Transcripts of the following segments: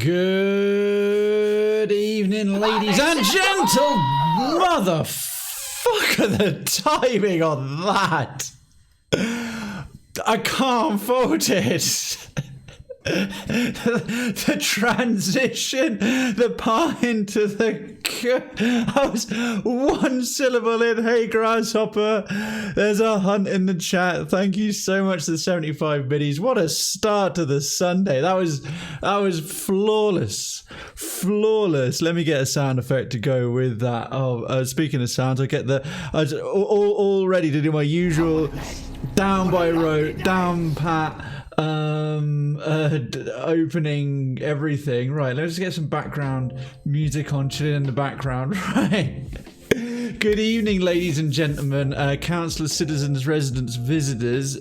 Good evening, ladies and gentlemen. Motherfucker, the timing on that. I can't fault it. The transition, the part into the... I was one syllable in. Hey, Grasshopper. There's a hunt in the chat. Thank you so much to the 75 biddies. What a start to the Sunday. That was flawless. Flawless. Let me get a sound effect to go with that. Oh, speaking of sounds, I was all ready to do my usual down by rote, down pat, opening everything. Right, let's get some background music on, chilling in the background. Right. Good evening, ladies and gentlemen, councillors, citizens, residents, visitors.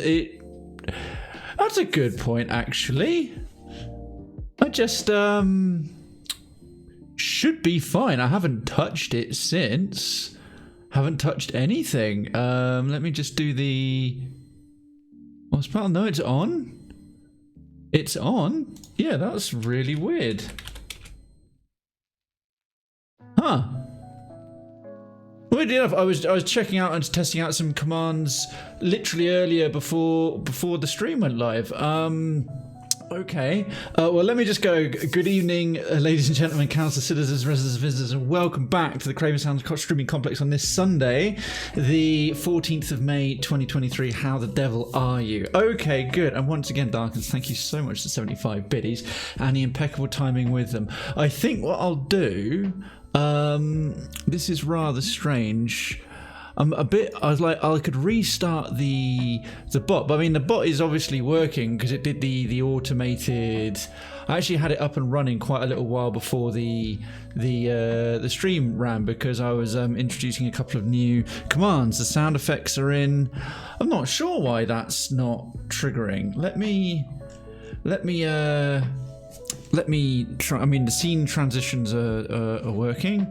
That's a good point, actually. I just should be fine. I haven't touched it since. Haven't touched anything. Let me just do the... Well, no, it's on. It's on? Yeah, that's really weird. Huh. Weirdly enough, I was checking out and testing out some commands literally earlier before the stream went live. Okay. Well, let me just go. Good evening, ladies and gentlemen, council, citizens, residents, visitors, and welcome back to the Krayven Sounds streaming complex on this Sunday, the 14th of May, 2023. How the devil are you? Okay, good. And once again, Darkens, thank you so much to 75 biddies and the impeccable timing with them. I think what I'll do, this is rather strange. I was like, I could restart the bot, but I mean the bot is obviously working because it did the automated. I actually had it up and running quite a little while before the stream ran because I was introducing a couple of new commands. The sound effects are in. I'm not sure why that's not triggering. Let me try. I mean the scene transitions are working.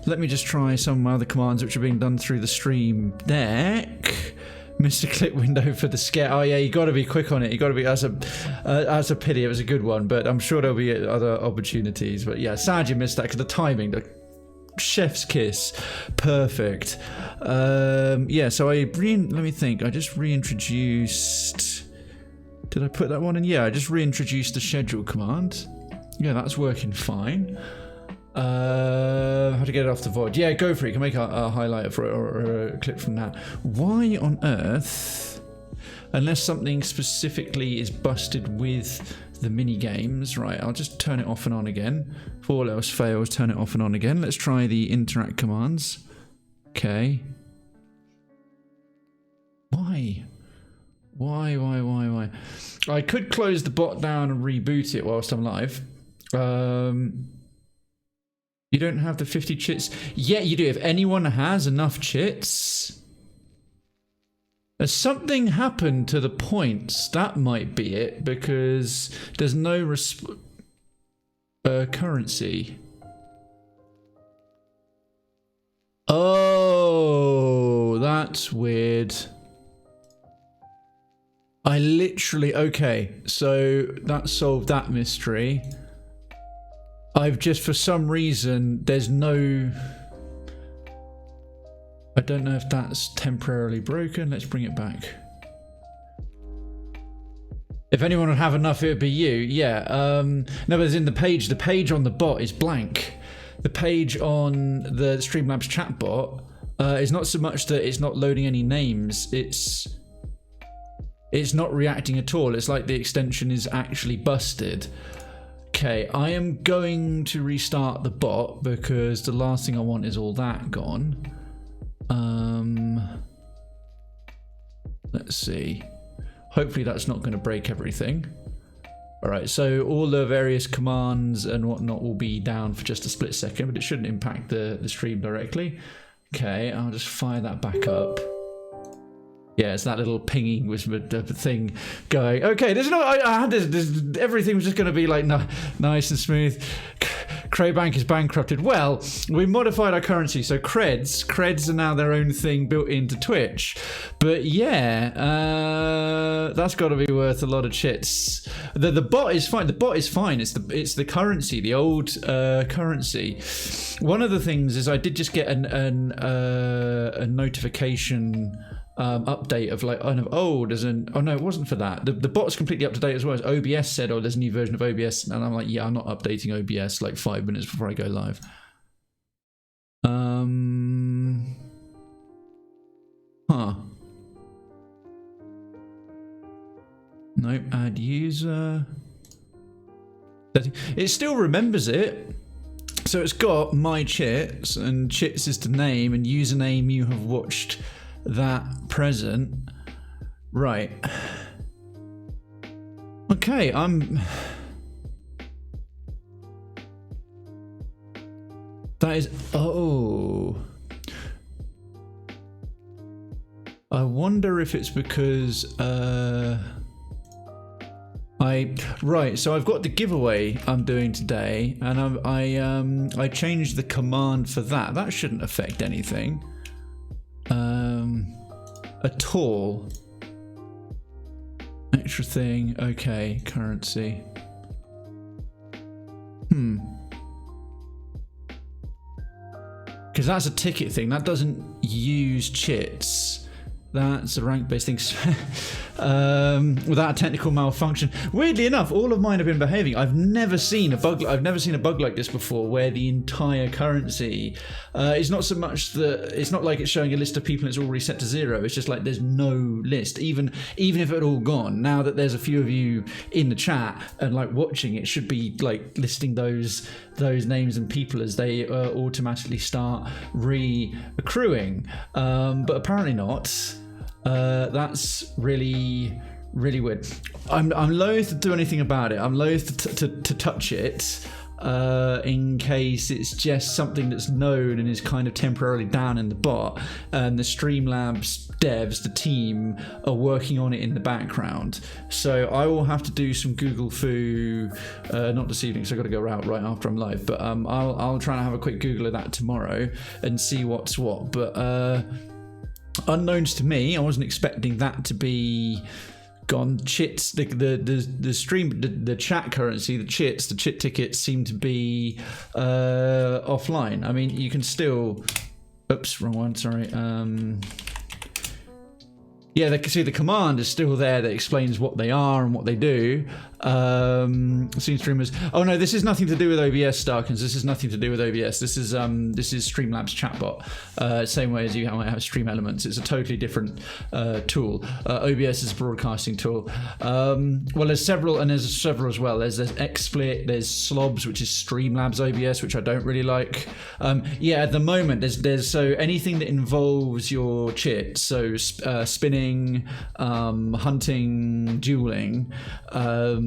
Let me just try some of my other commands which are being done through the stream deck. Mr. Clip window for the scare. Oh yeah, you got to be quick on it. You got to be. That's a pity. It was a good one, but I'm sure there'll be other opportunities. But yeah, sad you missed that because the timing, the chef's kiss, perfect. Yeah. So let me think. I just reintroduced. Did I put that one in? Yeah, I just reintroduced the schedule command. Yeah, that's working fine. How to get it off the VOD? Yeah, go for it. You can make a highlight for it or a clip from that. Why on earth, unless something specifically is busted with the mini games, right? I'll just turn it off and on again. If all else fails, turn it off and on again. Let's try the interact commands. Okay. Why? I could close the bot down and reboot it whilst I'm live. You don't have the 50 chits? Yeah, you do. If anyone has enough chits. Has something happened to the points? That might be it, because there's no currency. Oh, that's weird. I literally... Okay, so that solved that mystery. I've just, for some reason, there's no... I don't know if that's temporarily broken. Let's bring it back. If anyone would have enough, it would be you. Yeah. No, but it's in the page on the bot is blank. The page on the Streamlabs chat bot is not so much that it's not loading any names. It's not reacting at all. It's like the extension is actually busted. Okay, I am going to restart the bot because the last thing I want is all that gone. Let's see. Hopefully that's not going to break everything. Alright, so all the various commands and whatnot will be down for just a split second, but it shouldn't impact the stream directly. Okay, I'll just fire that back up. Yeah, it's that little pinging with the thing going. Okay, there's no. I had this. Everything was just going to be like nice and smooth. Craybank is bankrupted. Well, we modified our currency, so creds are now their own thing built into Twitch. But yeah, That's got to be worth a lot of chits. The bot is fine. The bot is fine. It's the currency, the old currency. One of the things is I did just get a notification update of like, oh, there's an, oh no, it wasn't for that. The bot's completely up to date as well. As OBS said, oh, there's a new version of OBS, and I'm like, yeah, I'm not updating OBS like 5 minutes before I go live. Huh. Nope, add user. It still remembers it. So it's got my chits, and chits is the name, and username you have watched that present. Right. Okay, that is, oh. I wonder if it's because right, so I've got the giveaway I'm doing today, and I changed the command for that. That shouldn't affect anything at all. Extra thing, okay, currency. Because that's a ticket thing. That doesn't use chits. That's a rank-based thing. Without a technical malfunction. Weirdly enough, all of mine have been behaving. I've never seen a bug like this before, where the entire currency is not so much that it's not like it's showing a list of people and it's already set to 0. It's just like there's no list. Even if it had all gone. Now that there's a few of you in the chat and like watching, it should be like listing those names and people as they automatically start re-accruing. But apparently not. That's really weird. I'm loath to do anything about it. I'm loath to touch it in case it's just something that's known and is kind of temporarily down in the bot, and the Streamlabs devs, the team, are working on it in the background. So I will have to do some Google foo, not this evening, so I've got to go out right after I'm live, but I'll try and have a quick Google of that tomorrow and see what's what. But unknowns to me, I wasn't expecting that to be gone. Chits, the stream, the chat currency, the chit tickets seem to be offline. I mean, you can still, oops, wrong one, sorry. Yeah, the command is still there that explains what they are and what they do. Seen streamers. Oh no, this is nothing to do with OBS, Starkins. This is nothing to do with OBS. This is Streamlabs chatbot. Same way as you might have Stream Elements. It's a totally different tool. OBS is a broadcasting tool. Well, there's several as well. There's XSplit. There's Slobs, which is Streamlabs OBS, which I don't really like. Yeah, at the moment there's so anything that involves your chit, so spinning, hunting, dueling.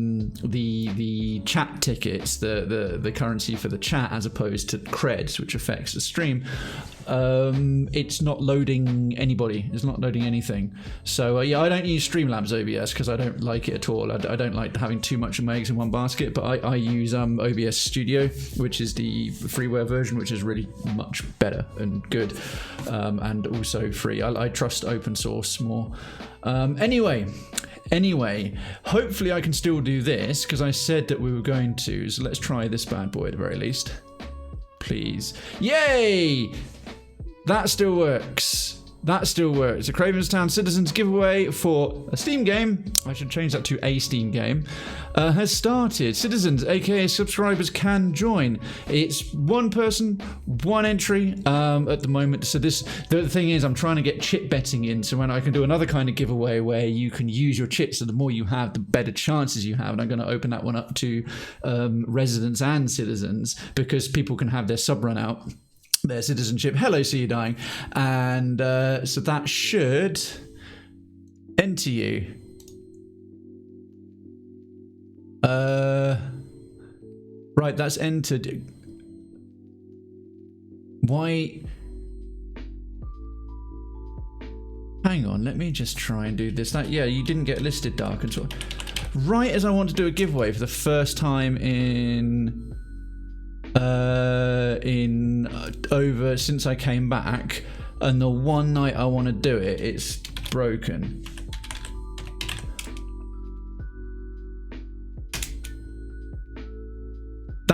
The chat tickets, the currency for the chat as opposed to creds, which affects the stream, it's not loading anybody. It's not loading anything. So yeah, I don't use Streamlabs OBS because I don't like it at all. I don't like having too much of my eggs in one basket. But I use OBS Studio, which is the freeware version, which is really much better and good, and also free. I trust open source more. Anyway, hopefully I can still do this because I said that we were going to. So let's try this bad boy at the very least. Please. Yay! That still works. That still works. The Cravenstown Citizens giveaway for a Steam game, I should change that to a Steam game, has started. Citizens, aka subscribers, can join. It's one person, one entry at the moment. So the thing is, I'm trying to get chit betting in, so when I can do another kind of giveaway where you can use your chits, so the more you have, the better chances you have. And I'm going to open that one up to residents and citizens, because people can have their sub run out. Their citizenship. Hello, see you dying. And so that should enter you. Right, that's entered. Why? Hang on, let me just try and do this. Yeah, you didn't get listed, Dark and so. Right as I want to do a giveaway for the first time in over since I came back, and the one night I want to do it, it's broken.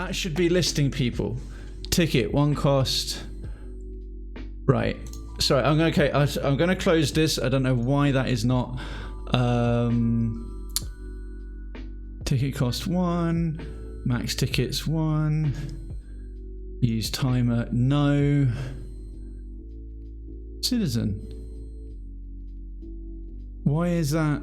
That should be listing people. Ticket, 1 cost. Right. Sorry, I'm going to close this. I don't know why that is not. Ticket cost 1. Max tickets 1. Use timer, no. Citizen. Why is that?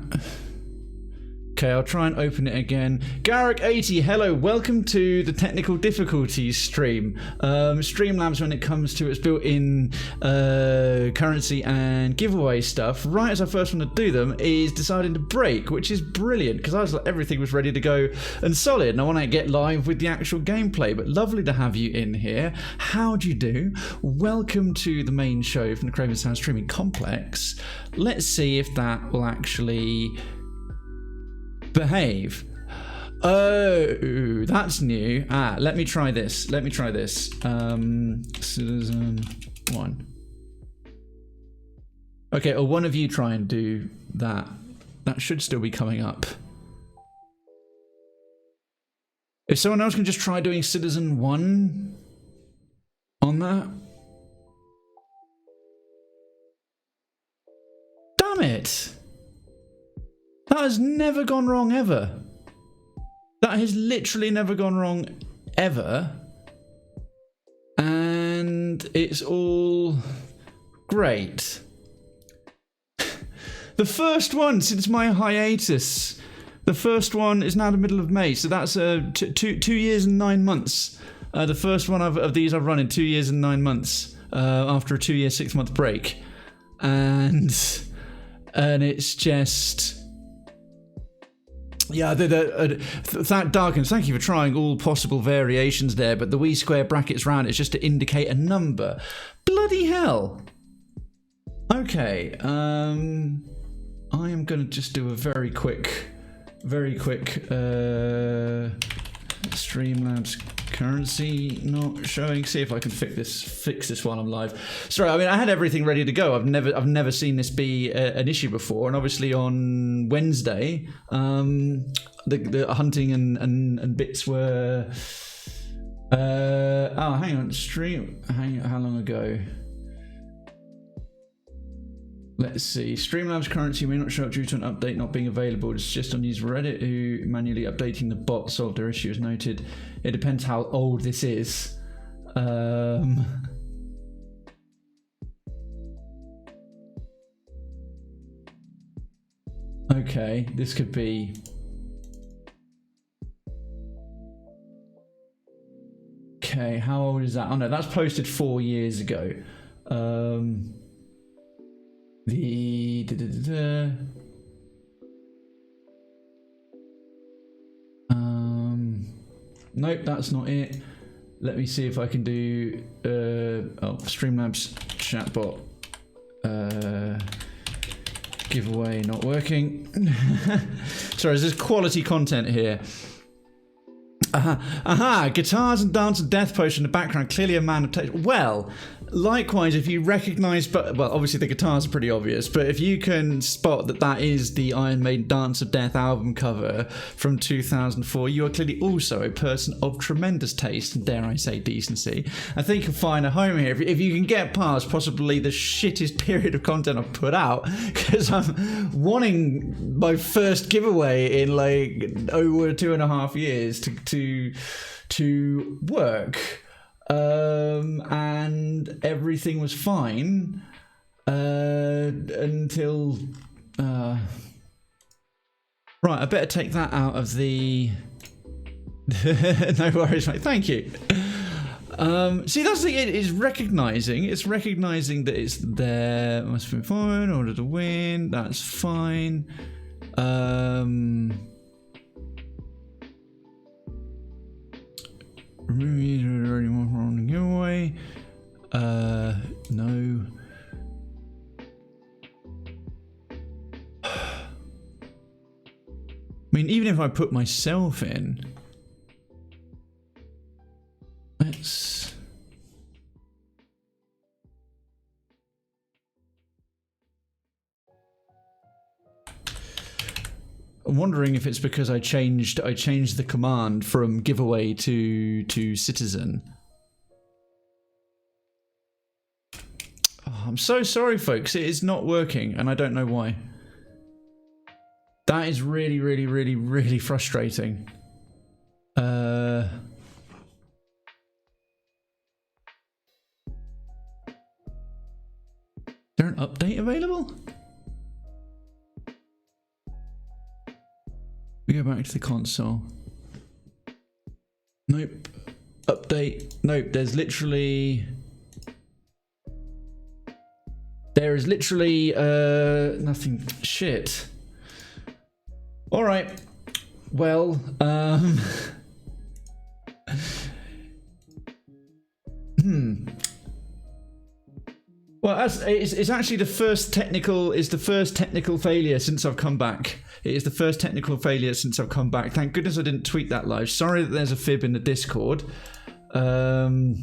Okay, I'll try and open it again. Garrick80, hello, welcome to the technical difficulties stream. Streamlabs, when it comes to its built-in currency and giveaway stuff, right as I first want to do them, is deciding to break, which is brilliant, because I was like, everything was ready to go and solid, and I want to get live with the actual gameplay, but lovely to have you in here. How'd you do? Welcome to the main show from the Krayven Sound Streaming Complex. Let's see if that will actually behave. Oh, that's new. Let me try this. Citizen 1. Okay, or one of you try and do that. That should still be coming up. If someone else can just try doing Citizen 1 on that. Damn it! That has never gone wrong ever. That has literally never gone wrong ever. And it's all great. The first one since my hiatus. The first one is now the middle of May, so that's 2 years and 9 months. The first one of these I've run in 2 years and 9 months after a 2-year, 6-month break. And it's just... Yeah, that Darkens, thank you for trying all possible variations there, but the wee square brackets round it's just to indicate a number. Bloody hell. Okay, I am going to just do a very quick Streamlabs currency not showing. See if I can fix this while I'm live. Sorry, I mean I had everything ready to go. I've never seen this be an issue before, and obviously on Wednesday, the hunting and bits were. Oh, hang on, how long ago? Let's see. Streamlabs currency may not show up due to an update not being available. It's just on user Reddit who manually updating the bot solved their issue as noted. It depends how old this is. Okay, this could be... Okay, how old is that? Oh no, that's posted 4 years ago. Nope, that's not it. Let me see if I can do Streamlabs chatbot giveaway not working. Sorry, there's quality content here. Aha, guitars and dance and death potion in the background, clearly a man of taste. Well, likewise, if you recognise, but well, obviously the guitars are pretty obvious, but if you can spot that that is the Iron Maiden Dance of Death album cover from 2004, you are clearly also a person of tremendous taste and, dare I say, decency. I think you'll find a home here if you can get past possibly the shittest period of content I've put out, because I'm wanting my first giveaway in like over 2.5 years to work. And everything was fine until right, I better take that out of the no worries, mate, thank you. See, that's the thing, it's recognizing that it's there. Must be fine, order to win, that's fine. Giveaway. No. I mean, even if I put myself in, let's. I'm wondering if it's because I changed the command from giveaway to citizen. Oh, I'm so sorry, folks. It is not working, and I don't know why. That is really, really, really, really frustrating. Is there an update available? We go back to the console. Nope. Update. Nope. There is literally nothing. Shit. All right. Well, Well, it's actually the first technical failure since I've come back. It is the first technical failure since I've come back. Thank goodness I didn't tweet that live. Sorry that there's a fib in the Discord. Right,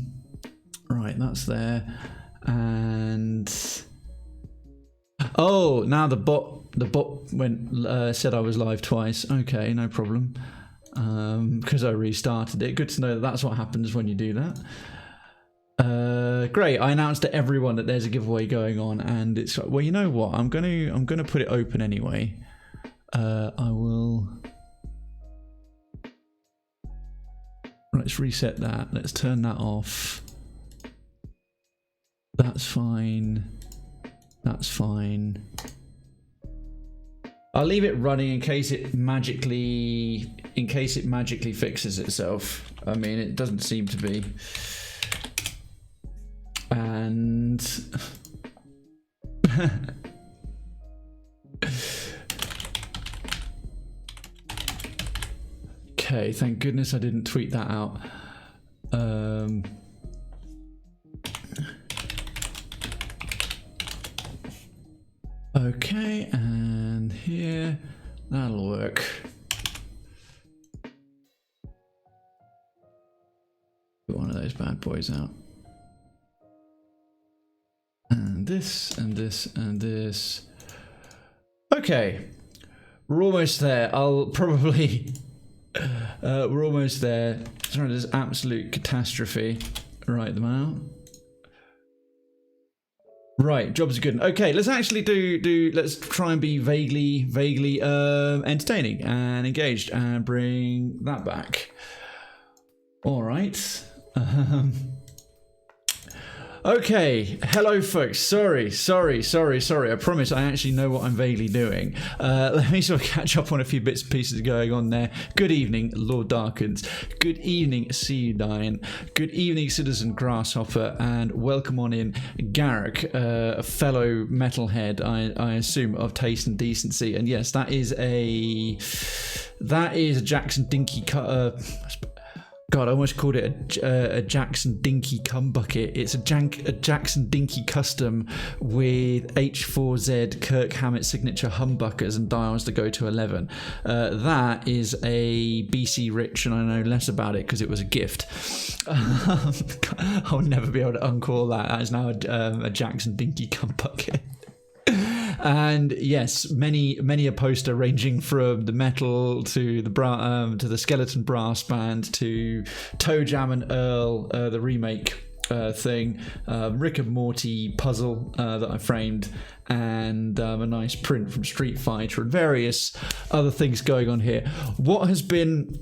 that's there. And oh, now the bot went said I was live twice. Okay, no problem. Because I restarted it. Good to know that that's what happens when you do that. Great. I announced to everyone that there's a giveaway going on, and it's well, you know what? I'm gonna put it open anyway. I will. Let's reset that. Let's turn that off. That's fine. That's fine. I'll leave it running in case it magically fixes itself. I mean, it doesn't seem to be. And okay, thank goodness I didn't tweet that out. Okay, and here, that'll work. Put one of those bad boys out. And this, and this, and this. Okay, we're almost there. I'll probably... we're almost there. Sorry, there's absolute catastrophe. Write them out. Right, jobs are good. Okay, let's actually let's try and be vaguely entertaining and engaged and bring that back. All right. Okay, hello folks, sorry. I promise I actually know what I'm vaguely doing. Let me sort of catch up on a few bits and pieces going on there. Good evening, Lord Darkens. Good evening, See You Dying. Good evening, Citizen Grasshopper, and welcome on in Garrick, a fellow metalhead, I assume, of taste and decency. And yes, that is a Jackson Dinky cutter. God, I almost called it a Jackson Dinky cum bucket. It's a Jackson Dinky custom with H4Z Kirk Hammett signature humbuckers and dials that go to 11. That is a BC Rich, and I know less about it because it was a gift. I'll never be able to uncall that. That is now a Jackson Dinky cum bucket. And yes, many a poster ranging from the metal to the skeleton brass band to Toe Jam and Earl, the remake thing, Rick and Morty puzzle that I framed, and a nice print from Street Fighter and various other things going on here. What has been...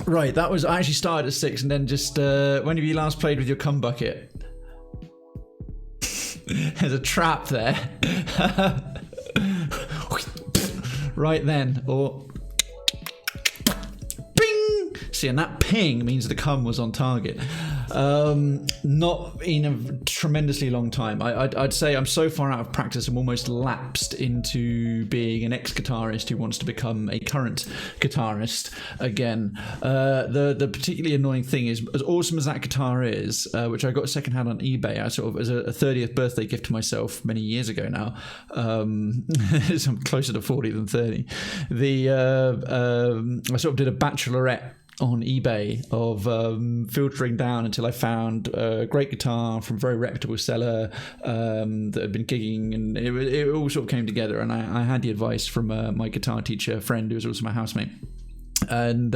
Right, that was... I actually started at 6 and then just... when have you last played with your cum bucket? There's a trap there. Right then, or bing. See, and that ping means the cum was on target. Not in a tremendously long time. I'd say I'm so far out of practice, I'm almost lapsed into being an ex-guitarist who wants to become a current guitarist again. The particularly annoying thing is, as awesome as that guitar is, which I got secondhand on eBay, I sort of as a 30th birthday gift to myself many years ago now. So I'm closer to 40 than 30. I sort of did a bachelorette on eBay of filtering down until I found a great guitar from a very reputable seller that had been gigging, and it all sort of came together. And I had the advice from my guitar teacher friend, who was also my housemate. And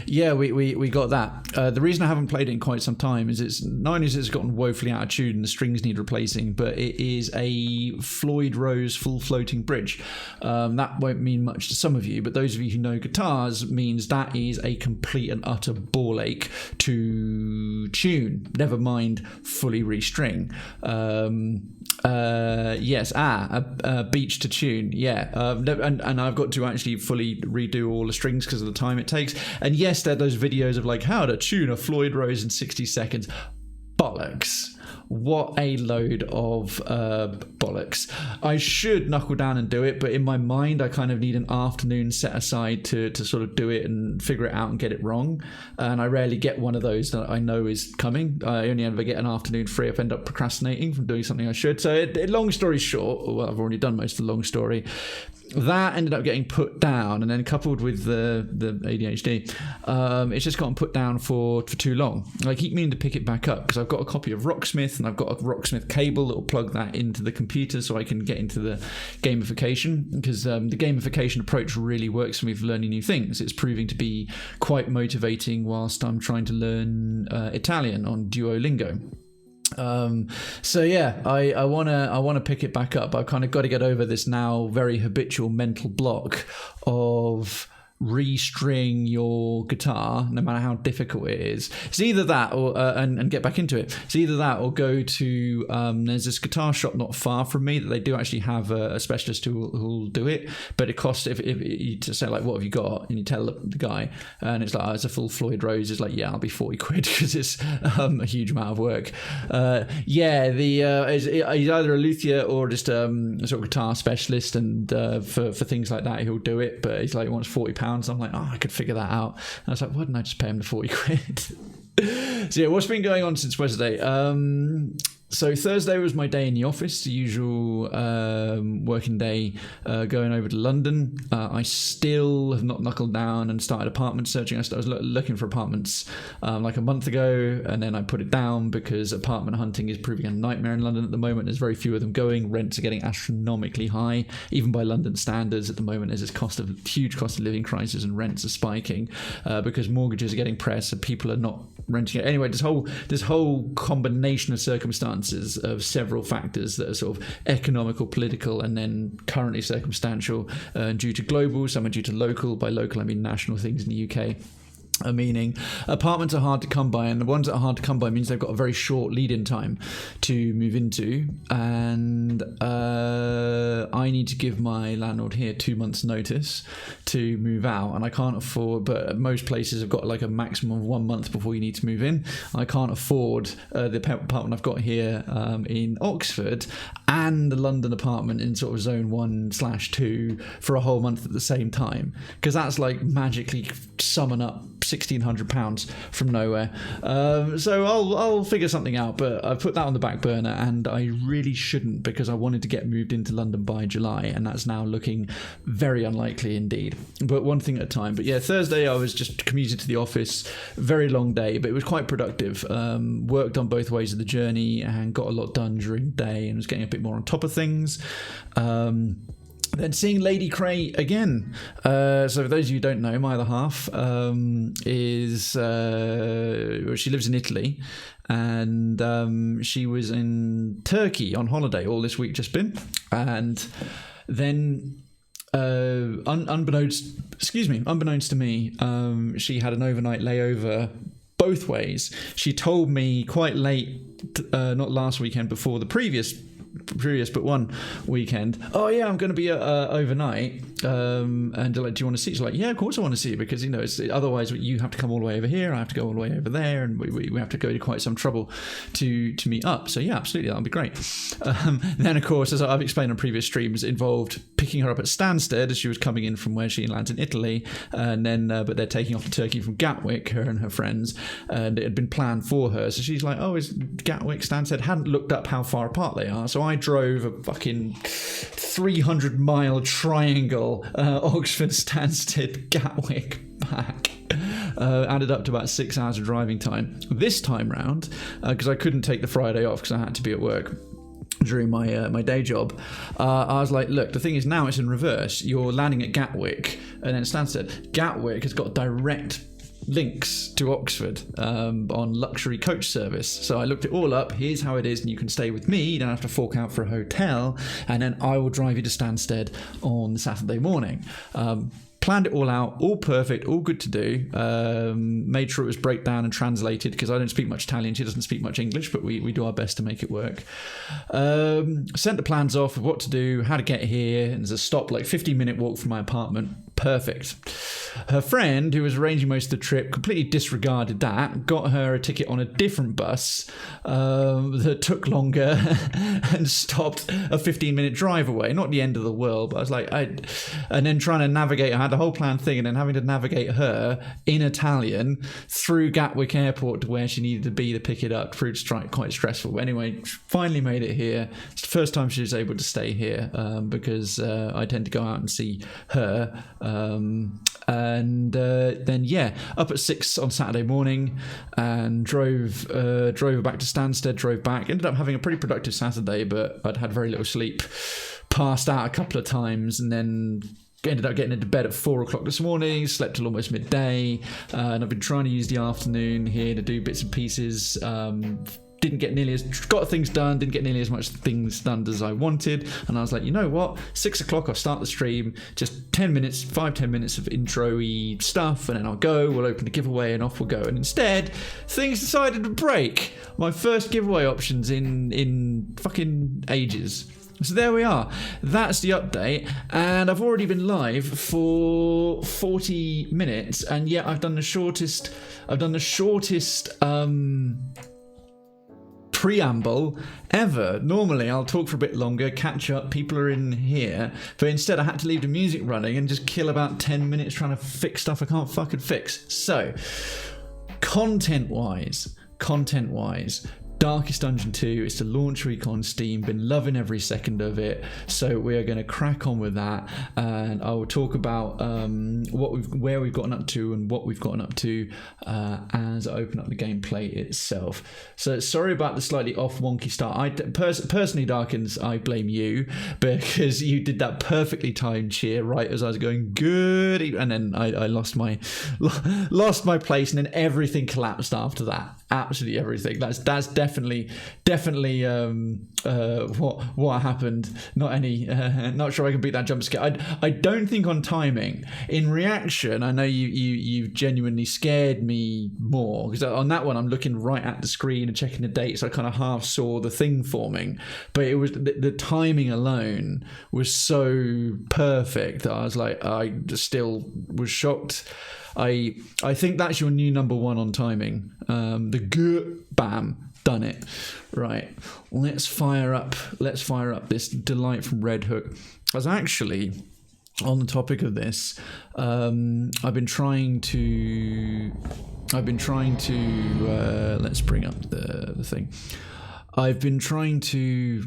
we got that. The reason I haven't played it in quite some time is it's not only has it's gotten woefully out of tune and the strings need replacing, but it is a Floyd Rose full floating bridge. That won't mean much to some of you, but those of you who know guitars, means that is a complete and utter ball ache to tune, never mind fully restring. Beach to tune, and I've got to actually fully redo all the strings because of the time it takes. And yes, there are those videos of like how to tune a Floyd Rose in 60 seconds. Bollocks. What a load of bollocks. I should knuckle down and do it, but in my mind I kind of need an afternoon set aside to sort of do it and figure it out and get it wrong. And I rarely get one of those that I know is coming. I only ever get an afternoon free if I end up procrastinating from doing something I should. So long story short, well, I've already done most of the long story. That ended up getting put down, and then coupled with the ADHD, it's just gotten put down for too long. I keep meaning to pick it back up because I've got a copy of Rocksmith and I've got a Rocksmith cable that will plug that into the computer so I can get into the gamification, because the gamification approach really works for me for learning new things. It's proving to be quite motivating whilst I'm trying to learn Italian on Duolingo. I wanna pick it back up. I've kind of got to get over this now very habitual mental block of restring your guitar, no matter how difficult it is. It's either that or and get back into it. It's either that or go to there's this guitar shop not far from me that they do actually have a specialist who'll do it, but it costs if you to say like, what have you got, and you tell the guy, and it's like, oh, it's a full Floyd Rose. It's like, yeah, I'll be 40 quid because it's a huge amount of work. He's either a luthier or just a sort of guitar specialist, and for things like that he'll do it, but he's like, he wants £40. I'm like, I could figure that out. And I was like, why didn't I just pay him the 40 quid? So yeah, what's been going on since Wednesday? So Thursday was my day in the office, the usual working day, going over to London. I still have not knuckled down and started apartment searching. I was looking for apartments like a month ago, and then I put it down because apartment hunting is proving a nightmare in London at the moment. There's very few of them going. Rents are getting astronomically high, even by London standards at the moment. There's this huge cost of living crisis, and rents are spiking because mortgages are getting pressed and people are not renting it. Anyway, this whole combination of circumstances of several factors that are sort of economical, political, and then currently circumstantial, due to global, some are due to local. By local I mean national things in the UK. Meaning apartments are hard to come by, and the ones that are hard to come by means they've got a very short lead-in time to move into, and I need to give my landlord here 2 months notice to move out, and I can't afford, but most places have got like a maximum of 1 month before you need to move in. I can't afford the apartment I've got here in Oxford and the London apartment in sort of zone 1/2 for a whole month at the same time, because that's like magically summon up £1,600 from nowhere. So I'll figure something out, but I put that on the back burner, and I really shouldn't, because I wanted to get moved into London by July, and that's now looking very unlikely indeed. But one thing at a time. But yeah, Thursday I was just commuted to the office, very long day, but it was quite productive. Worked on both ways of the journey and got a lot done during the day, and was getting a bit more on top of things. Then seeing Lady Cray again. So for those of you who don't know, my other half she lives in Italy, and she was in Turkey on holiday all this week just been, and then unbeknownst to me, she had an overnight layover both ways. She told me quite late, not last weekend, before the previous but one weekend, oh yeah, I'm going to be overnight, and they're like, do you want to see it? She's like, yeah, of course I want to see it, because it's otherwise you have to come all the way over here, I have to go all the way over there, and we have to go to quite some trouble to meet up. So yeah, absolutely, that'll be great. Then of course, as I've explained on previous streams, involved picking her up at Stansted as she was coming in from where she lands in Italy, and then but they're taking off to Turkey from Gatwick, her and her friends, and it had been planned for her. So she's like, oh, is Gatwick, Stansted? Hadn't looked up how far apart they are, so I drove a fucking 300-mile triangle, Oxford, Stansted, Gatwick, back. added up to about 6 hours of driving time. This time round, because I couldn't take the Friday off because I had to be at work during my day job, I was like, look, the thing is now it's in reverse. You're landing at Gatwick and then Stansted. Gatwick has got direct links to Oxford on luxury coach service. So I looked it all up. Here's how it is, and you can stay with me. You don't have to fork out for a hotel, and then I will drive you to Stansted on Saturday morning. Planned it all out, all perfect, all good to do. Made sure it was breakdown and translated because I don't speak much Italian. She doesn't speak much English, but we do our best to make it work. Sent the plans off of what to do, how to get here, and there's a stop, like 15-minute walk from my apartment. Perfect. Her friend, who was arranging most of the trip, completely disregarded that, got her a ticket on a different bus that took longer and stopped a 15-minute drive away. Not the end of the world, but I was like, and then trying to navigate, I had the whole planned thing, and then having to navigate her in Italian through Gatwick Airport to where she needed to be to pick it up proved quite stressful. But anyway, finally made it here. It's the first time she was able to stay here because I tend to go out and see her. Then up at 6 on Saturday morning and drove back to Stansted, drove back. Ended up having a pretty productive Saturday, but I'd had very little sleep, passed out a couple of times, and then ended up getting into bed at 4 o'clock this morning, slept till almost midday, and I've been trying to use the afternoon here to do bits and pieces. Didn't get nearly got things done, didn't get nearly as much things done as I wanted, and I was like, you know what, 6 o'clock I'll start the stream, just 10 minutes of intro-y stuff, and then I'll go, we'll open the giveaway and off we'll go. And instead things decided to break. My first giveaway options in fucking ages. So there we are. That's the update, and I've already been live for 40 minutes, and yet I've done the shortest preamble ever. Normally I'll talk for a bit longer, catch up, people are in here, but instead I had to leave the music running and just kill about 10 minutes trying to fix stuff I can't fucking fix. So content wise, Darkest Dungeon 2, it's the launch week on Steam, been loving every second of it, so we are going to crack on with that, and I will talk about where we've gotten up to and what we've gotten up to as I open up the gameplay itself. So sorry about the slightly off wonky start. Personally, Darkins, I blame you, because you did that perfectly timed cheer right as I was going good, and then I lost my place, and then everything collapsed after that. Absolutely everything. That's definitely what happened. Not sure I can beat that jump scare. I don't think on timing. In reaction, I know you genuinely scared me more, because on that one I'm looking right at the screen and checking the dates. I kind of half saw the thing forming, but it was the timing alone was so perfect that I was like, I still was shocked. I think that's your new number one on timing. Bam, done it. Right, let's fire up this delight from Red Hook. I was actually, on the topic of this, I've been trying to let's bring up the thing. I've been trying to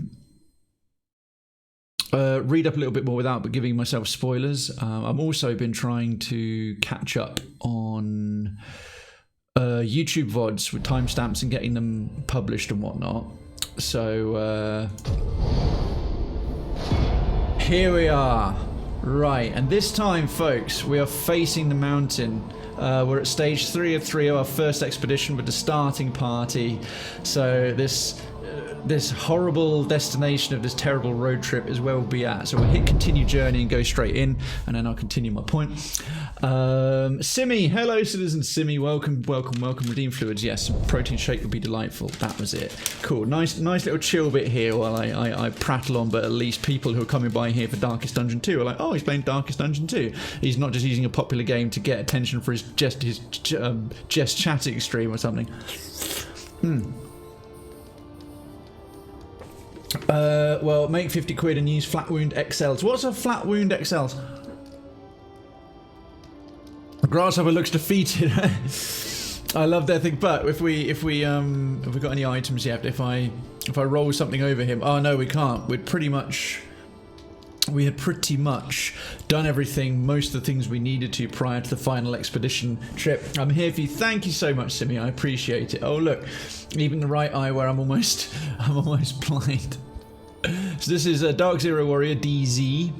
read up a little bit more without giving myself spoilers. I've also been trying to catch up on YouTube VODs with timestamps and getting them published and whatnot. So here we are. Right, and this time, folks, we are facing the mountain. We're at stage 3 of our first expedition with the starting party. So this horrible destination of this terrible road trip is where we'll be at. So we'll hit continue journey and go straight in, and then I'll continue my point. Simi, hello citizen Simi, welcome. Redeem fluids, yes, protein shake would be delightful. That was it. Cool, nice little chill bit here while I prattle on, but at least people who are coming by here for Darkest Dungeon 2 are like, oh, he's playing Darkest Dungeon 2. He's not just using a popular game to get attention for his just chatting stream or something. Well, make 50 quid and use Flat Wound XLs. What's a Flat Wound XLs? Grasshopper looks defeated. I love that thing, but if we got any items yet, if I roll something over him, oh no, we can't. We'd pretty much we had pretty much done everything, most of the things we needed to prior to the final expedition trip. I'm here for you. Thank you so much, Simi. I appreciate it. Oh look, even the right eye where I'm almost blind. So this is a Dark Zero Warrior DZ,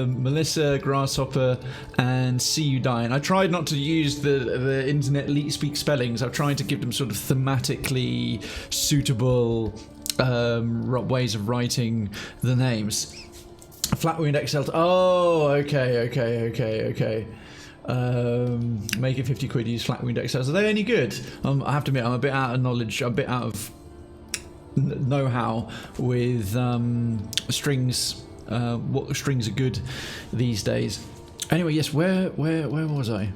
Melissa, Grasshopper, and See You Dying. I tried not to use the internet leet speak spellings. I've tried to give them sort of thematically suitable ways of writing the names. Flatwind XL. Oh, okay. Make it 50 quid, use Flatwind XL. Are they any good? I have to admit, I'm a bit out of knowledge, a bit out of know-how with strings. What strings are good these days? Anyway, yes. Where was I?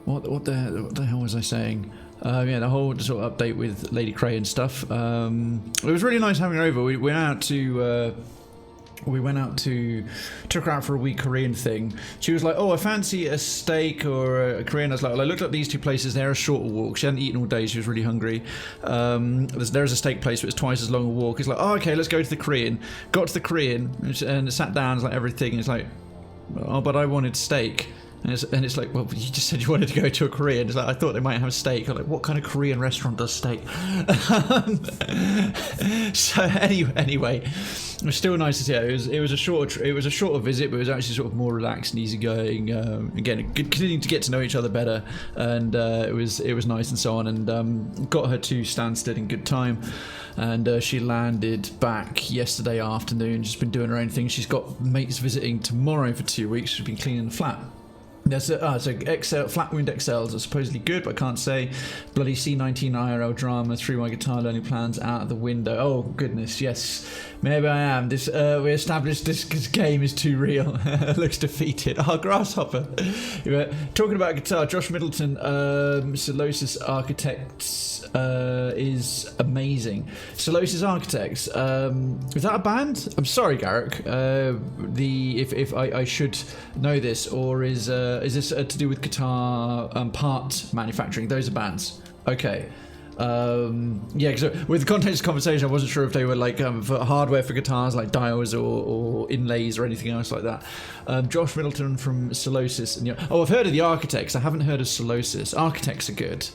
What the hell was I saying? Yeah, the whole sort of update with Lady Cray and stuff. It was really nice having her over. We went out to took her out for a week Korean thing. She was like, oh, I fancy a steak or a Korean. I was like, well, I looked up these two places. They're a shorter walk. She hadn't eaten all day. She was really hungry. There's a steak place, but it's twice as long a walk. It's like, oh, okay, let's go to the Korean. Got to the Korean and sat down. It's like everything. And it's like, oh, but I wanted steak. And it's like, well, you just said you wanted to go to a Korean. It's like, I thought they might have steak. I'm like, what kind of Korean restaurant does steak? So anyway, it was still nice to see her. It was a shorter visit, but it was actually sort of more relaxed and easygoing. Again, continuing to get to know each other better, and it was nice and so on. And got her to Stansted in good time. And she landed back yesterday afternoon. Just been doing her own thing. She's got mates visiting tomorrow for 2 weeks. She's been cleaning the flat. There's so Flatwind XLs are supposedly good, but I can't say. Bloody C19 IRL drama, 3 my guitar learning plans out of the window. Oh goodness, yes, maybe I am. This we established this game is too real. Looks defeated. Oh, Grasshopper. Talking about guitar, Josh Middleton, Celosis Architects is amazing. Celosis Architects, is that a band? I'm sorry, Garrick. If I should know this, or is this to do with guitar part manufacturing? Those are bands. Okay. Yeah, because with the context of the conversation, I wasn't sure if they were like for hardware for guitars, like dials or inlays or anything else like that. Josh Middleton from Celosis. And, oh, I've heard of the Architects. I haven't heard of Celosis. Architects are good.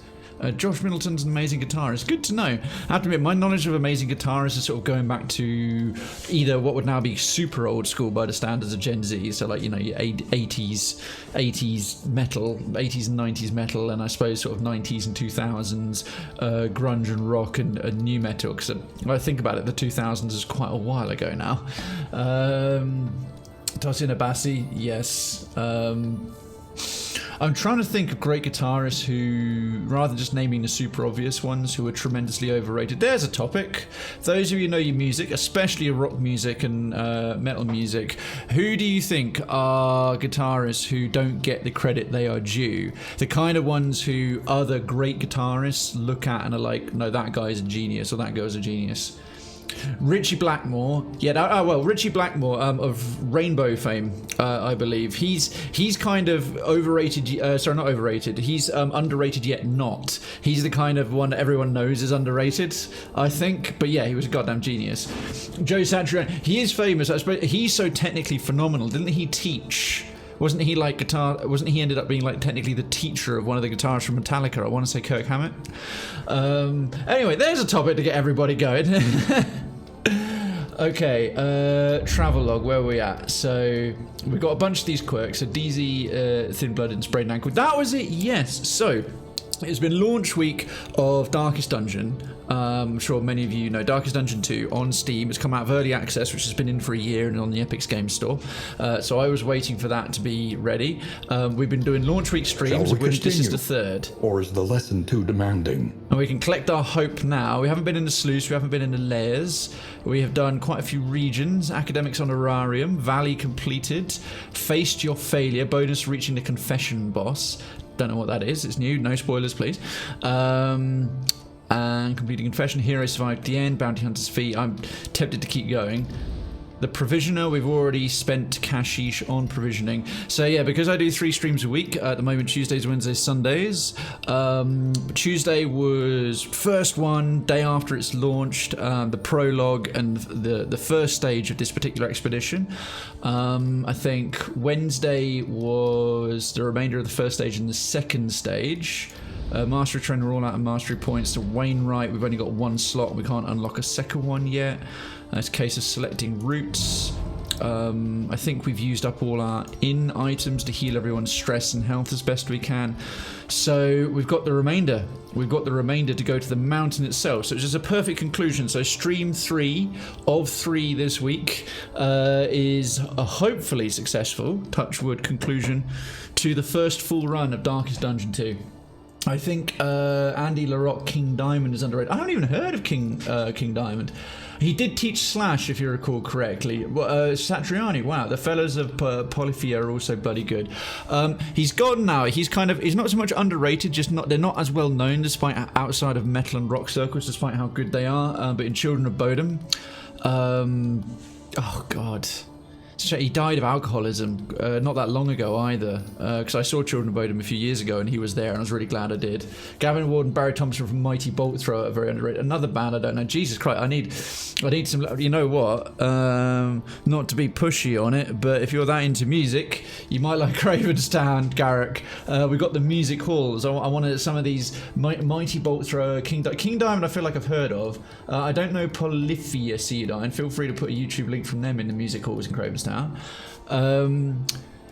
Josh Middleton's an amazing guitarist. Good to know. I have to admit, my knowledge of amazing guitarists is sort of going back to either what would now be super old school by the standards of Gen Z, so like, you know, your 80s metal, 80s and 90s metal, and I suppose sort of 90s and 2000s grunge and rock and new metal, because when I think about it, the 2000s is quite a while ago now. Tosin Abassi, yes. I'm trying to think of great guitarists who, rather than just naming the super obvious ones, who are tremendously overrated. There's a topic. Those of you who know your music, especially your rock music and metal music, who do you think are guitarists who don't get the credit they are due? The kind of ones who other great guitarists look at and are like, no, that guy's a genius, or that girl's a genius. Richie Blackmore, Richie Blackmore of Rainbow fame, I believe. He's kind of overrated. Sorry, not overrated. He's underrated yet not. He's the kind of one that everyone knows is underrated, I think. But yeah, he was a goddamn genius. Joe Satriani, he is famous. I suppose he's so technically phenomenal. Didn't he teach? Wasn't he like guitar? Wasn't he ended up being like technically the teacher of one of the guitarists from Metallica? I want to say Kirk Hammett. Anyway, there's a topic to get everybody going. Okay, travelogue, where are we at? So we've got a bunch of these quirks. So DZ, Thin Blooded and Sprayed Ankle. That was it, yes. So it's been launch week of Darkest Dungeon. I'm sure many of you know Darkest Dungeon 2 on Steam. It's come out of early access, which has been in for a year and on the Epic's Game Store. So I was waiting for that to be ready. We've been doing launch week streams, of which this is the third. Or is the lesson too demanding? And we can collect our hope now. We haven't been in the Sluice, we haven't been in the Lairs. We have done quite a few regions. Academics Honorarium, Valley completed. Faced Your Failure, bonus reaching the Confession boss. Don't know what that is. It's new. No spoilers, please. And completing Confession. Hero survived the end. Bounty Hunter's Fee. I'm tempted to keep going. The provisioner, we've already spent cashish on provisioning. So yeah, because I do 3 streams a week at the moment, Tuesdays, Wednesdays, Sundays. Tuesday was first one, day after it's launched, the prologue and the first stage of this particular expedition. I think Wednesday was the remainder of the first stage and the second stage. Mastery Trainer, we're all out of mastery points. To Wainwright, we've only got 1 slot. We can't unlock a second one yet. It's a case of selecting routes. I think we've used up all our in items to heal everyone's stress and health as best we can. So we've got the remainder. We've got the remainder to go to the mountain itself. So it's just a perfect conclusion. So stream 3 of 3 this week is a hopefully successful, touch wood, conclusion to the first full run of Darkest Dungeon 2. I think Andy LaRock King Diamond is underrated. I haven't even heard of King Diamond. He did teach Slash, if you recall correctly. Satriani, wow, the fellows of Polyphia are also bloody good. He's gone now. He's not so much underrated, they're not as well known despite outside of metal and rock circles, despite how good they are. But in Children of Bodom, oh god. He died of alcoholism not that long ago either, because I saw Children of Bodom a few years ago and he was there and I was really glad I did. Gavin Ward and Barry Thompson from Mighty Bolt Thrower are very underrated. Another band I don't know. Jesus Christ, I need some, you know what, not to be pushy on it, but if you're that into music, you might like Cravenstown, Garrick. We've got the music halls. I wanted some of these Mighty Bolt Thrower, King Diamond I feel like I've heard of. I don't know Polyphia Cedine. Feel free to put a YouTube link from them in the music halls in Cravenstown.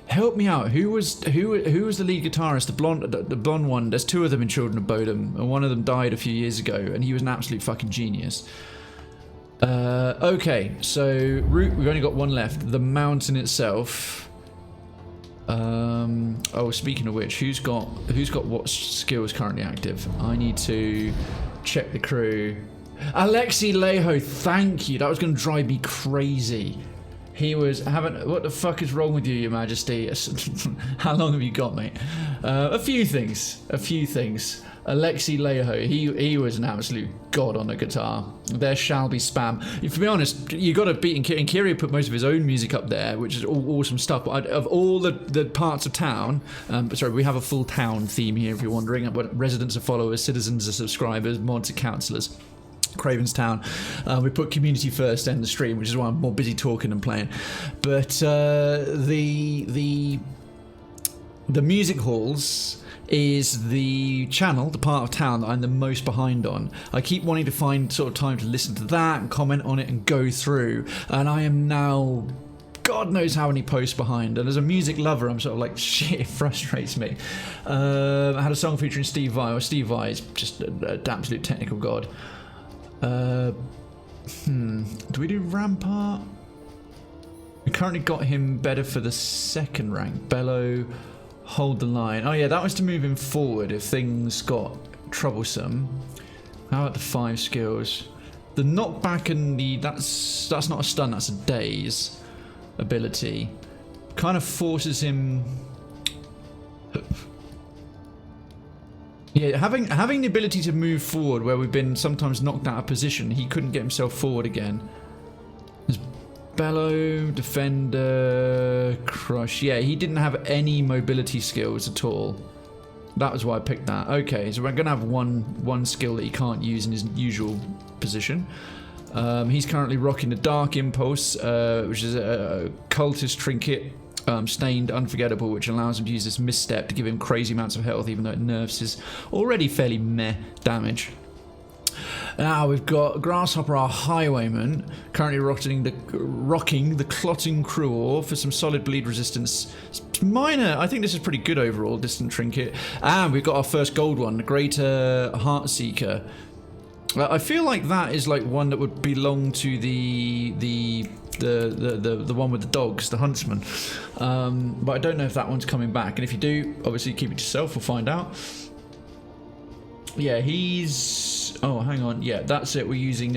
Help me out. Who was the lead guitarist? The blonde one. There's 2 of them in Children of Bodom, and one of them died a few years ago, and he was an absolute fucking genius. Okay, so route. We've only got 1 left. The mountain itself. Oh, speaking of which, who's got what skills currently active? I need to check the crew. Alexei Leho, thank you. That was going to drive me crazy. He was having... What the fuck is wrong with you, Your Majesty? How long have you got, mate? A few things. Alexei Leho, he was an absolute god on the guitar. There shall be spam. To be honest, you got to beat... And Kiri put most of his own music up there, which is all awesome stuff. But of all the parts of town... sorry, we have a full town theme here, if you're wondering. Residents are followers, citizens are subscribers, mods are councillors. Krayvenstown. We put community first and the stream, which is why I'm more busy talking than playing. But the music halls is the channel, the part of town that I'm the most behind on. I keep wanting to find sort of time to listen to that and comment on it and go through, and I am now God knows how many posts behind, and as a music lover I'm sort of like, shit, it frustrates me. I had a song featuring Steve Vai. Steve Vai is just an absolute technical god. Do we do Rampart? We currently got him better for the 2nd rank. Bellow, hold the line. Oh yeah, that was to move him forward if things got troublesome. How about the 5 skills? The knockback and the... That's not a stun, that's a daze ability. Kind of forces him... Yeah, having the ability to move forward where we've been sometimes knocked out of position, he couldn't get himself forward again. There's Bellow, Defender, Crush. Yeah, he didn't have any mobility skills at all. That was why I picked that. Okay, so we're going to have one skill that he can't use in his usual position. He's currently rocking the Dark Impulse, which is a cultist trinket. Stained Unforgettable, which allows him to use this misstep to give him crazy amounts of health, even though it nerfs his already fairly meh damage. Now we've got Grasshopper, our highwayman, currently rocking the Clotting Cruel for some solid bleed resistance. It's minor. I think this is pretty good overall, Distant Trinket. And we've got our first gold one, the Greater Heartseeker. I feel like that is like one that would belong to the one with the dogs, the huntsman, but I don't know if that one's coming back, and if you do, obviously keep it to yourself, we'll find out. Yeah, he's... Oh, hang on. Yeah, that's it. We're using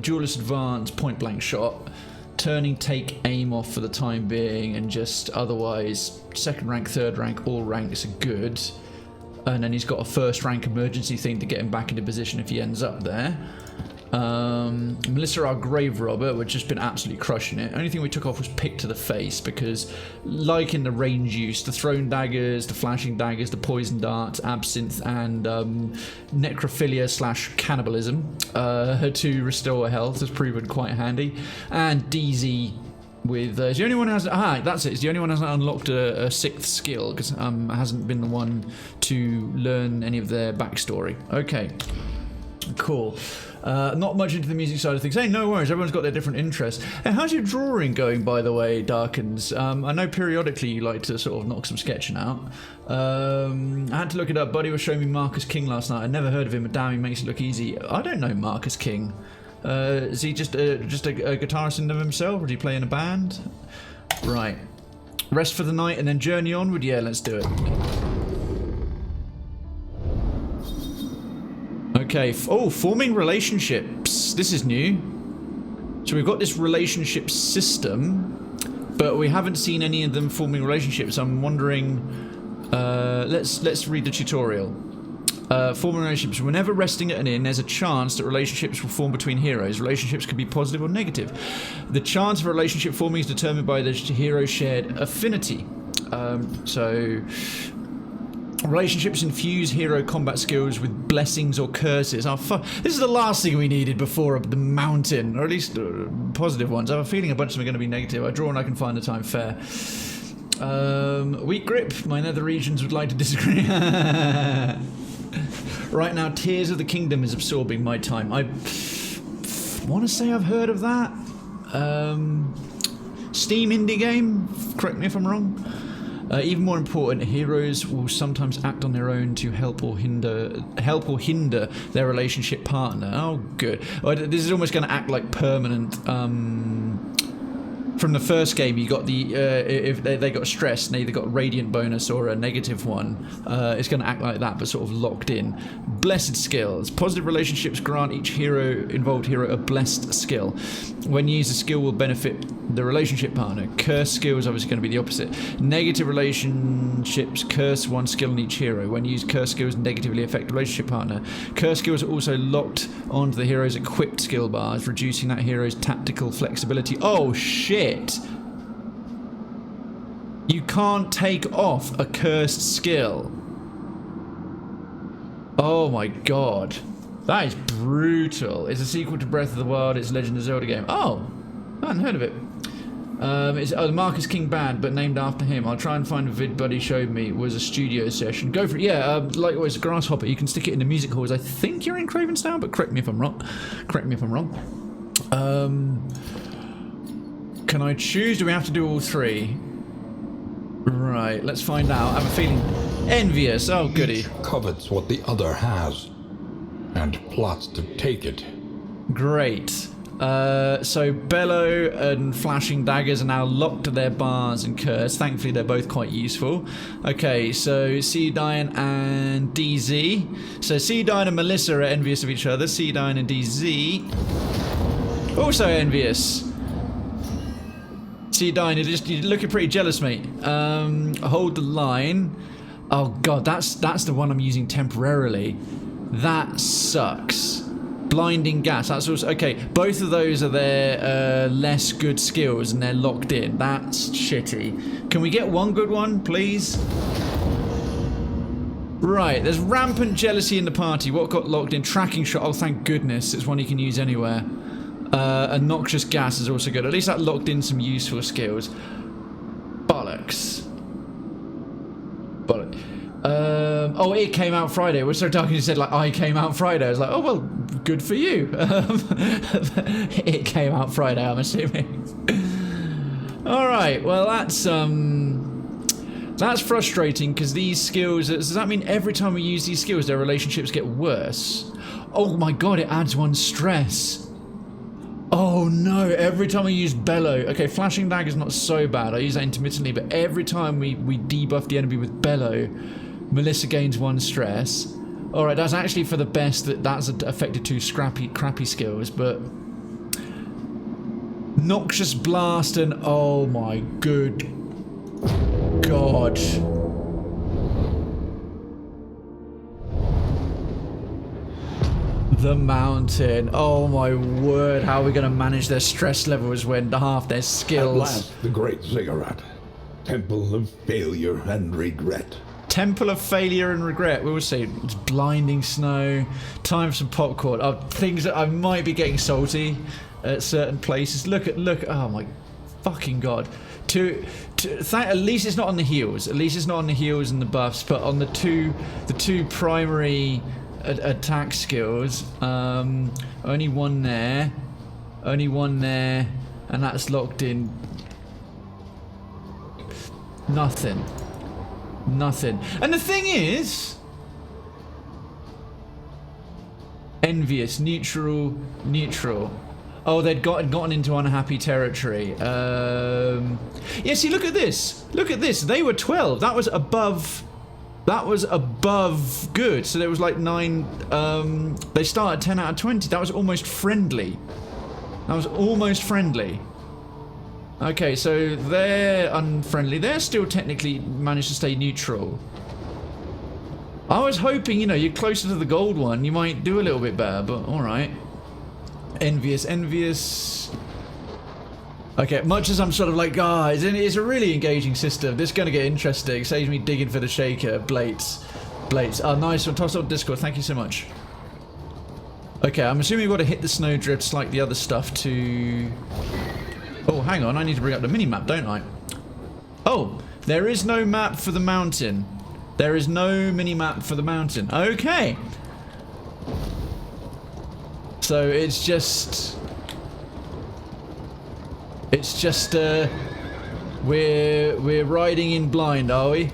Duelist Advance, point blank shot, turning take aim off for the time being, and just otherwise 2nd rank, 3rd rank, all ranks are good. And then he's got a 1st rank emergency thing to get him back into position if he ends up there. Melissa, our grave robber, we've just been absolutely crushing it. Only thing we took off was pick to the face because, like in the range use, the thrown daggers, the flashing daggers, the poison darts, absinthe, and necrophilia / cannibalism to restore health has proven quite handy. And DZ with it's the only one who has that's it. It's the only one who hasn't unlocked a 6th skill because hasn't been the one to learn any of their backstory. Okay, cool. Not much into the music side of things. Hey, no worries. Everyone's got their different interests. Hey, how's your drawing going, by the way, Darkens? I know periodically you like to sort of knock some sketching out. I had to look it up. Buddy was showing me Marcus King last night. I never heard of him, but damn, he makes it look easy. I don't know Marcus King. Is he just a guitarist in of himself, or did he play in a band? Right. Rest for the night and then journey onward? Yeah, let's do it. Okay. Oh, forming relationships. This is new. So we've got this relationship system, but we haven't seen any of them forming relationships. I'm wondering. Let's read the tutorial. Forming relationships. Whenever resting at an inn, there's a chance that relationships will form between heroes. Relationships can be positive or negative. The chance of a relationship forming is determined by the hero's shared affinity. So, relationships infuse hero combat skills with blessings or curses. Oh, this is the last thing we needed before the mountain, or at least positive ones. I have a feeling a bunch of them are going to be negative. I draw and I can find the time fair. Weak grip. My nether regions would like to disagree. Right now, Tears of the Kingdom is absorbing my time. I want to say I've heard of that. Steam indie game. Correct me if I'm wrong. Even more important, heroes will sometimes act on their own to help or hinder their relationship partner. Oh, good. This is almost going to act like permanent. From the first game, you got the if they got stressed, and they either got a radiant bonus or a negative one. It's going to act like that, but sort of locked in. Blessed skills. Positive relationships grant each involved hero a blessed skill. When used, the skill will benefit the relationship partner. Curse skills obviously going to be the opposite. Negative relationships curse one skill on each hero. When used, curse skills negatively affect the relationship partner. Curse skills are also locked onto the hero's equipped skill bars, reducing that hero's tactical flexibility. Oh shit! You can't take off a cursed skill. Oh my god. That is brutal. It's a sequel to Breath of the Wild. It's a Legend of Zelda game. Oh, I hadn't heard of it. It's the Marcus King band, but named after him. I'll try and find a vid Buddy showed me. It was a studio session. Go for it. Yeah, like always, Grasshopper. You can stick it in the music halls. I think you're in Krayven now, but correct me if I'm wrong. Can I choose? Do we have to do all three? Right, let's find out. I have a feeling. Envious. Oh, goody. Each covets what the other has, and plots to take it. Great. So Bellow and Flashing Daggers are now locked to their bars and curse. Thankfully, they're both quite useful. Okay, so Cedarine and DZ. So Cedarine and Melissa are envious of each other. Cedarine and DZ also envious. Cedarine, you're looking pretty jealous, mate. Hold the line. Oh god, that's the one I'm using temporarily. That sucks. Blinding gas. That's also okay. Both of those are their less good skills, and they're locked in. That's shitty. Can we get one good one, please? Right. There's rampant jealousy in the party. What got locked in? Tracking shot. Oh, thank goodness. It's one you can use anywhere. And noxious gas is also good. At least that locked in some useful skills. Bollocks. Bollocks. Oh, it came out Friday. We're so dark, and you said like I came out Friday. I was like, oh well, good for you. It came out Friday, I'm assuming. All right. Well, that's frustrating because these skills. Does that mean every time we use these skills, their relationships get worse? Oh my god! It adds 1 stress. Oh no, every time I use Bellow. Okay, Flashing Dagger is not so bad. I use that intermittently, but every time we debuff the enemy with Bellow, Melissa gains 1 stress. Alright, that's actually for the best that that's affected 2 crappy skills, but... Noxious Blast and... Oh my good... God. The mountain. Oh my word, how are we going to manage their stress levels when half their skills... At last, the great ziggurat. Temple of failure and regret. Temple of failure and regret. We will see. It's blinding snow. Time for some popcorn. Oh, things that I might be getting salty at certain places. Look. Oh my fucking god. At least it's not on the heals. At least it's not on the heals and the buffs, but on the two primary attack skills. Only one there, and that's locked in. Nothing. And the thing is, envious, neutral. Oh, they'd gotten into unhappy territory. Yeah, see, look at this. They were 12. That was above good. So there was like 9. They started 10 out of 20. That was almost friendly. Okay, so they're unfriendly. They're still technically managed to stay neutral. I was hoping, you're closer to the gold one, you might do a little bit better, but alright. Envious. Okay, much as I'm sort of like, it's a really engaging system. This is going to get interesting. Saves me digging for the shaker. Blades. Oh, nice one. Toss up Discord. Thank you so much. Okay, I'm assuming we've got to hit the snowdrifts like the other stuff to... Oh, hang on. I need to bring up the mini-map, don't I? Oh, there is no map for the mountain. There is no mini-map for the mountain. Okay. So it's just we're riding in blind, are we?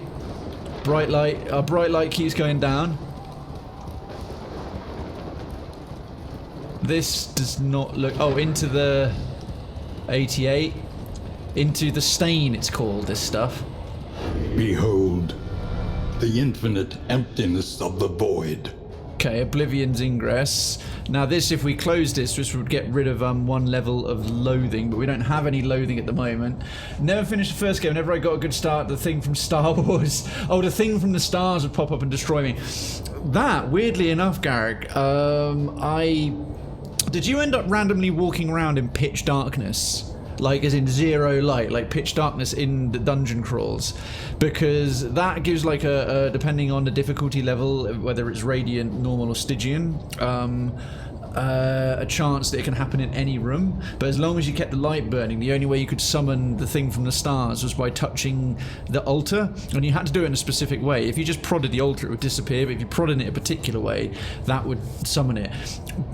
Our bright light keeps going down. This does not look... Oh, into the 88. Into the stain, it's called, this stuff. Behold, the infinite emptiness of the void. Okay, Oblivion's Ingress. Now this, if we close this would get rid of one level of loathing, but we don't have any loathing at the moment. Never finished the first game. Whenever I got a good start, the thing from Star Wars... Oh, the thing from the stars would pop up and destroy me. That, weirdly enough, Garrick, Did you end up randomly walking around in pitch darkness? Like, as in zero light, like pitch darkness in the dungeon crawls, because that gives like a depending on the difficulty level, whether it's radiant, normal, or Stygian, a chance that it can happen in any room. But as long as you kept the light burning, the only way you could summon the thing from the stars was by touching the altar, and you had to do it in a specific way. If you just prodded the altar, it would disappear, but if you prodded it a particular way, that would summon it.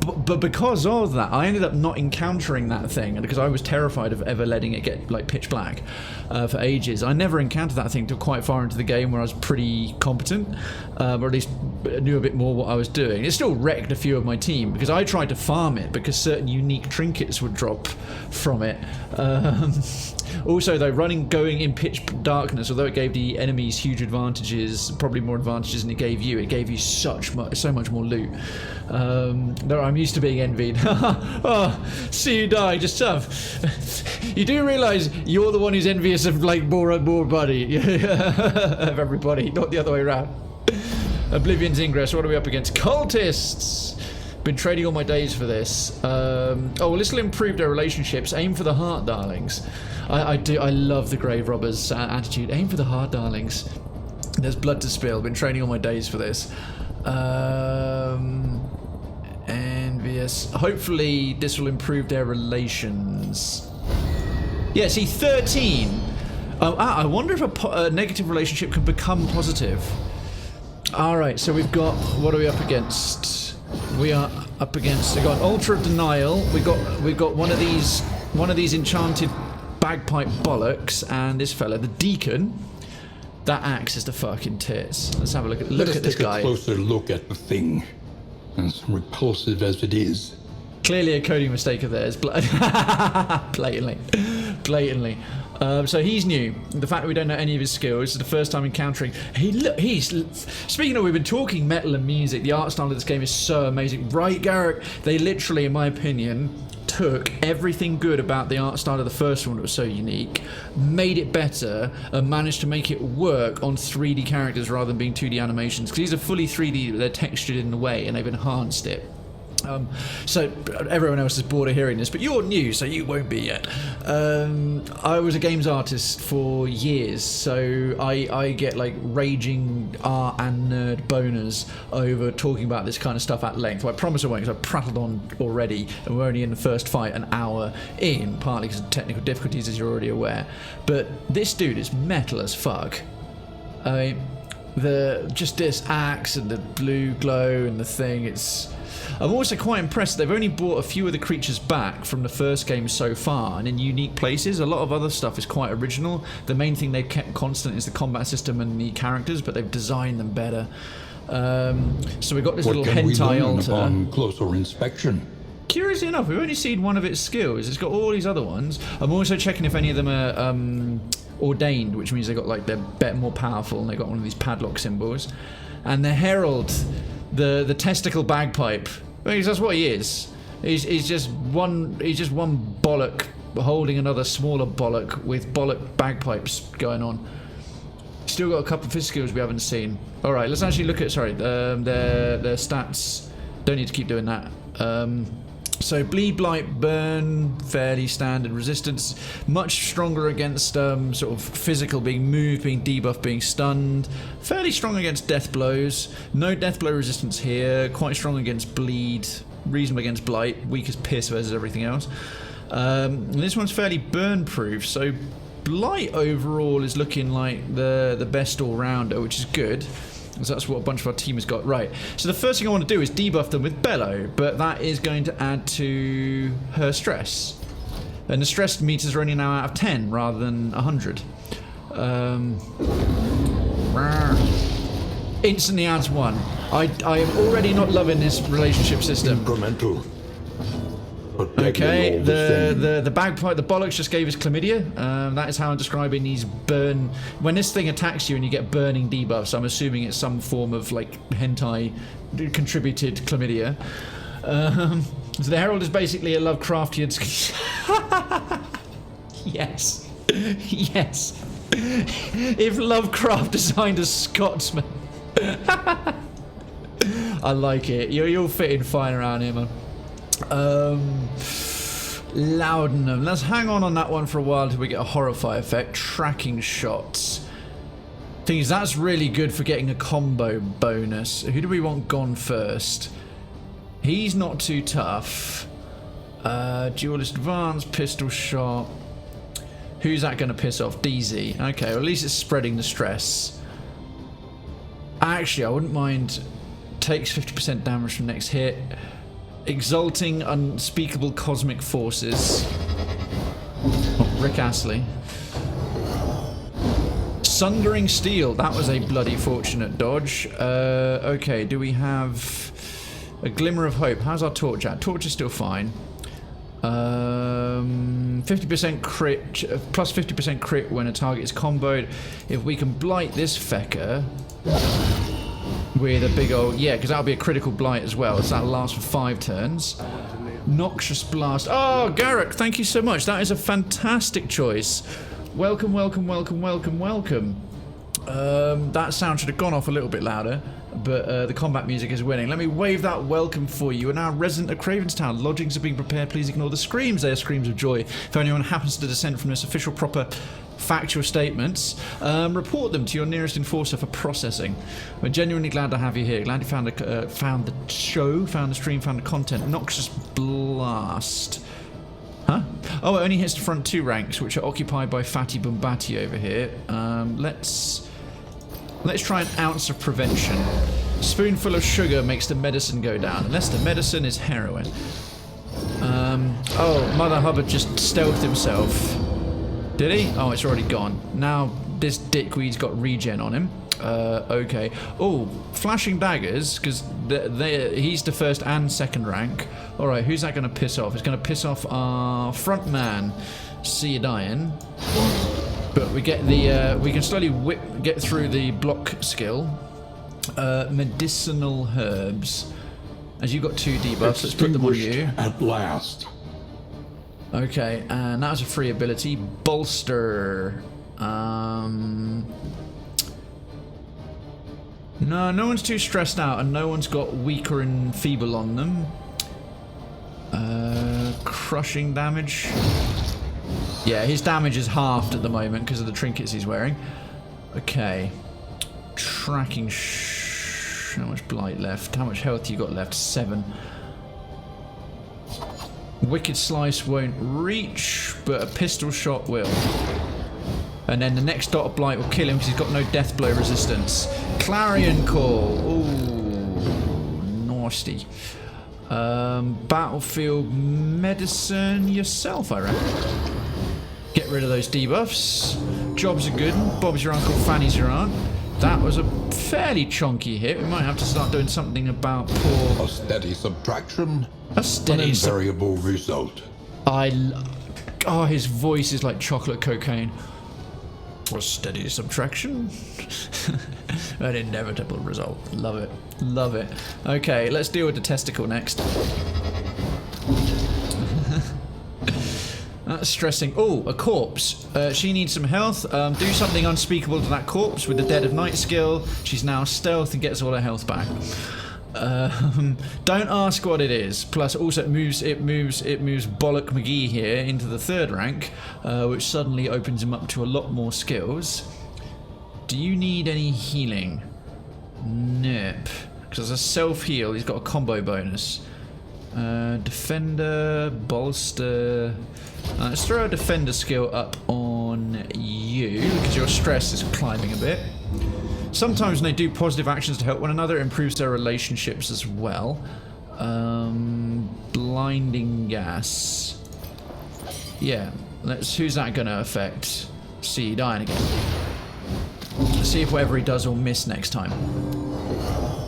But because of that, I ended up not encountering that thing, because I was terrified of ever letting it get like pitch black for ages. I never encountered that thing till quite far into the game, where I was pretty competent, or at least knew a bit more what I was doing. It still wrecked a few of my team, because I tried to farm it because certain unique trinkets would drop from it. Also, though, going in pitch darkness, although it gave the enemies huge advantages, probably more advantages than it gave you so much more loot. No, I'm used to being envied. Oh, see you die, just tough. You do realise you're the one who's envious of like more buddy of everybody, not the other way around. Oblivion's Ingress. What are we up against? Cultists. Been trading all my days for this. Oh, well, this will improve their relationships. Aim for the heart, darlings. I love the grave robbers' attitude. Aim for the heart, darlings. There's blood to spill. Been training all my days for this. Envious. Hopefully this will improve their relations. Yeah, see, 13. I wonder if a negative relationship can become positive. Alright, so we've got... What are we up against? We are up against... We've got Altar of Denial. We've got one of these enchanted bagpipe bollocks, and this fella, the Deacon. That axe is the fucking tits. Let's have a look at this guy. Take a closer look at the thing, as repulsive as it is. Clearly a coding mistake of theirs. Blatantly. So he's new. The fact that we don't know any of his skills is the first time encountering. He's speaking of, we've been talking metal and music. The art style of this game is so amazing, right, Garrick? They literally, in my opinion, took everything good about the art style of the first one that was so unique, made it better, and managed to make it work on 3D characters rather than being 2D animations. Because these are fully 3D, they're textured in a way, and they've enhanced it. So everyone else is bored of hearing this, but you're new, so you won't be yet. I was a games artist for years, so I get like raging art and nerd boners over talking about this kind of stuff at length. Well, I promise I won't, because I've prattled on already, and we're only in the first fight an hour in, partly because of technical difficulties, as you're already aware. But this dude is metal as fuck. I mean, just this axe and the blue glow and the thing, I'm also quite impressed. They've only brought a few of the creatures back from the first game so far, and in unique places. A lot of other stuff is quite original. The main thing they've kept constant is the combat system and the characters, but they've designed them better. So we've got this little hentai altar. Upon closer inspection? Curiously enough, we've only seen one of its skills. It's got all these other ones. I'm also checking if any of them are ordained, which means they've got like they're more powerful, and they've got one of these padlock symbols. And the herald, the testicle bagpipe. Because that's what he is. He's just one bollock holding another smaller bollock with bollock bagpipes going on. Still got a couple of his skills we haven't seen. All right, let's actually look at their stats. Don't need to keep doing that. So bleed, blight, burn, fairly standard. Resistance, much stronger against sort of physical, being moved, being debuffed, being stunned. Fairly strong against death blows. No death blow resistance here. Quite strong against bleed. Reasonable against blight. Weak as piss versus everything else. And this one's fairly burn proof. So blight overall is looking like the best all rounder, which is good. So that's what a bunch of our team has got. Right, so the first thing I want to do is debuff them with Bellow, but that is going to add to her stress. And the stress meters are only now out of 10 rather than 100. Instantly adds 1. I am already not loving this relationship system. Incremental. Okay, the bagpipe, the bollocks just gave us chlamydia. That is how I'm describing these burn. When this thing attacks you and you get burning debuffs, I'm assuming it's some form of like hentai contributed chlamydia. So the herald is basically a Lovecraftian. Yes, yes. If Lovecraft designed a Scotsman, I like it. You'll fit in fine around here, man. Laudanum. Let's hang on that one for a while until we get a horrify effect. Tracking shots. Thing is, that's really good for getting a combo bonus. Who do we want gone first? He's not too tough. Duelist advance, pistol shot. Who's that going to piss off? DZ. Okay, well, at least it's spreading the stress. Actually, I wouldn't mind. Takes 50% damage from next hit. Exalting unspeakable cosmic forces. Oh, Rick Astley. Sundering steel. That was a bloody fortunate dodge. Okay, do we have a glimmer of hope? How's our torch at? Torch is still fine. 50% crit, plus 50% crit when a target is comboed. If we can blight this fecker with a big old, yeah, because that'll be a critical blight as well, so that'll last for 5 turns. Noxious blast. Oh, Garrick, thank you so much. That is a fantastic choice. Welcome, welcome, welcome, welcome, welcome. That sound should have gone off a little bit louder, but the combat music is winning. Let me wave that welcome for you. We're now resident of Cravenstown. Lodgings are being prepared. Please ignore the screams. They are screams of joy. If anyone happens to dissent from this official, proper, factual statements, report them to your nearest enforcer for processing. We're genuinely glad to have you here. Glad you found the show, found the stream, found the content. Noxious blast. Huh? Oh, it only hits the front 2 ranks, which are occupied by Fatty Bumbati over here. Let's try an ounce of prevention. Spoonful of sugar makes the medicine go down, unless the medicine is heroin. Oh, Mother Hubbard just stealthed himself. Did he? Oh, it's already gone. Now this dickweed's got regen on him. Okay. Oh, flashing daggers, because he's the first and second rank. Alright, who's that going to piss off? It's going to piss off our front man, See You Dying. But we get the we can slowly get through the block skill. Medicinal herbs. As you've got 2 debuffs, let's put them on you. At last. Okay, and that was a free ability. Bolster. No one's too stressed out, and no one's got weaker and feeble on them. Crushing damage. Yeah, his damage is halved at the moment because of the trinkets he's wearing. Okay. Tracking. How much blight left? How much health you got left? 7. Wicked Slice won't reach, but a pistol shot will. And then the next dot of blight will kill him because he's got no death blow resistance. Clarion Call. Ooh, nasty. Battlefield Medicine yourself, I reckon. Get rid of those debuffs. Job's are good. Bob's your uncle, Fanny's your aunt. That was a fairly chunky hit. We might have to start doing something about poor... A steady subtraction. A steady... An invariable result. Oh, his voice is like chocolate cocaine. A steady subtraction. An inevitable result. Love it. Love it. Okay, let's deal with the testicle next. That's stressing. Oh, a corpse. She needs some health. Do something unspeakable to that corpse with the Dead of Night skill. She's now stealth and gets all her health back. Don't ask what it is. Plus, also it moves Bollock McGee here into the 3rd rank, which suddenly opens him up to a lot more skills. Do you need any healing? Nope. Because as a self-heal, he's got a combo bonus. Defender, bolster. Let's throw a defender skill up on you because your stress is climbing a bit. Sometimes when they do positive actions to help one another, it improves their relationships as well. Blinding gas. Yeah, who's that going to affect? See, dying again. Let's see if whatever he does will miss next time.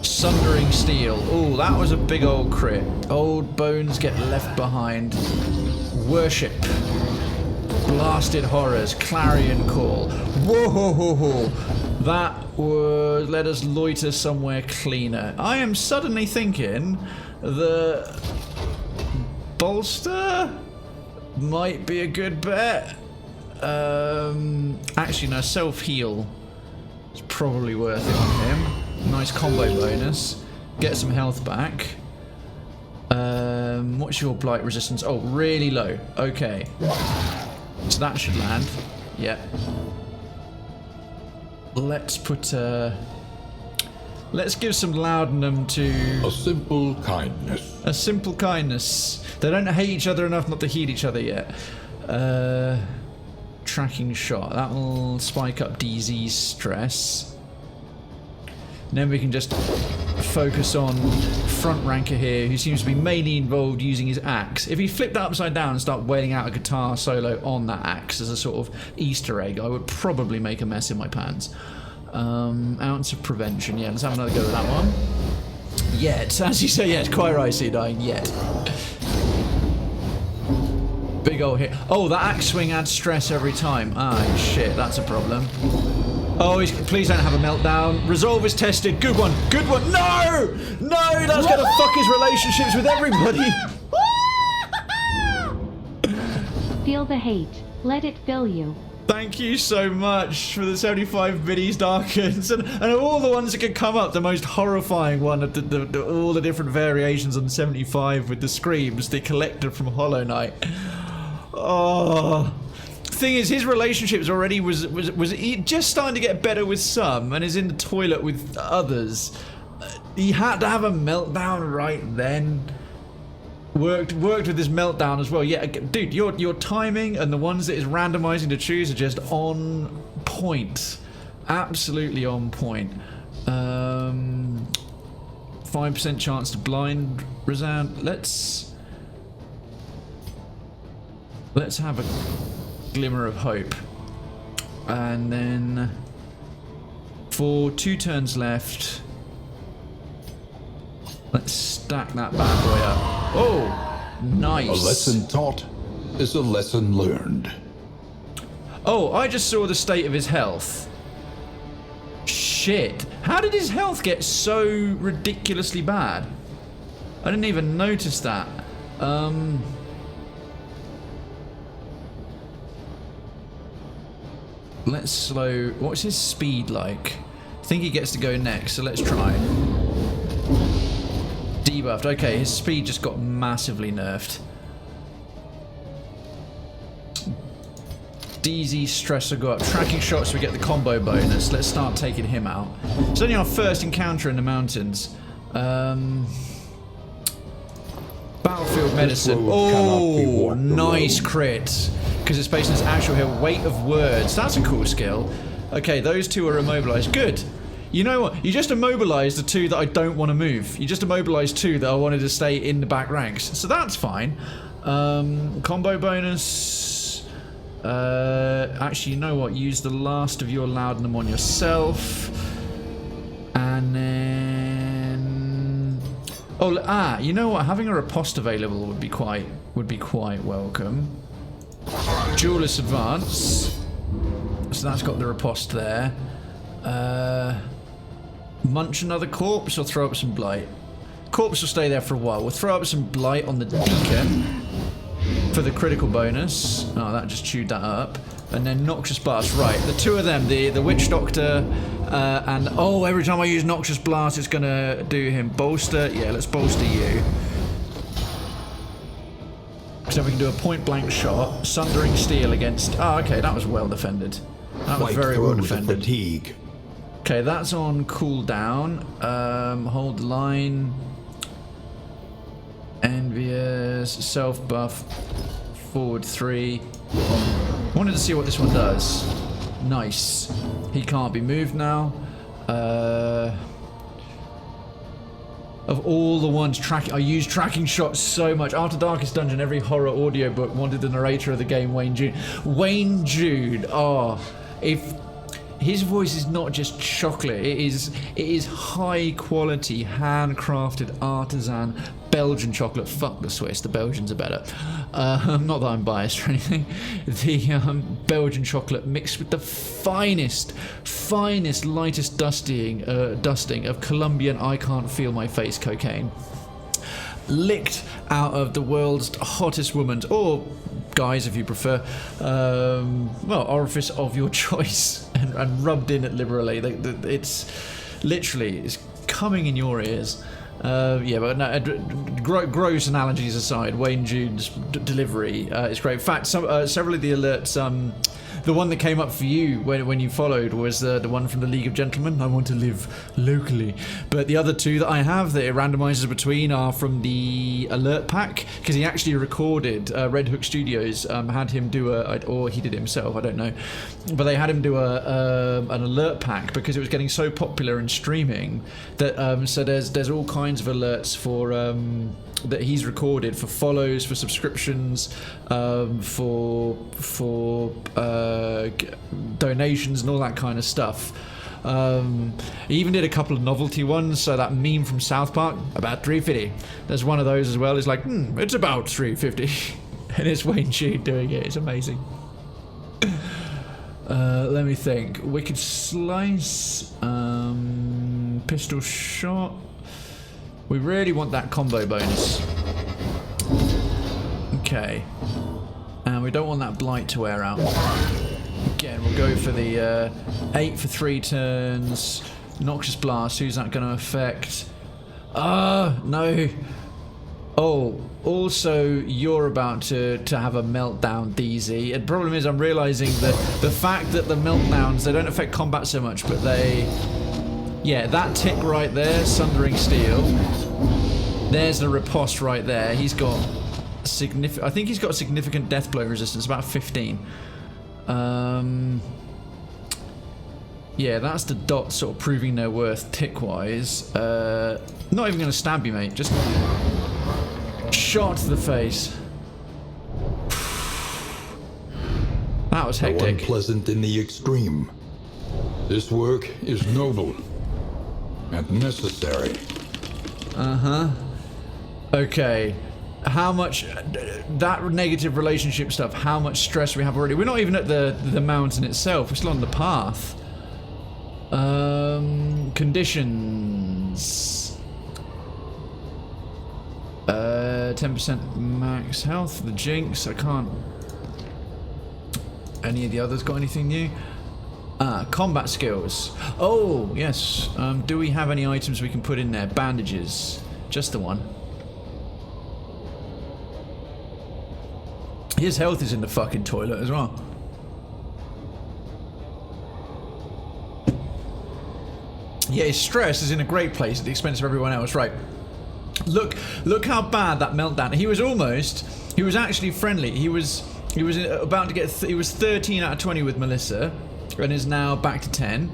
Sundering Steel. Oh, that was a big old crit. Old bones get left behind. Worship. Blasted Horrors. Clarion Call. Whoa! That would let us loiter somewhere cleaner. I am suddenly thinking the bolster might be a good bet. Actually, no, self-heal is probably worth it on him. Nice combo bonus. Get some health back. What's your blight resistance? Oh, really low. Okay. So that should land. Yeah. Let's put let's give some laudanum to... A simple kindness. A simple kindness. They don't hate each other enough not to heal each other yet. Tracking shot. That will spike up DZ's stress. And then we can just focus on front ranker here, who seems to be mainly involved using his axe. If he flipped that upside down and start wailing out a guitar solo on that axe as a sort of Easter egg, I would probably make a mess in my pants. Ounce of prevention. Yeah, let's have another go with that one. Yet, as you say, yeah, it's quite right, see, dying yet. Big old hit. Oh, that axe swing adds stress every time. Ah, shit, that's a problem. Oh, please don't have a meltdown. Resolve is tested. Good one. Good one. No! No, that's going to fuck his relationships with everybody. Feel the hate. Let it fill you. Thank you so much for the 75 minis, Darkens. And of all the ones that could come up, the most horrifying one of all the different variations on 75 with the screams, the collector from Hollow Knight. Oh... Thing is, his relationships already was just starting to get better with some, and is in the toilet with others. He had to have a meltdown right then. Worked with his meltdown as well. Yeah, dude, your timing and the ones that is randomizing to choose are just on point, absolutely on point. 5% chance to blind resound. Let's have a glimmer of hope, and then for 2 turns left, let's stack that bad boy up. Oh, nice. A lesson taught is a lesson learned. Oh, I just saw the state of his health. Shit, how did his health get so ridiculously bad? I didn't even notice that. Let's slow... What's his speed like? I think he gets to go next, so let's try. Debuffed. Okay, his speed just got massively nerfed. DZ stress will go up. Tracking shots, we get the combo bonus. Let's start taking him out. It's only our first encounter in the mountains. Battlefield medicine. Oh, nice crit. Because it's based on its actual hit. Weight of words. That's a cool skill. Okay, those two are immobilized. Good. You know what? You just immobilized the two that I don't want to move. You just immobilized two that I wanted to stay in the back ranks. So that's fine. Combo bonus. Actually, you know what? Use the last of your laudanum on yourself. And then... Oh, you know what? Having a riposte available would be quite welcome. Duelist advance. So that's got the riposte there. Munch another corpse or throw up some blight? Corpse will stay there for a while. We'll throw up some blight on the deacon for the critical bonus. Oh, that just chewed that up. And then Noxious Blast. Right, the two of them, the Witch Doctor and... Oh, every time I use Noxious Blast, it's going to do him. Bolster? Yeah, let's bolster you. So we can do a point-blank shot. Sundering Steel against... Oh, okay, that was well defended. That was very well defended. Fatigue. Okay, that's on cooldown. Hold the line. Envious. Self-buff. Forward 3. Wanted to see what this one does. Nice. He can't be moved now. Of all the ones tracking, I use tracking shots so much. After Darkest Dungeon, every horror audiobook wanted the narrator of the game, Wayne Jude. Wayne Jude. Oh, if his voice is not just chocolate, it is high quality, handcrafted, artisan Belgian chocolate. Fuck the Swiss, the Belgians are better. Not that I'm biased or anything. The Belgian chocolate mixed with the finest, lightest dusting of Colombian I can't feel my face cocaine. Licked out of the world's hottest woman's, or guys if you prefer, well, orifice of your choice, and rubbed in it liberally. It's literally, it's coming in your ears. Yeah, but no, gross analogies aside, Wayne Jude's delivery is great. In fact, several of the alerts, the one that came up for you when you followed was the one from the League of Gentlemen. I want to live locally. But the other two that I have that it randomizes between are from the alert pack, because he actually recorded, Red Hook Studios had him do or he did it himself, I don't know, but they had him do an alert pack because it was getting so popular in streaming that so there's all kinds of alerts for that he's recorded for follows, for subscriptions, for donations and all that kind of stuff. He even did a couple of novelty ones. So that meme from South Park about 350. There's one of those as well. It's like, it's about 350, and it's Wayne Jude doing it. It's amazing. Let me think. Wicked Slice, pistol shot. We really want that combo bonus. Okay. And we don't want that blight to wear out. Again, we'll go for the 8 for 3 turns. Noxious Blast, who's that going to affect? No. Oh, also, you're about to have a meltdown, DZ. And the problem is I'm realizing that the fact that the meltdowns, they don't affect combat so much, but they... Yeah, that tick right there, Sundering Steel. There's the riposte right there. He's got I think he's got significant death blow resistance, about 15. Yeah, that's the dots sort of proving their worth tick-wise. Not even going to stab you, mate. Just shot to the face. That was hectic. Unpleasant in the extreme. This work is noble and necessary. Okay. How much that negative relationship stuff, how much stress we have already. We're not even at the mountain itself, we're still on the path. Conditions. 10% max health, the Jinx, I can't. Any of the others got anything new? Combat skills. Oh, yes. Do we have any items we can put in there? Bandages. Just the one. His health is in the fucking toilet as well. Yeah, his stress is in a great place at the expense of everyone else. Right. Look how bad that meltdown. He was actually friendly. He was about to get, he was 13 out of 20 with Melissa and is now back to 10.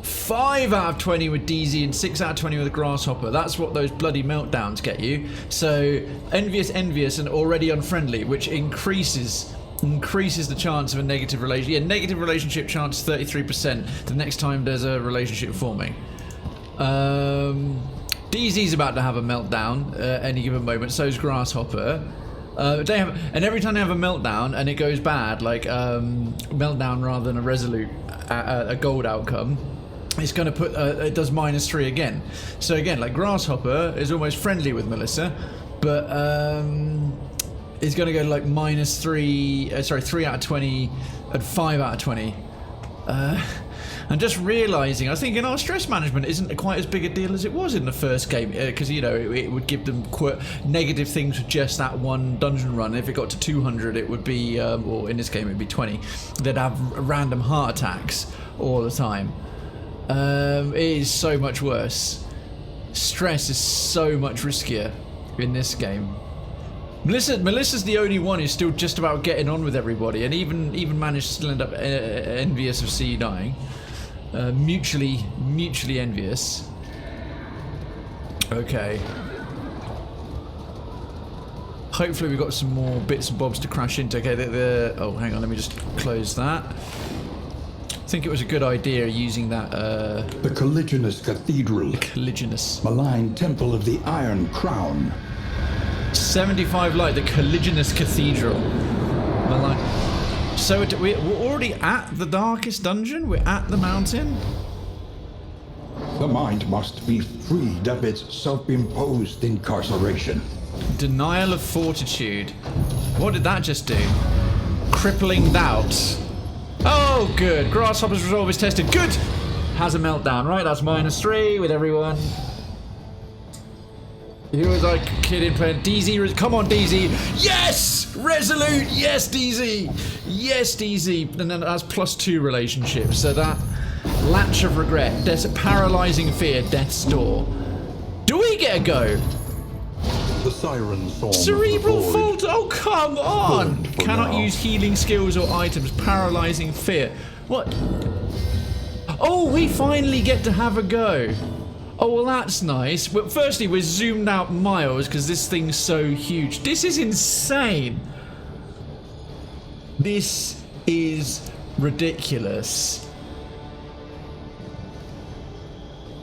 5 out of 20 with DZ and 6 out of 20 with a Grasshopper. That's what those bloody meltdowns get you. So envious, and already unfriendly, which increases the chance of a negative relationship. Yeah, negative relationship chance 33% the next time there's a relationship forming. DZ's about to have a meltdown any given moment. So is Grasshopper. And every time they have a meltdown and it goes bad, like meltdown rather than a resolute, a gold outcome, it's going to put it does -3 again. So again, like Grasshopper is almost friendly with Melissa, but it's going to go like -3. Sorry, 3 out of 20 and 5 out of 20. I'm just realising, I think our stress management isn't quite as big a deal as it was in the first game, because, you know, it would give them negative things with just that one dungeon run. If it got to 200, it would be, or in this game, it would be 20. They'd have random heart attacks all the time. It is so much worse. Stress is so much riskier in this game. Melissa's the only one who's still just about getting on with everybody, and even managed to still end up envious of C dying. Mutually envious. Okay. Hopefully we've got some more bits and bobs to crash into. Okay, oh, hang on, let me just close that. I think it was a good idea using that, The Colliginous Cathedral. Colliginous. Malign Temple of the Iron Crown. 75 light, the Colliginous Cathedral. Malign. So we're already at the darkest dungeon? We're at the mountain? The mind must be freed of its self-imposed incarceration. Denial of fortitude. What did that just do? Crippling doubt. Oh, good. Grasshopper's resolve is tested. Good! Has a meltdown, right? That's -3 with everyone. Who was I kidding playing? DZ, come on DZ. Yes! Resolute! Yes, DZ! Yes, DZ! And then that's +2 relationships. So that latch of regret, paralyzing fear, death's door. Do we get a go? The siren song. Cerebral fault! Oh, come on! Cannot now. use healing skills or items. Paralyzing fear. What? Oh, we finally get to have a go. Oh, well, that's nice. But firstly, we're zoomed out miles because this thing's so huge. This is insane. This is ridiculous.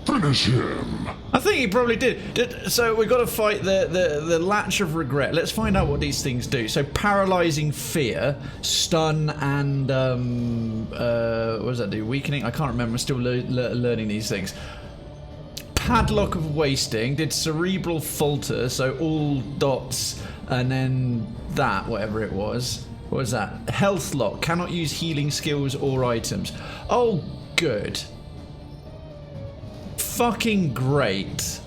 Finish him. I think he probably did. So we've got to fight the latch of regret. Let's find out what these things do. So paralyzing fear, stun, and what does that do? Weakening? I can't remember. I'm still learning these things. Padlock of wasting did cerebral falter, so all dots, and then that, whatever it was. What was that? Health lock, cannot use healing skills or items. Oh, good. Fucking great.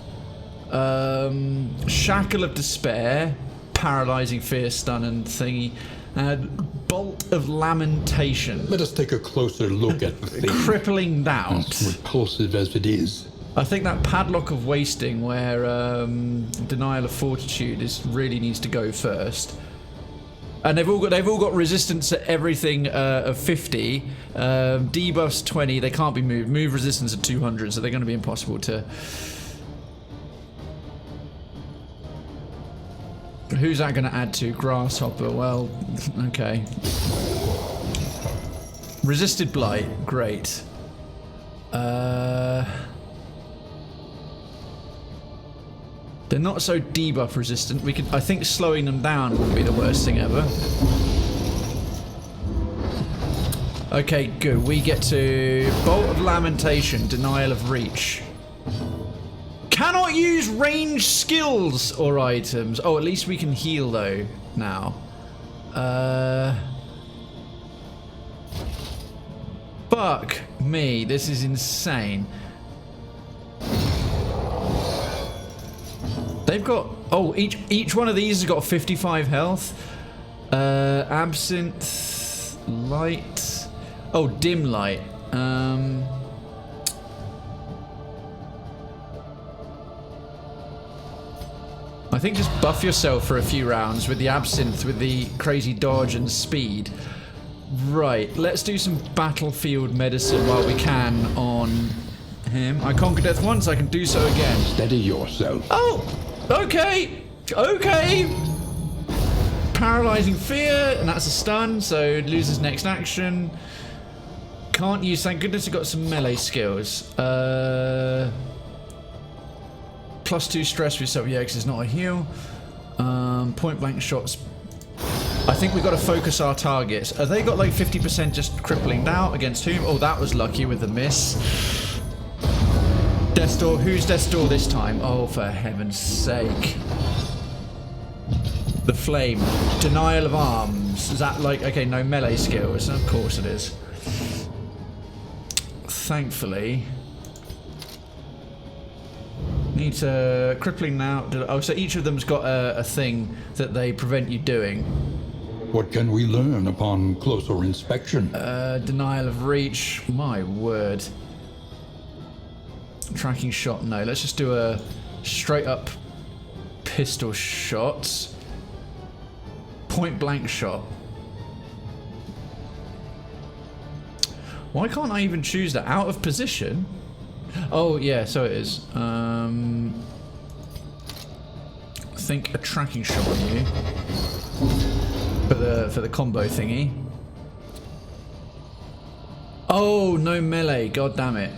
Shackle of despair, paralyzing fear, stun, and thingy. Bolt of lamentation. Let us take a closer look at the thing. Crippling doubt. As repulsive as it is. I think that padlock of wasting, where denial of fortitude really needs to go first. And they've all got resistance at everything of 50. Debuffs 20. They can't be moved. Move resistance at 200, so they're going to be impossible to. Who's that going to add to? Grasshopper. Well, okay. Resisted blight. Great. They're not so debuff resistant. I think slowing them down wouldn't be the worst thing ever. Okay, good. We get to Bolt of Lamentation, Denial of Reach. Cannot use ranged skills or items. Oh, at least we can heal though now. Fuck me, this is insane. They've got... Oh, each one of these has got 55 health. Absinthe... Light... Oh, dim light. I think just buff yourself for a few rounds with the absinthe, with the crazy dodge and speed. Right, let's do some battlefield medicine while we can on him. I conquered death once, I can do so again. Steady yourself. Oh! Okay! Okay! Paralyzing fear, and that's a stun, so it loses next action. Can't use, thank goodness I got some melee skills. +2 stress for yourself, yeah, because it's not a heal. Point blank shots. I think we've got to focus our targets. Have they got like 50% just crippling now against whom? Oh, that was lucky with the miss. Death's Door, who's Death's Door this time? Oh, for heaven's sake. The Flame. Denial of arms. Is that like, okay, no melee skills? Of course it is. Thankfully. Need to... Crippling now. Oh, so each of them's got a thing that they prevent you doing. What can we learn upon closer inspection? Denial of reach. My word. Tracking shot, no. Let's just do a straight up pistol shot. Point blank shot. Why can't I even choose that? Out of position? Oh, yeah, so it is. I think a tracking shot on you. For the combo thingy. Oh, no melee. God damn it.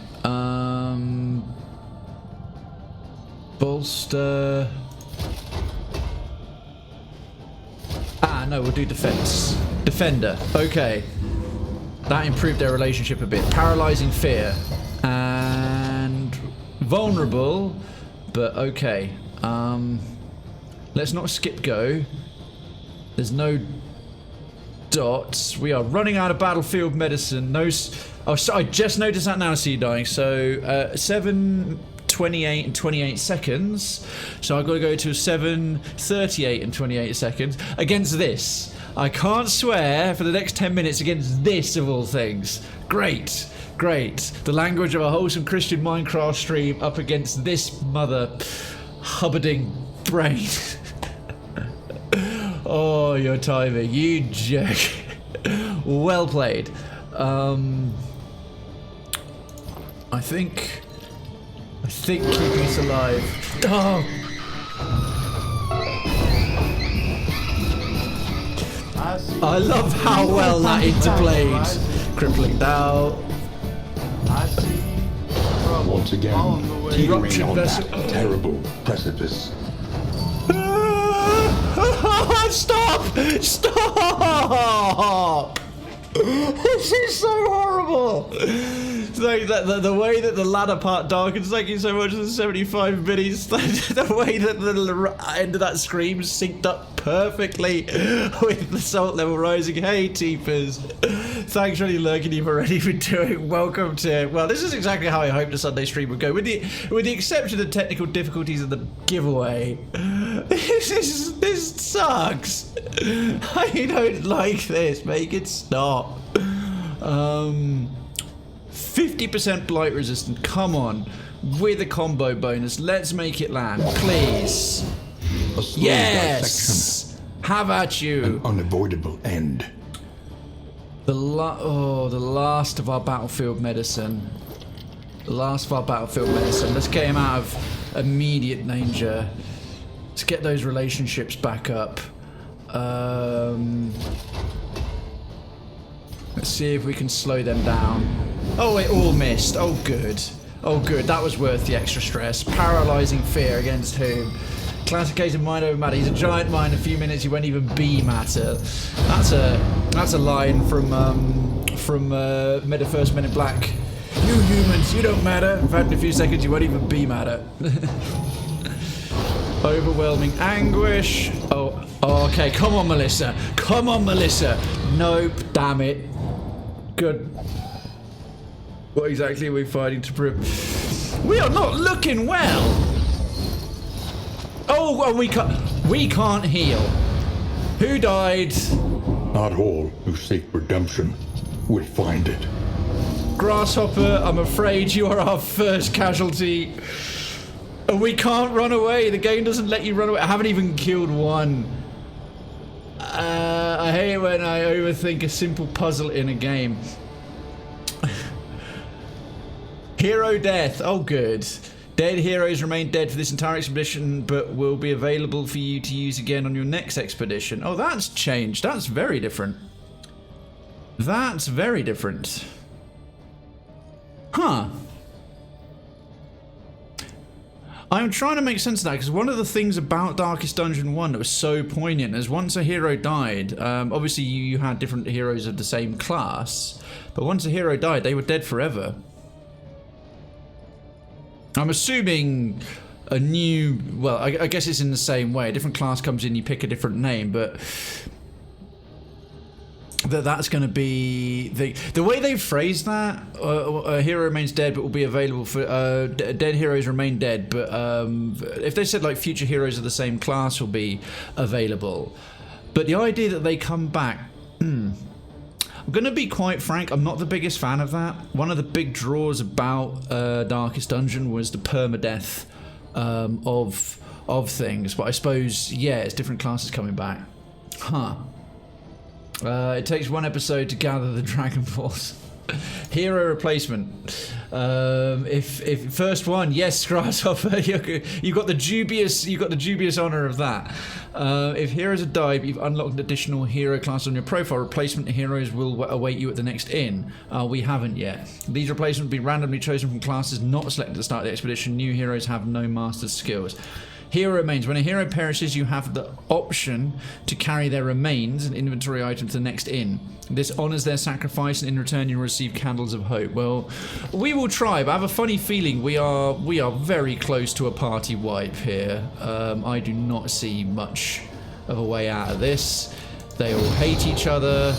Bolster. Ah, no, we'll do defense. Defender. Okay. That improved their relationship a bit. Paralyzing fear. And vulnerable, but okay. Let's not skip go. There's no dots. We are running out of battlefield medicine. No. Oh, so I just noticed that now. See you dying. So 7, 28 and 28 seconds. So I've got to go to 7, 38 and 28 seconds against this. I can't swear for the next 10 minutes against this of all things. Great. Great. The language of a wholesome Christian Minecraft stream up against this mother hubbarding brain. Oh, your timing. You jerk. Well played. I think keeping us alive. Oh. I love how well that interplayed. Crippling down. Once again, teetering on that terrible precipice. Stop! Stop! This is so horrible. Like the way that the ladder part darkens, thank you so much for the 75 minis. The way that the end of that scream synced up perfectly with the salt level rising. Hey, Teepers. Thanks for any lurking you've already been doing. Welcome to... Well, this is exactly how I hoped a Sunday stream would go. With the exception of the technical difficulties of the giveaway. This sucks. I don't like this. Make it stop. 50% blight resistant. Come on. With a combo bonus. Let's make it land. Please. A slow Yes. dissection. Have at you. An unavoidable end. The last of our battlefield medicine. The last of our battlefield medicine. Let's get him out of immediate danger. Let's get those relationships back up. Let's see if we can slow them down. Oh, it all missed. Oh, good. Oh, good. That was worth the extra stress. Paralyzing fear against whom? Classic case of mind over matter. He's a giant mind. In a few minutes, he won't even be matter. That's a line from First Men in Black. You humans, you don't matter. In fact, in a few seconds, you won't even be matter. Overwhelming anguish. Oh, okay. Come on, Melissa. Come on, Melissa. Nope. Damn it. Good. What exactly are we fighting to prove? We are not looking well. Oh, well, we can't heal. Who died? Not all who seek redemption will find it. Grasshopper, I'm afraid you are our first casualty. And we can't run away. The game doesn't let you run away. I haven't even killed one. I hate it when I overthink a simple puzzle in a game. Hero death. Oh, good. Dead heroes remain dead for this entire expedition, but will be available for you to use again on your next expedition. Oh, that's changed. That's very different. That's very different. Huh. I'm trying to make sense of that, because one of the things about Darkest Dungeon 1 that was so poignant is once a hero died, obviously you had different heroes of the same class, but once a hero died, they were dead forever. I'm assuming a new, well, I guess it's in the same way. A different class comes in, you pick a different name, but that's going to be the way they've phrased that. A hero remains dead, but will be available for dead heroes remain dead. But if they said like future heroes of the same class will be available, but the idea that they come back. I'm going to be quite frank, I'm not the biggest fan of that. One of the big draws about Darkest Dungeon was the permadeath of things. But I suppose, yeah, it's different classes coming back. Huh. It takes one episode to gather the Dragon Balls. Hero replacement. If first one, yes, Grasshopper, you got the dubious honor of that. If heroes have died, you've unlocked an additional hero class on your profile. Replacement heroes will await you at the next inn. We haven't yet. These replacements will be randomly chosen from classes not selected at the start of the expedition. New heroes have no master skills. Hero remains. When a hero perishes, you have the option to carry their remains, an inventory item, to the next inn. This honours their sacrifice, and in return you receive candles of hope. Well, we will try, but I have a funny feeling we are very close to a party wipe here. I do not see much of a way out of this. They all hate each other.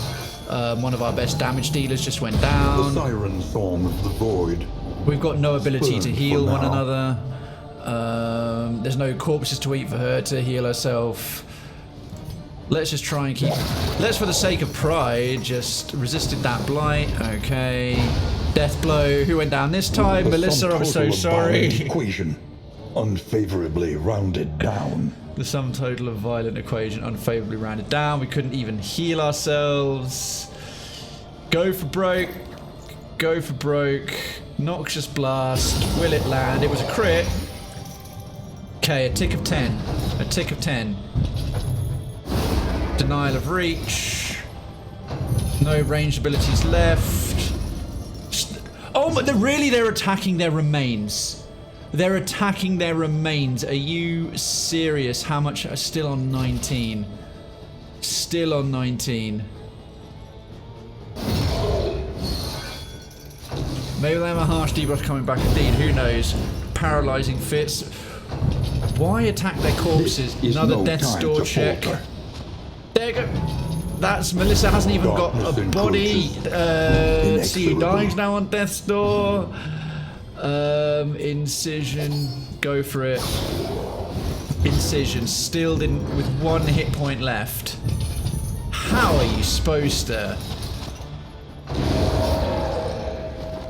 One of our best damage dealers just went down. The siren song of the void. We've got no ability to heal one another. There's no corpses to eat for her to heal herself. Let's just try and keep... Let's, for the sake of pride, just resisted that blight. Okay. Death blow. Who went down this time? Melissa, I'm so sorry. Equation. Unfavorably rounded down. The sum total of violent equation unfavorably rounded down. We couldn't even heal ourselves. Go for broke. Go for broke. Noxious blast. Will it land? It was a crit. Okay, a tick of 10. A tick of 10. Denial of reach. No ranged abilities left. Oh, but they're attacking their remains. They're attacking their remains. Are you serious? How much? Still on 19. Still on 19. Maybe they have a harsh debuff coming back indeed. Who knows? Paralyzing fits. Why attack their corpses? Another death's door check. There you go. That's Melissa hasn't even got a body. See, dying's now on death's door. Incision. Go for it. Incision. Still didn't, with one hit point left. How are you supposed to?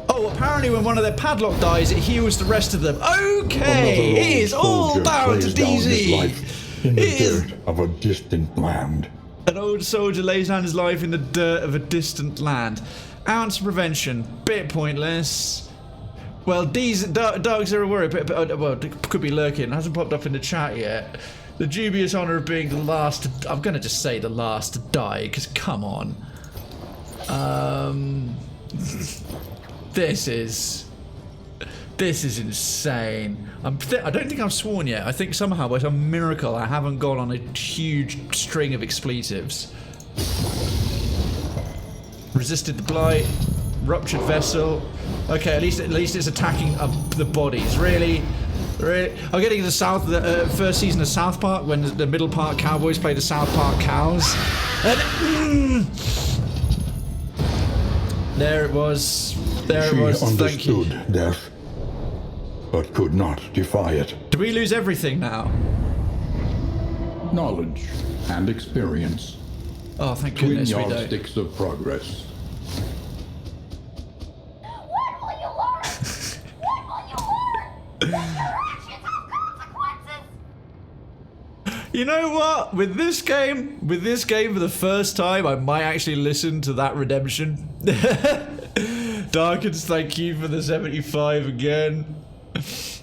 Oh, apparently when one of their padlock dies, it heals the rest of them. Okay, it is all down to DZ. In the dirt of a distant land. An old soldier lays down his life in the dirt of a distant land. Ounce prevention, bit pointless. Well, these dogs are a worry, but well, it could be lurking. It hasn't popped up in the chat yet. The dubious honour of being the last to, I'm gonna just say the last to die, because come on. This is insane. I don't think I've sworn yet. I think somehow, by some miracle, I haven't gone on a huge string of expletives. Resisted the blight. Ruptured vessel. Okay, at least it's attacking the bodies. Really. I'm getting the first season of South Park when the Middle Park Cowboys play the South Park Cows. And there it was. There it was. Thank you. Death, but could not defy it. Do we lose everything now? knowledge and experience. Oh, thank Twin goodness we don't. yardsticks of progress. What will you learn? What will you learn? That your actions have consequences! You know what? With this game for the first time, I might actually listen to that redemption. Darkens, thank you for the 75 again.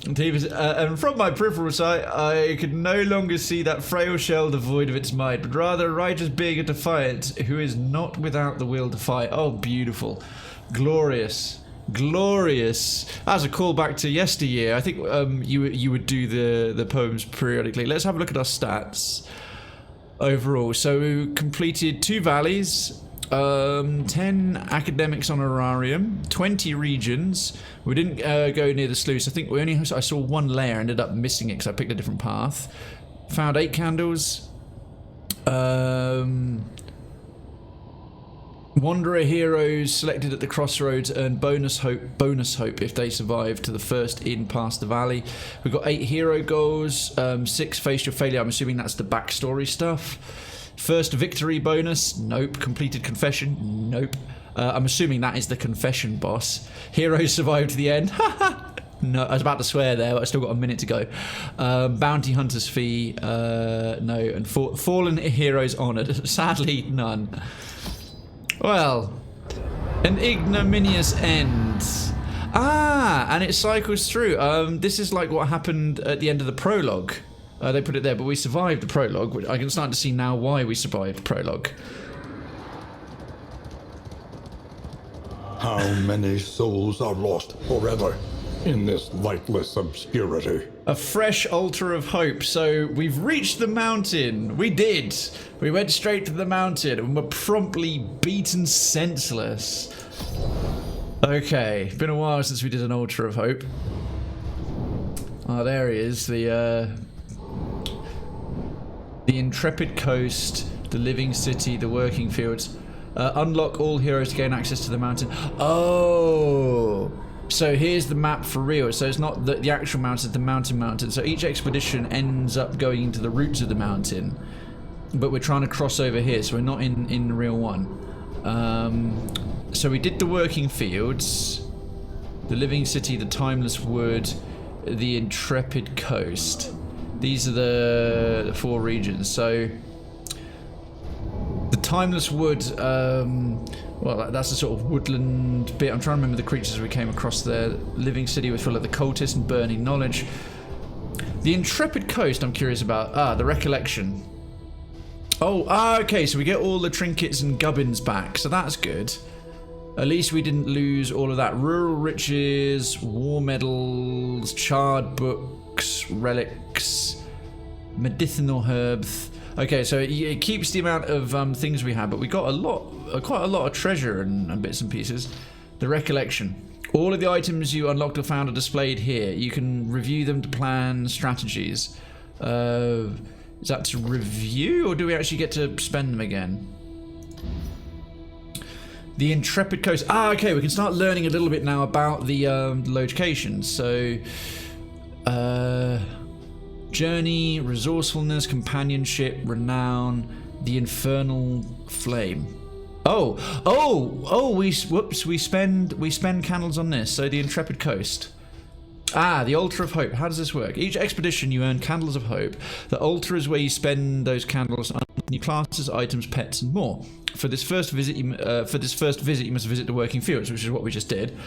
And from my peripheral sight, I could no longer see that frail shell devoid of its might, but rather a righteous being of defiance who is not without the will to fight. Oh, beautiful. Glorious. Glorious. As a callback to yesteryear, I think you would do the poems periodically. Let's have a look at our stats overall. So we completed 2 valleys, 10 academics honorarium, 20 regions. We didn't go near the sluice. I think I saw 1 lair, ended up missing it because I picked a different path. Found 8 candles. Wanderer heroes selected at the Crossroads earn bonus hope if they survive to the first in past the valley. We've got 8 hero goals, 6 face your failure. I'm assuming that's the backstory stuff. First victory bonus, nope. Completed confession, nope. I'm assuming that is the confession boss. Heroes survived to the end, no, I was about to swear there, but I still got a minute to go. Bounty hunter's fee, no. And fallen heroes honored, sadly none. Well, an ignominious end. And it cycles through. This is like what happened at the end of the prologue. They put it there, but we survived the prologue. Which I can start to see now why we survived the prologue. How many souls are lost forever in this lightless obscurity? A fresh altar of hope. So we've reached the mountain. We did. We went straight to the mountain and were promptly beaten senseless. Okay, been a while since we did an altar of hope. Oh, there he is. The intrepid coast, the living city, the working fields. Unlock all heroes to gain access to the mountain. Oh. So here's the map for real. So it's not the actual mountain, it's the mountain. So each expedition ends up going into the roots of the mountain. But we're trying to cross over here, so we're not in the real one. So we did the working fields, the living city, the timeless wood, the intrepid coast. These are the 4 regions. So the timeless wood, well, that's the sort of woodland bit. I'm trying to remember the creatures we came across there. Living city was full of the cultists and burning knowledge. The intrepid coast I'm curious about. The recollection. Oh, okay, so we get all the trinkets and gubbins back, so that's good. At least we didn't lose all of that. Rural riches, war medals, charred books, relics, medicinal herbs. Okay, so it keeps the amount of things we have, but we got quite a lot of treasure and bits and pieces. The recollection. All of the items you unlocked or found are displayed here. You can review them to plan strategies. Is that to review, or do we actually get to spend them again? The intrepid coast. Okay, we can start learning a little bit now about the locations. So, journey, resourcefulness, companionship, renown, the infernal flame. We spend candles on this. So the intrepid coast. The altar of hope. How does this work? Each expedition you earn candles of hope. The altar is where you spend those candles on new classes, items, pets, and more. For this first visit, you must visit the working fields, which is what we just did.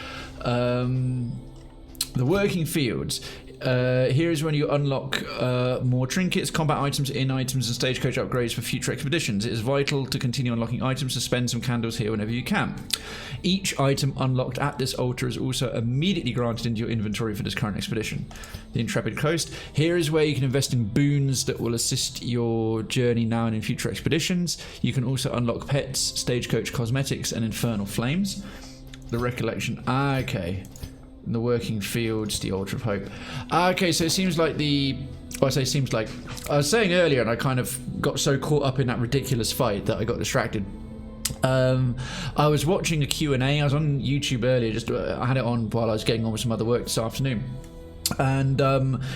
The working fields. Here is when you unlock more trinkets, combat items, inn items, and stagecoach upgrades for future expeditions. It is vital to continue unlocking items, to spend some candles here whenever you can. Each item unlocked at this altar is also immediately granted into your inventory for this current expedition. The Intrepid Coast. Here is where you can invest in boons that will assist your journey now and in future expeditions. You can also unlock pets, stagecoach cosmetics, and infernal flames. The Recollection. Okay. In the working fields, the Altar of Hope. Okay, so it seems like I was saying earlier, and I kind of got so caught up in that ridiculous fight that I got distracted. I was watching a Q&A. I was on YouTube earlier, I had it on while I was getting on with some other work this afternoon. And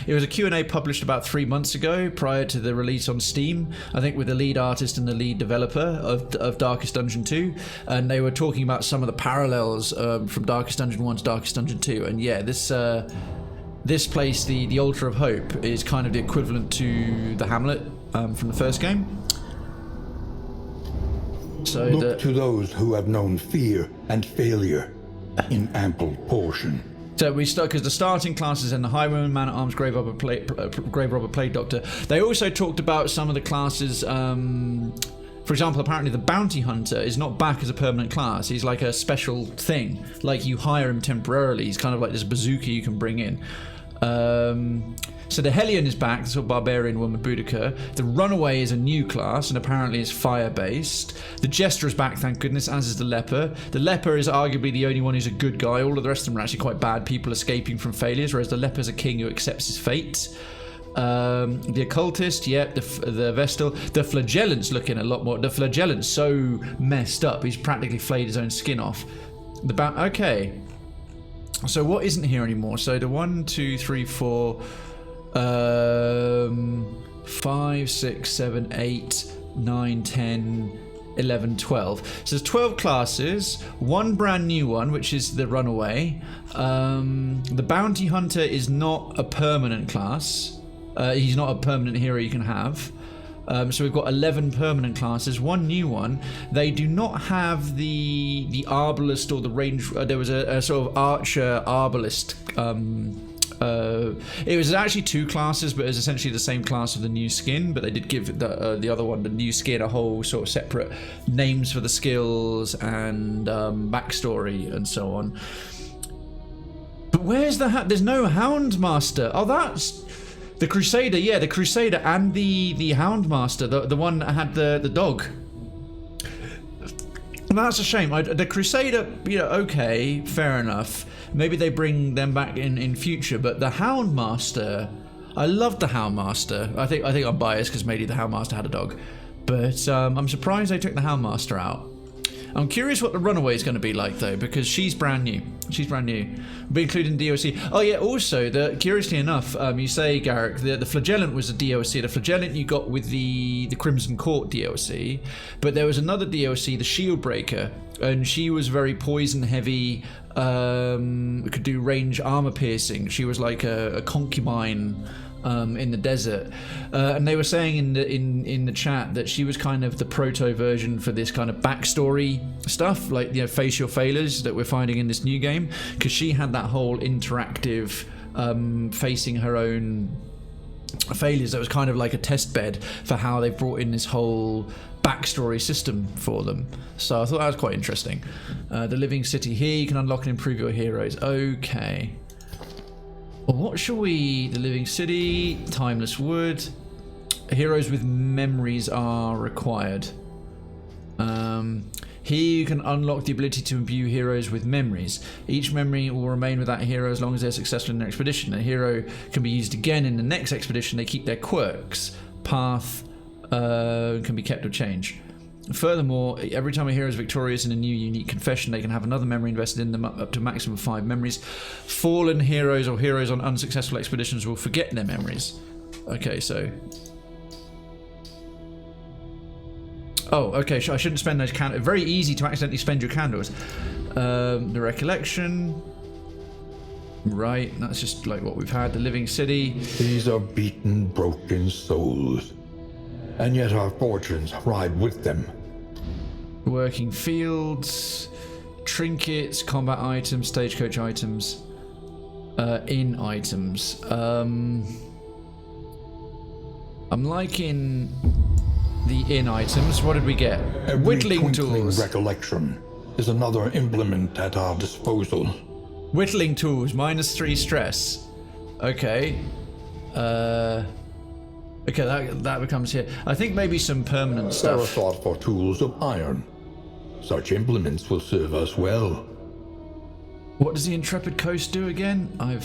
it was a Q&A published about 3 months ago, prior to the release on Steam, I think, with the lead artist and the lead developer of Darkest Dungeon 2, and they were talking about some of the parallels from Darkest Dungeon 1 to Darkest Dungeon 2. And yeah, this place, the Altar of Hope, is kind of the equivalent to the Hamlet from the first game. So Look to those who have known fear and failure in ample portion. So we start, because the starting classes in the Highwayman, Man-at-Arms, Grave Robber, Plague Doctor. They also talked about some of the classes. For example, apparently the Bounty Hunter is not back as a permanent class. He's like a special thing. Like, you hire him temporarily. He's kind of like this bazooka you can bring in. So the Hellion is back, the sort of barbarian one with Boudica. The Runaway is a new class and apparently is fire-based. The Jester is back, thank goodness, as is the Leper. The Leper is arguably the only one who's a good guy. All of the rest of them are actually quite bad people escaping from failures, whereas the Leper's a king who accepts his fate. The Occultist, yep, the Vestal. The Flagellant's looking a lot more. The Flagellant's so messed up, he's practically flayed his own skin off. Okay. So what isn't here anymore? So the 1, 2, 3, 4... 5, 6, 7, 8, 9, 10, 11, 12. So there's 12 classes, one brand new one, which is the Runaway. The Bounty Hunter is not a permanent class. He's not a permanent hero you can have. So we've got 11 permanent classes, one new one. They do not have the Arbalist or the range. There was a sort of Archer Arbalist. It was actually 2 classes, but it was essentially the same class of the new skin, but they did give the other one, the new skin, a whole sort of separate names for the skills and backstory and so on. But where's there's no Houndmaster. Oh, that's the Crusader. Yeah, the Crusader and the Houndmaster, the one that had the dog. And that's a shame. The Crusader, okay, fair enough. Maybe they bring them back in future, but the Houndmaster, I loved the Houndmaster. I think I'm biased because maybe the Houndmaster had a dog, but I'm surprised they took the Houndmaster out. I'm curious what the Runaway is going to be like, though, because she's brand new. We'll be included in DLC. Oh yeah, also, curiously enough, you say, Garrick, the Flagellant was a DLC. The Flagellant you got with the Crimson Court DLC, but there was another DLC, the Shieldbreaker, and she was very poison heavy, could do range armor piercing. She was like a concubine in the desert, and they were saying in the chat that she was kind of the proto version for this kind of backstory stuff, like face your failures that we're finding in this new game, because she had that whole interactive facing her own failures that was kind of like a test bed for how they brought in this whole backstory system for them. So I thought that was quite interesting. The Living City here, you can unlock and improve your heroes. Okay. Well, what shall we... The Living City, Timeless Wood. Heroes with memories are required. Here you can unlock the ability to imbue heroes with memories. Each memory will remain with that hero as long as they're successful in their expedition. A hero can be used again in the next expedition. They keep their quirks. Path can be kept or changed. Furthermore, every time a hero is victorious in a new unique confession, they can have another memory invested in them up to a maximum of 5 memories. Fallen heroes or heroes on unsuccessful expeditions will forget their memories. Okay, so... Oh, okay, I shouldn't spend those candles. Very easy to accidentally spend your candles. The Recollection. Right, that's just like what we've had. The Living City. These are beaten, broken souls. And yet our fortunes ride with them. Working fields. Trinkets, combat items, stagecoach items. Inn items. I'm liking... the inn items. What did we get? Every Whittling twinkling tools. recollection is another implement at our disposal. Whittling tools, -3 stress. Okay. Okay, that becomes here. I think maybe some permanent There are stuff. thought for tools of iron. Such implements will serve us well. What does the Intrepid Coast do again? I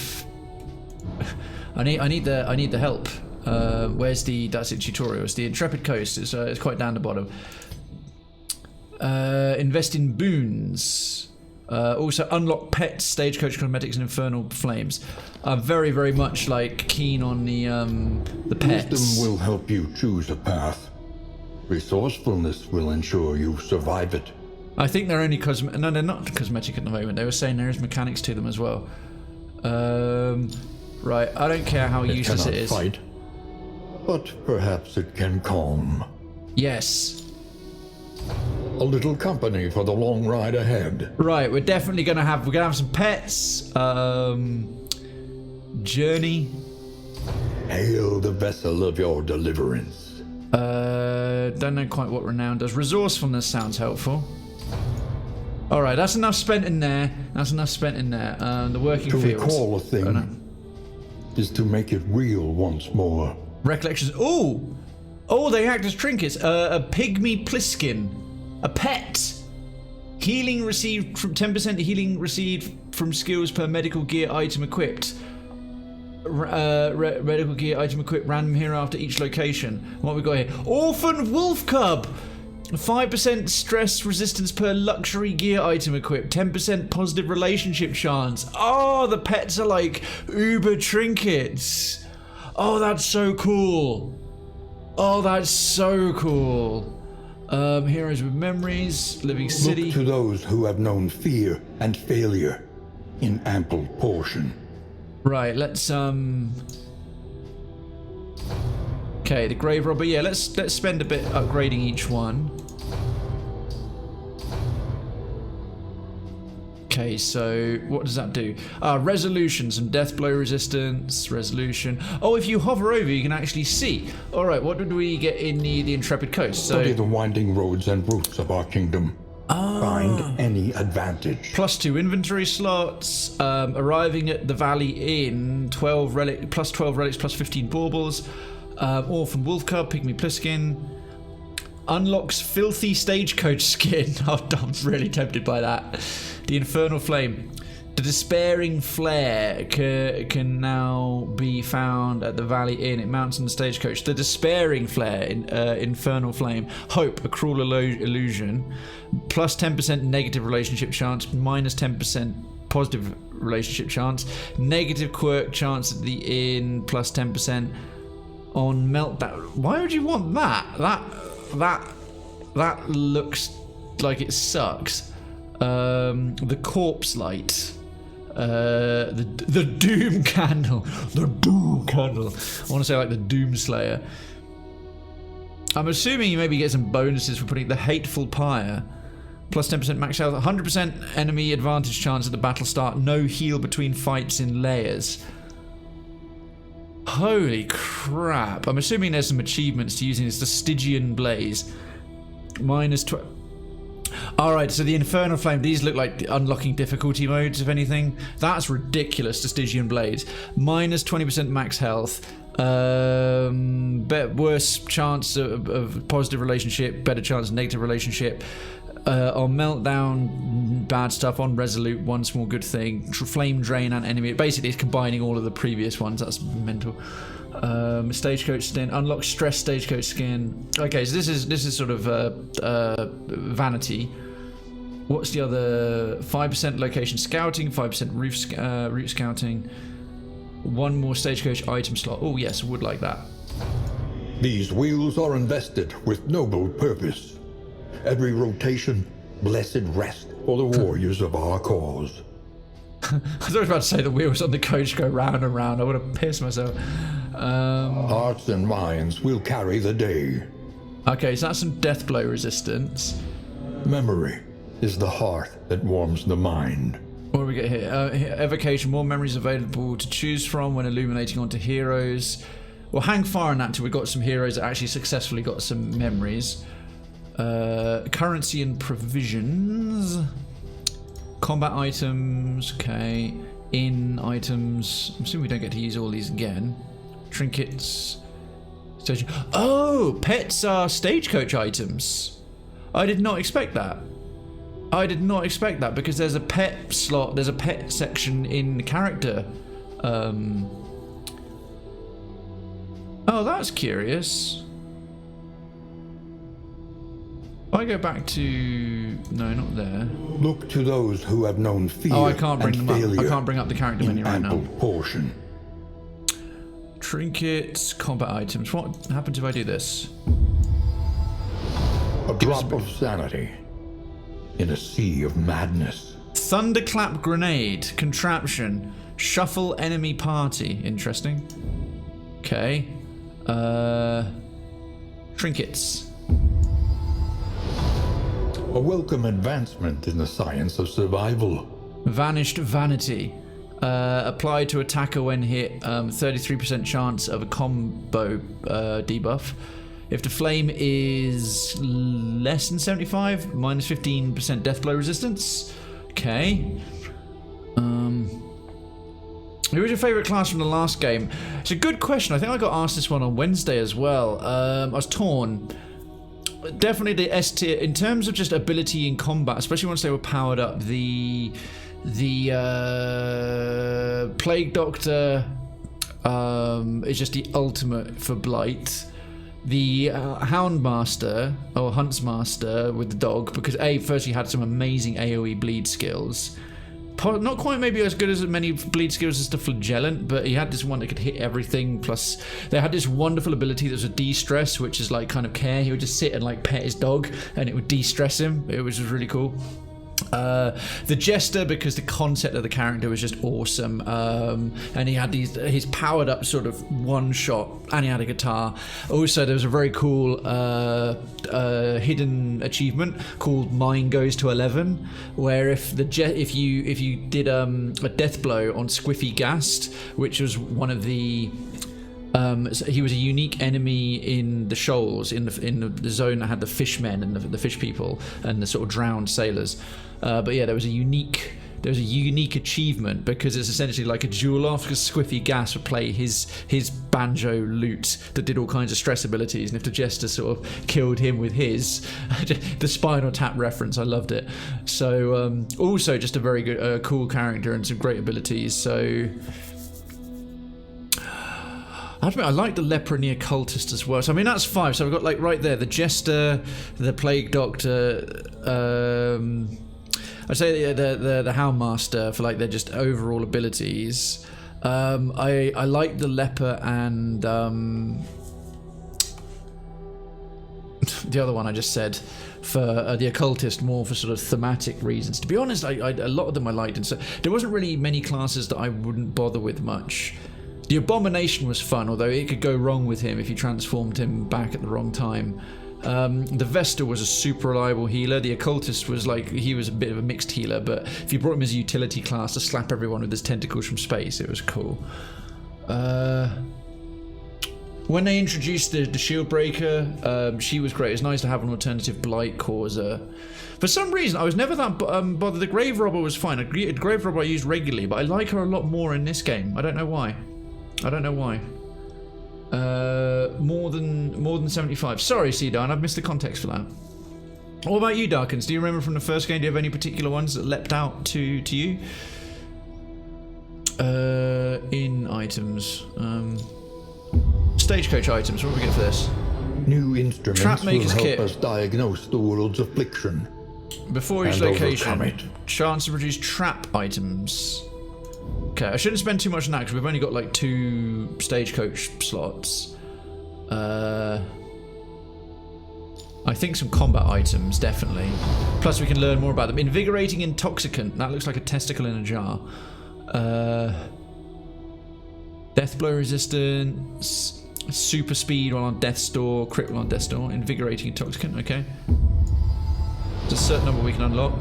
need the help. That's it, tutorials. The Intrepid Coast is it's quite down the bottom. Invest in boons. Also, unlock pets, stagecoach cosmetics, and infernal flames. I'm very, very much like keen on the pets. Wisdom will help you choose a path. Resourcefulness will ensure you survive it. I think they're only cosmetic. No, they're not cosmetic at the moment. They were saying there is mechanics to them as well. Right, I don't care how useless it is. Fight, but perhaps it can calm. Yes. A little company for the long ride ahead. Right, we're definitely gonna have some pets. Journey. Hail the vessel of your deliverance. Don't know quite what renown does. Resourcefulness sounds helpful. All right, that's enough spent in there. The working To fields. recall a thing is to make it real once more. Recollections. Oh, they act as trinkets. A pygmy pliskin, a pet. Healing received from 10% healing received from skills per medical gear item equipped. Medical gear item equipped random here after each location. What we got here? Orphan wolf cub. 5% stress resistance per luxury gear item equipped. 10% positive relationship chance. Oh, the pets are like uber trinkets. Oh, that's so cool. Heroes with memories, living city. Look to those who have known fear and failure in ample portion. Right, let's okay, the grave robber. Yeah, let's spend a bit upgrading each one. Okay, so what does that do? Resolution, some death blow resistance, resolution. Oh, if you hover over, you can actually see. All right, what did we get in the Intrepid Coast? Study the winding roads and routes of our kingdom. Find any advantage. +2 inventory slots. Arriving at the Valley Inn, +12 relics, +15 baubles. Orphan wolf cub, pygmy pliskin. Unlocks filthy stagecoach skin. Oh, I'm really tempted by that. The infernal flame. The despairing flare can now be found at the Valley Inn. It mounts on the stagecoach. The despairing flare, infernal flame. Hope, a cruel illusion. +10% negative relationship chance. -10% positive relationship chance. Negative quirk chance at the inn. +10% on meltdown. Why would you want that? That looks like it sucks. The corpse light. The doom candle. The doom candle. I want to say like the doom slayer. I'm assuming you maybe get some bonuses for putting the hateful pyre. +10% max health. 100% enemy advantage chance at the battle start. No heal between fights in layers. Holy crap. I'm assuming there's some achievements to using this. The Stygian Blaze. -12. Alright, so the Infernal Flame, these look like unlocking difficulty modes, if anything. That's ridiculous, the Stygian Blades. -20% max health. Worse chance of positive relationship, better chance of negative relationship. On Meltdown, bad stuff. On Resolute, one small good thing. Flame Drain and enemy. Basically, it's combining all of the previous ones. That's mental. Stagecoach skin. Unlock stress stagecoach skin. Okay, so this is sort of vanity. What's the other? 5% location scouting, 5% route scouting. One more stagecoach item slot. Oh yes, would like that. These wheels are invested with noble purpose. Every rotation, blessed rest for the warriors of our cause. I was about to say the wheels on the coach go round and round. I would have pissed myself. Hearts and minds will carry the day. Okay, so that's some death blow resistance. Memory is the hearth that warms the mind. What do we get here? Evocation, more memories available to choose from when illuminating onto heroes. We'll hang fire on that till we got some heroes that actually successfully got some memories. Currency and provisions. Combat items, okay. In items. I'm assuming we don't get to use all these again. Trinkets. Stage. Oh, pets are stagecoach items. I did not expect that. Because there's a pet slot, there's a pet section in character. Oh, that's curious. I go back to... No, not there. Look to those who have known fear Oh, I can't bring and them up. failure I can't bring up the character menu in right now. ample portion. Trinkets, combat items. What happens if I do this? A drop of sanity in a sea of madness. Thunderclap grenade, contraption, shuffle enemy party. Interesting. Okay. Trinkets. A welcome advancement in the science of survival. Vanished vanity. Applied to attacker when hit. 33% chance of a combo debuff. If the flame is less than 75, minus 15% death blow resistance. Okay. Who was your favourite class from the last game? It's a good question. I think I got asked this one on Wednesday as well. I was torn. Definitely the S tier in terms of just ability in combat, especially once they were powered up. The Plague Doctor is just the ultimate for blight. The Houndmaster or Huntsmaster with the dog, because first he had some amazing AoE bleed skills. Not quite maybe as good as many bleed skills as the Flagellant, but he had this one that could hit everything. Plus, they had this wonderful ability that was a de-stress, which is like kind of care. He would just sit and like pet his dog, and it would de-stress him. It was just really cool. The Jester, because the concept of the character was just awesome, and he had his powered up sort of one shot, and he had a guitar. Also, there was a very cool hidden achievement called Mine Goes to 11, where if you did a death blow on Squiffy Gast, which was one of the he was a unique enemy in the shoals, in the zone that had the fishmen and the fish people and the sort of drowned sailors. But yeah, there was a unique achievement because it's essentially like a duel off, because Squiffy Gas would play his banjo lute that did all kinds of stress abilities, and if the Jester sort of killed him with his the Spinal Tap reference, I loved it. So also just a very good cool character and some great abilities. So I admit, I like the Leper and the Occultist as well. So I mean, that's 5. So I've got like right there the Jester, the Plague Doctor, I'd say the Houndmaster for like their just overall abilities. I like the Leper and the other one I just said for the Occultist, more for sort of thematic reasons. To be honest, a lot of them I liked, and so there wasn't really many classes that I wouldn't bother with much. The Abomination was fun, although it could go wrong with him if you transformed him back at the wrong time. The Vesta was a super reliable healer. The Occultist was like, he was a bit of a mixed healer, but if you brought him as a utility class to slap everyone with his tentacles from space, it was cool. When they introduced the Shield Breaker, she was great. It's nice to have an alternative blight causer. For some reason, I was never that bothered. The Grave Robber was fine. Grave Robber I used regularly, but I like her a lot more in this game. I don't know why. More than 75. Sorry, Seedarn, I've missed the context for that. What about you, Darkins? Do you remember from the first game? Do you have any particular ones that leapt out to you? In items, stagecoach items. What do we get for this? New instruments Trapmaker's will help kit. us diagnose the world's affliction. Before each and overcome location, it. chance to produce trap items. Okay, I shouldn't spend too much on that because we've only got like 2 stagecoach slots. I think some combat items, definitely. Plus we can learn more about them. Invigorating Intoxicant. That looks like a testicle in a jar. Death blow resistance. Super speed while on Death's Door. Crit while on Death's Door. Invigorating Intoxicant, okay. There's a certain number we can unlock.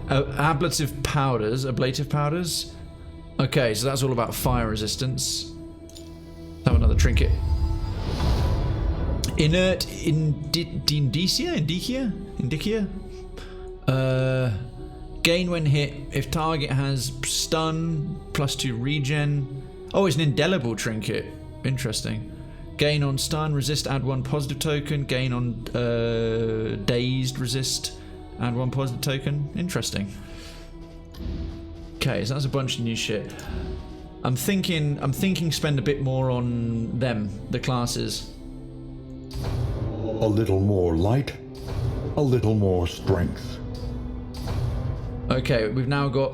Ablative powders. Okay, so that's all about fire resistance. Have another trinket. Inert Indicia? Gain when hit. If target has stun, +2 regen. Oh, it's an indelible trinket. Interesting. Gain on stun, resist, add 1 positive token. Gain on dazed, resist, add 1 positive token. Interesting. Okay, so that's a bunch of new shit. I'm thinking spend a bit more on them, the classes. A little more light, a little more strength. Okay, we've now got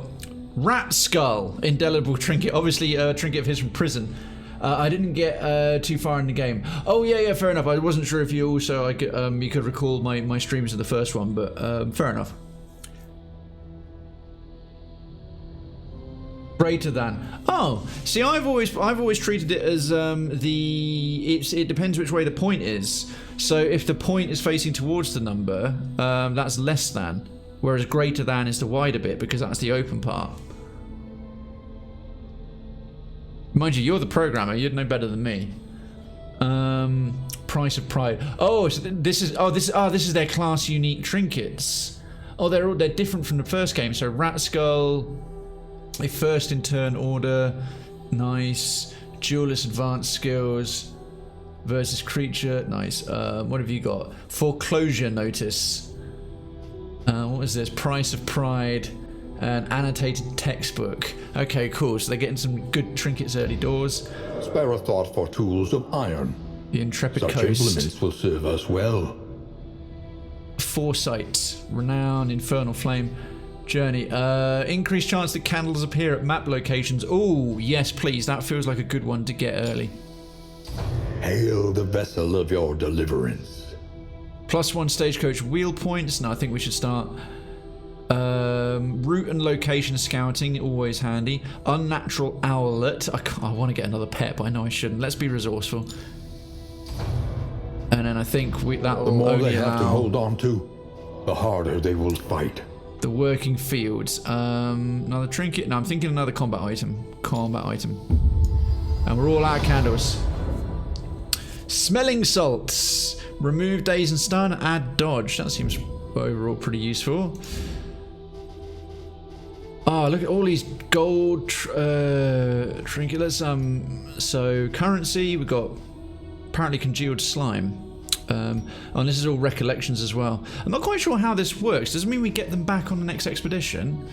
Rat Skull, indelible trinket. Obviously, trinket of his from prison. I didn't get too far in the game. Oh yeah, fair enough. I wasn't sure if you also you could recall my streams of the first one, but fair enough. Greater than. Oh, see, I've always treated it as it depends which way the point is. So if the point is facing towards the number, that's less than, whereas greater than is the wider bit because that's the open part. Mind you, you're the programmer. You'd know better than me. Price of pride. Oh, so this is their class unique trinkets. Oh, they're different from the first game. So Rat Skull, a first in turn order, nice. Duelist advanced skills versus creature, nice. What have you got? Foreclosure notice. What is this? Price of pride. An annotated textbook. Okay, cool. So they're getting some good trinkets early doors. Spare a thought for tools of iron. The Intrepid Such Coast. implements will serve us well. Foresight. Renown. Infernal Flame. Journey. Increased chance that candles appear at map locations. Oh, yes, please. That feels like a good one to get early. Hail the vessel of your deliverance. +1 stagecoach wheel points. No, I think we should start. Route and location scouting, always handy. Unnatural owlet. I want to get another pet, but I know I shouldn't. Let's be resourceful. And then I think that'll The more only they have to allow hold on to, the harder they will fight. the working fields. Another trinket. No, I'm thinking another combat item. And we're all out of candles. Smelling salts. Remove daze and stun. Add dodge. That seems overall pretty useful. Oh, look at all these gold trinkets. So currency, we've got apparently congealed slime. And this is all recollections as well. I'm not quite sure how this works. Does it mean we get them back on the next expedition?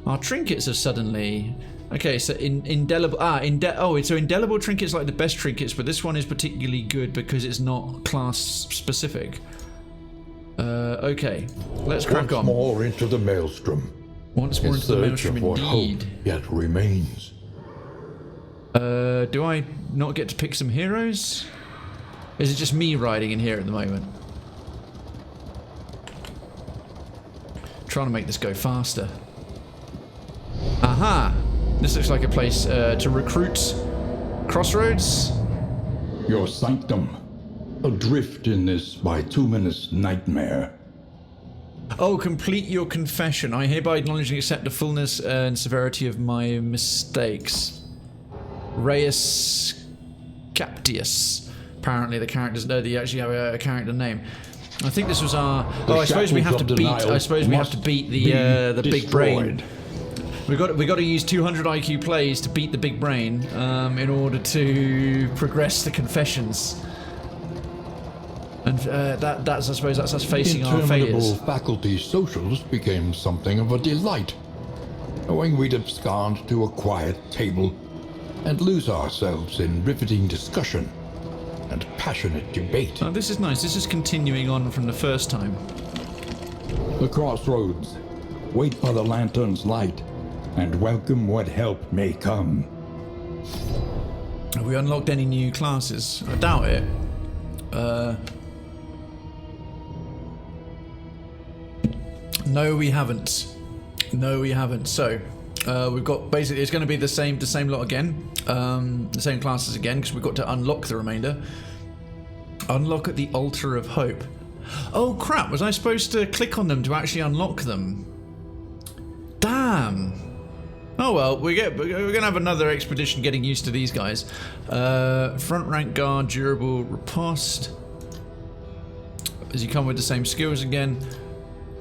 Our trinkets have suddenly... Okay, so indelible... so indelible trinkets like the best trinkets, but this one is particularly good because it's not class specific. Okay, let's crack on. Once more into the maelstrom. Once more In into the search maelstrom of what indeed. hope yet remains. Do I not get to pick some heroes? Is it just me riding in here at the moment? Trying to make this go faster. Aha! This looks like a place to recruit. Crossroads? Your sanctum, adrift in this bituminous nightmare. Oh, complete your confession. I hereby acknowledge and accept the fullness and severity of my mistakes. Reyes Captius. Apparently the characters know they actually have a character name. I think this was our... Oh, I suppose we have to beat... I suppose we have to beat the big brain. We got to use 200 IQ plays to beat the big brain in order to progress the confessions. And that's I suppose that's us facing our Interminable failures. faculty socials became something of a delight, knowing we'd abscond to a quiet table and lose ourselves in riveting discussion and passionate debate. Oh, this is nice. This is continuing on from the first time. The Crossroads. Wait for the lantern's light, and welcome what help may come. Have we unlocked any new classes? I doubt it. No, we haven't. So, we've got basically it's going to be the same lot again, the same classes again because we've got to unlock the remainder. Unlock at the altar of hope. Oh crap! Was I supposed to click on them to actually unlock them? Damn. Oh well, we're gonna have another expedition getting used to these guys. Front rank guard, durable riposte. As you come with the same skills again.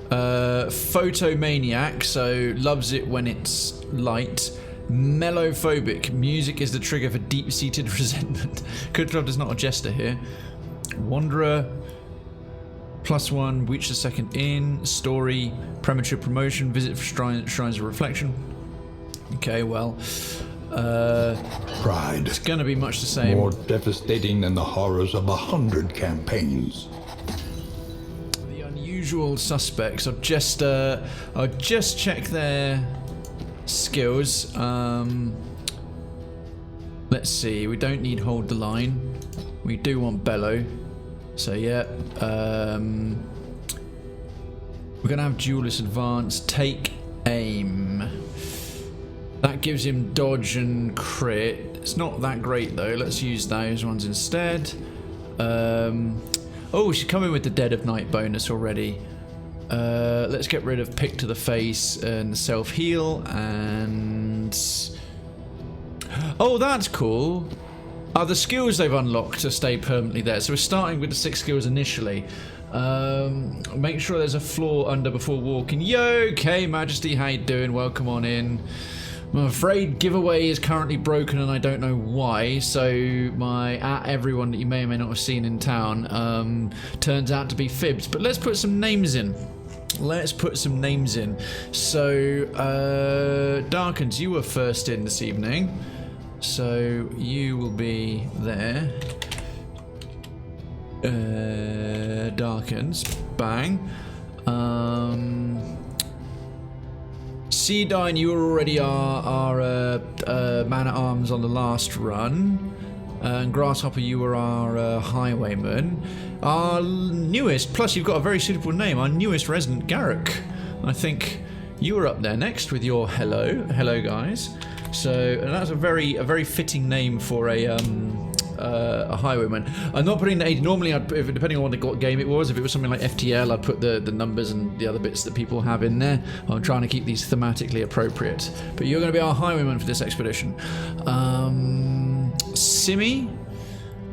Photomaniac, so loves it when it's light. Mellophobic, music is the trigger for deep-seated resentment. Kutrov is not a jester here. Wanderer, +1, reach the second in. Story, premature promotion, visit for shrines of reflection. Okay, well, Pride, it's gonna be much the same. more devastating than the horrors of 100 campaigns. unusual suspects. I'll just check their skills. Let's see. We don't need hold the line. We do want bellow. So yeah. We're gonna have duelist advance. Take aim. That gives him dodge and crit. It's not that great though. Let's use those ones instead. Oh, she's coming with the Dead of Night bonus already. Let's get rid of pick to the face and self heal and. Oh, that's cool. The skills they've unlocked to stay permanently there. So we're starting with the 6 skills initially. Make sure there's a floor under before walking. Yo, okay, Majesty, how you doing? Welcome on in. I'm afraid giveaway is currently broken and I don't know why, so my everyone that you may or may not have seen in town turns out to be fibs. But let's put some names in. So, Darkens, you were first in this evening, so you will be there. Darkens, bang. Seedine, you were already our man-at-arms on the last run. And Grasshopper, you were our highwayman. Our newest, plus you've got a very suitable name, our newest resident, Garrick. I think you were up there next with your hello guys. So that's a very fitting name for a highwayman. I'm not putting the age. Normally, depending on what game it was, if it was something like FTL, I'd put the numbers and the other bits that people have in there. I'm trying to keep these thematically appropriate. But you're going to be our highwayman for this expedition. Simi.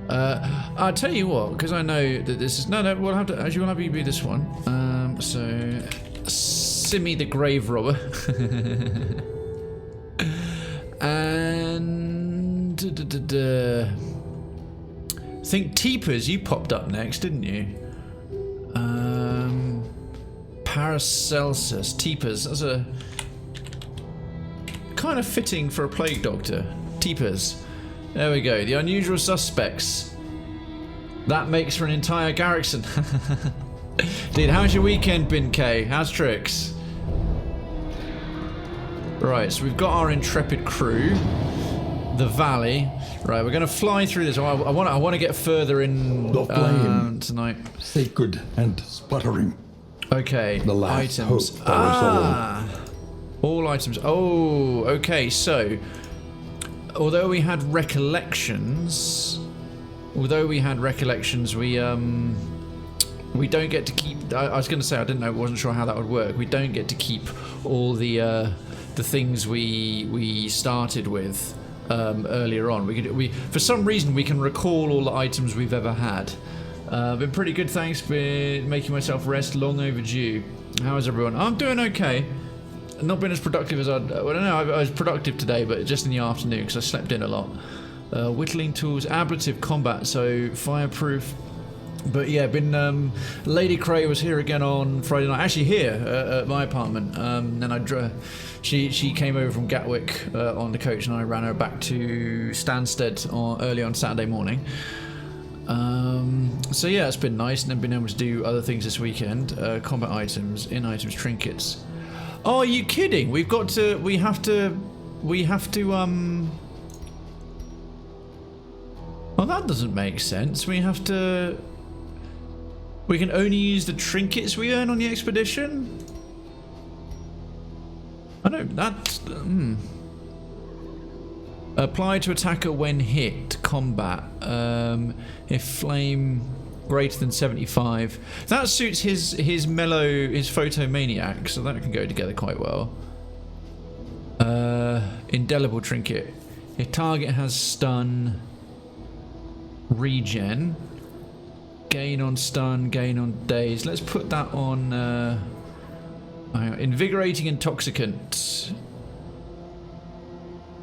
I'll tell you what, because I know that this is we'll have to. Actually, we'll have you be this one. So Simi the grave robber. And I think Teepers, you popped up next, didn't you? Paracelsus, Teepers, that's a kind of fitting for a plague doctor. Teepers. There we go, the unusual suspects. That makes for an entire garrison. Dude, how's your weekend been, Kay? How's tricks? Right, so we've got our intrepid crew. The valley. Right, we're going to fly through this. I want to get further in The flame. tonight. Sacred and sputtering. Okay, The last items. hope for us All items. Oh, okay, so although we had recollections, we don't get to keep. I was going to say I didn't know, wasn't sure how that would work. We don't get to keep all the things we started with earlier on. We for some reason we can recall all the items we've ever had. Been pretty good, thanks. Been making myself rest, long overdue. How is everyone? I'm doing okay. Not been as productive as I don't know. I was productive today, but just in the afternoon because I slept in a lot. Whittling tools, ablative combat, so fireproof. But yeah, been Lady Cray was here again on Friday night. Actually here at my apartment. And she came over from Gatwick on the coach, and I ran her back to Stansted early on Saturday morning. So yeah, it's been nice, and then been able to do other things this weekend. Combat items, in items, trinkets. Oh, are you kidding? We have to. Well, that doesn't make sense. We can only use the trinkets we earn on the expedition? I don't... That's... Apply to attacker when hit. Combat. If flame greater than 75. That suits his photomaniac, so that can go together quite well. Indelible trinket. If target has stun... Regen. Gain on stun, gain on daze. Let's put that on invigorating intoxicant.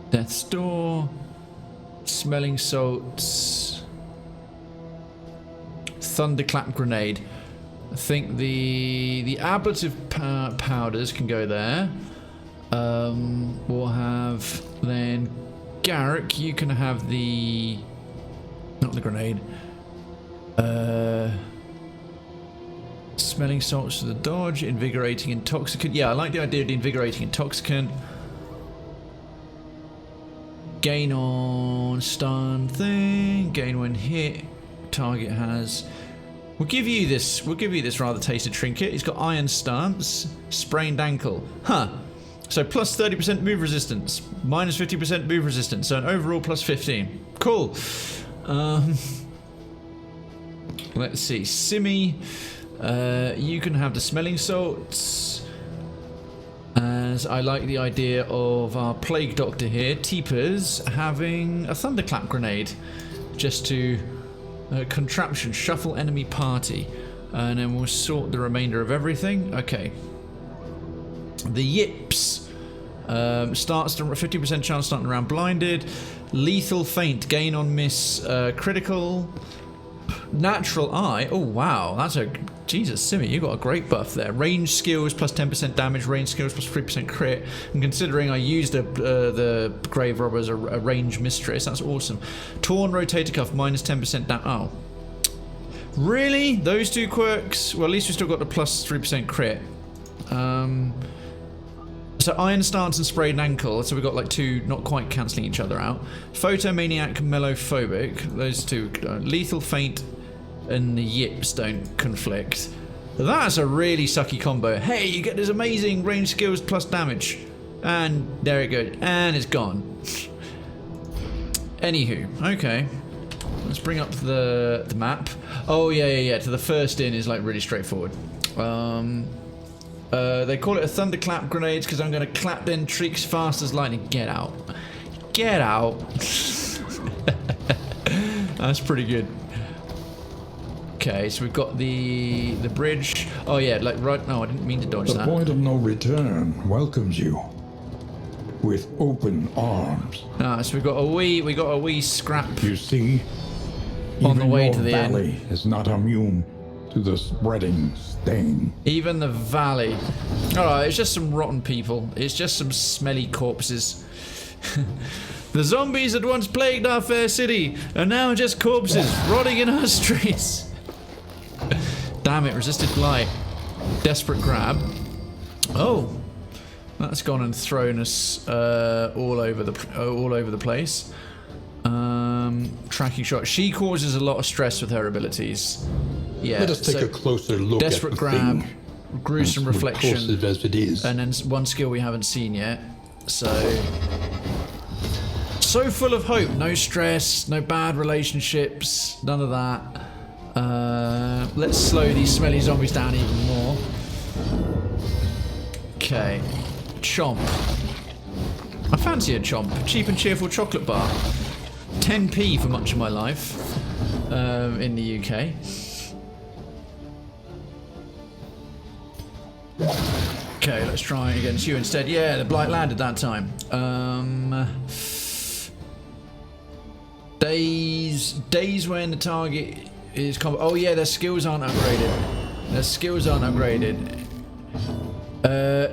Death's Door. Smelling salts. Thunderclap grenade. I think the ablative powders can go there. We'll have then Garrick, you can have the... Not the grenade. Smelling salts for the dodge, invigorating intoxicant. Yeah, I like the idea of the invigorating intoxicant. Gain on stun thing. Gain when hit. Target has. We'll give you this rather tasty trinket. It's got iron stance, sprained ankle. Huh. So plus 30% move resistance, minus 50% move resistance. So an overall plus 15. Cool. Let's see. Simi, you can have the smelling salts. As I like the idea of our plague doctor here, Teepers, having a thunderclap grenade, just to contraption shuffle enemy party, and then we'll sort the remainder of everything. Okay. The yips starts to 50% chance starting around blinded, lethal feint, gain on miss, critical, natural eye. Oh wow, that's a Jesus, Simi, you got a great buff there. Range skills plus 10% damage, range skills plus 3% crit. And considering I used the Grave Robber as a range mistress, that's awesome. Torn rotator cuff minus 10% damage. Oh, really? Those two quirks? Well, at least we still got the plus 3% crit. So Iron Stance and Sprayed Ankle, so we've got like two not quite cancelling each other out. Photomaniac, Mellophobic, those two. Lethal Feint and the Yips don't conflict. That's a really sucky combo. Hey, you get this amazing range skills plus damage. And there it goes. And it's gone. Anywho, okay. Let's bring up the map. Oh, yeah. To the first in is like really straightforward. They call it a thunderclap grenades because I'm going to clap them tricks fast as lightning. Get out. Get out. That's pretty good. Okay, so we've got the bridge. Oh yeah, like right. No, I didn't mean to dodge that. The point of no return welcomes you with open arms. Ah, so we got a wee scrap. You see, on the way your to the valley is not immune to the spreading stain. Even the valley. Alright, it's just some rotten people. It's just some smelly corpses. The zombies that once plagued our fair city are now just corpses rotting in our streets. Damn it, resisted blight. Desperate grab. Oh, that's gone and thrown us all over the place. Tracking shot. She causes a lot of stress with her abilities. Yeah. Let us take a closer look desperate at the grab, thing. gruesome reflection, As it is. and then one skill we haven't seen yet. So full of hope. No stress, no bad relationships, none of that. Let's slow these smelly zombies down even more. Okay. Chomp. I fancy a chomp. Cheap and cheerful chocolate bar. 10p for much of my life in the UK. Okay, let's try against you instead. Yeah, the blight landed that time. Days when the target is oh yeah, their skills aren't upgraded.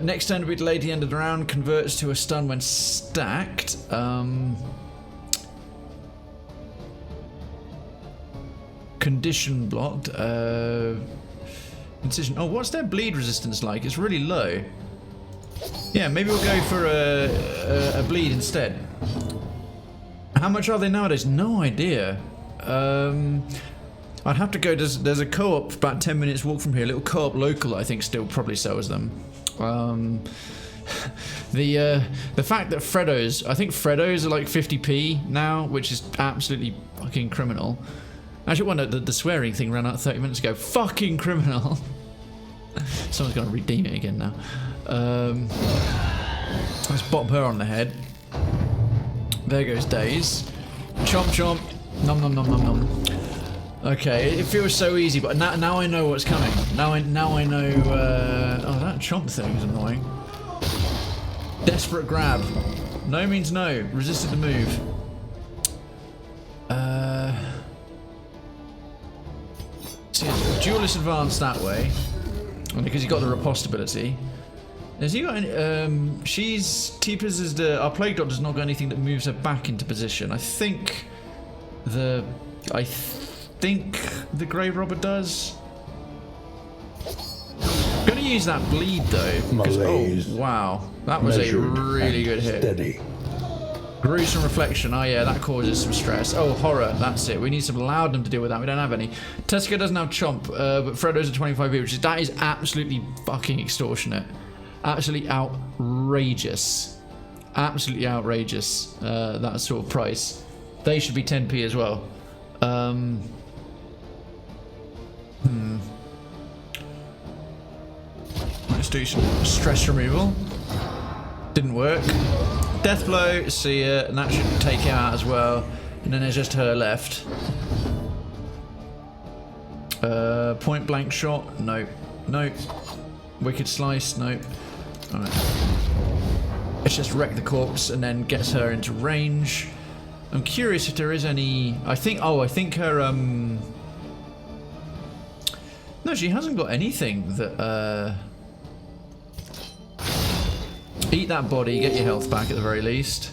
Next turn to be delayed to the end of the round, converts to a stun when stacked. Condition blocked. Incision. Oh, what's their bleed resistance like? It's really low. Yeah, maybe we'll go for a bleed instead. How much are they nowadays? No idea. I'd have to go. There's a co-op about 10 minutes walk from here. A little co-op local, I think, still probably sells them. The fact that Freddos, I think Freddos are like 50p now, which is absolutely fucking criminal. Actually, well, no, the swearing thing ran out 30 minutes ago. Fucking criminal. Someone's going to redeem it again now. Let's bop her on the head. There goes Days. Chomp chomp. Nom nom nom nom nom. Okay, it feels so easy, but now I know what's coming. Now I know. Oh, that chomp thing is annoying. Desperate grab. No means no. Resisted the move. Duelist advance that way, because he got the riposte ability. Has he got any? Teepers is our plague dot does not got anything that moves her back into position. I think the Grave Robber does. going to use that bleed though. Malaise. Oh, wow. That was Measured a really and good hit. Steady. Gruesome reflection. Oh yeah, that causes some stress. Oh, horror. That's it. We need some loudness to deal with that. We don't have any. Tusker doesn't have chomp, but Frodo's a 25 which that is absolutely fucking extortionate. Absolutely outrageous. Absolutely outrageous. That sort of price. They should be 10p as well. Let's do some stress removal. Didn't work. Death blow, see ya, and that should take him out as well. And then there's just her left. Point blank shot, nope. Nope. Wicked slice, nope. Alright. Let's just wreck the corpse and then gets her into range. I'm curious if there is any. I think her no, she hasn't got anything that eat that body, get your health back at the very least.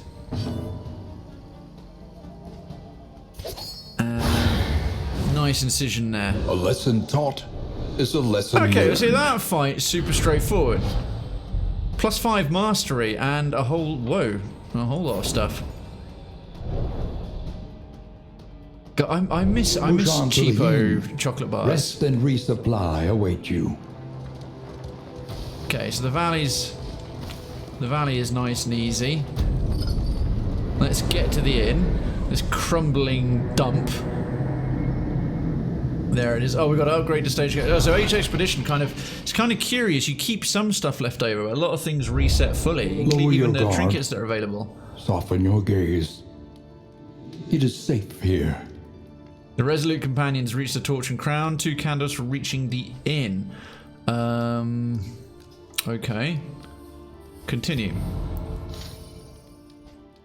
Nice incision there. A lesson taught is a lesson Okay, learned. see that fight super straightforward. +5 mastery and a whole lot of stuff. God, I miss Push on to the cheapo heat. chocolate bars. Rest and resupply await you. Okay, so the valley is nice and easy. Let's get to the inn. This crumbling dump. There it is. Oh, we got to upgrade the stage. Oh, so each expedition it's kind of curious. You keep some stuff left over. A lot of things reset fully, including even the your guard. trinkets that are available. Soften your gaze. It is safe here. The resolute companions reach the torch and crown. 2 candles for reaching the inn. Okay. Continue.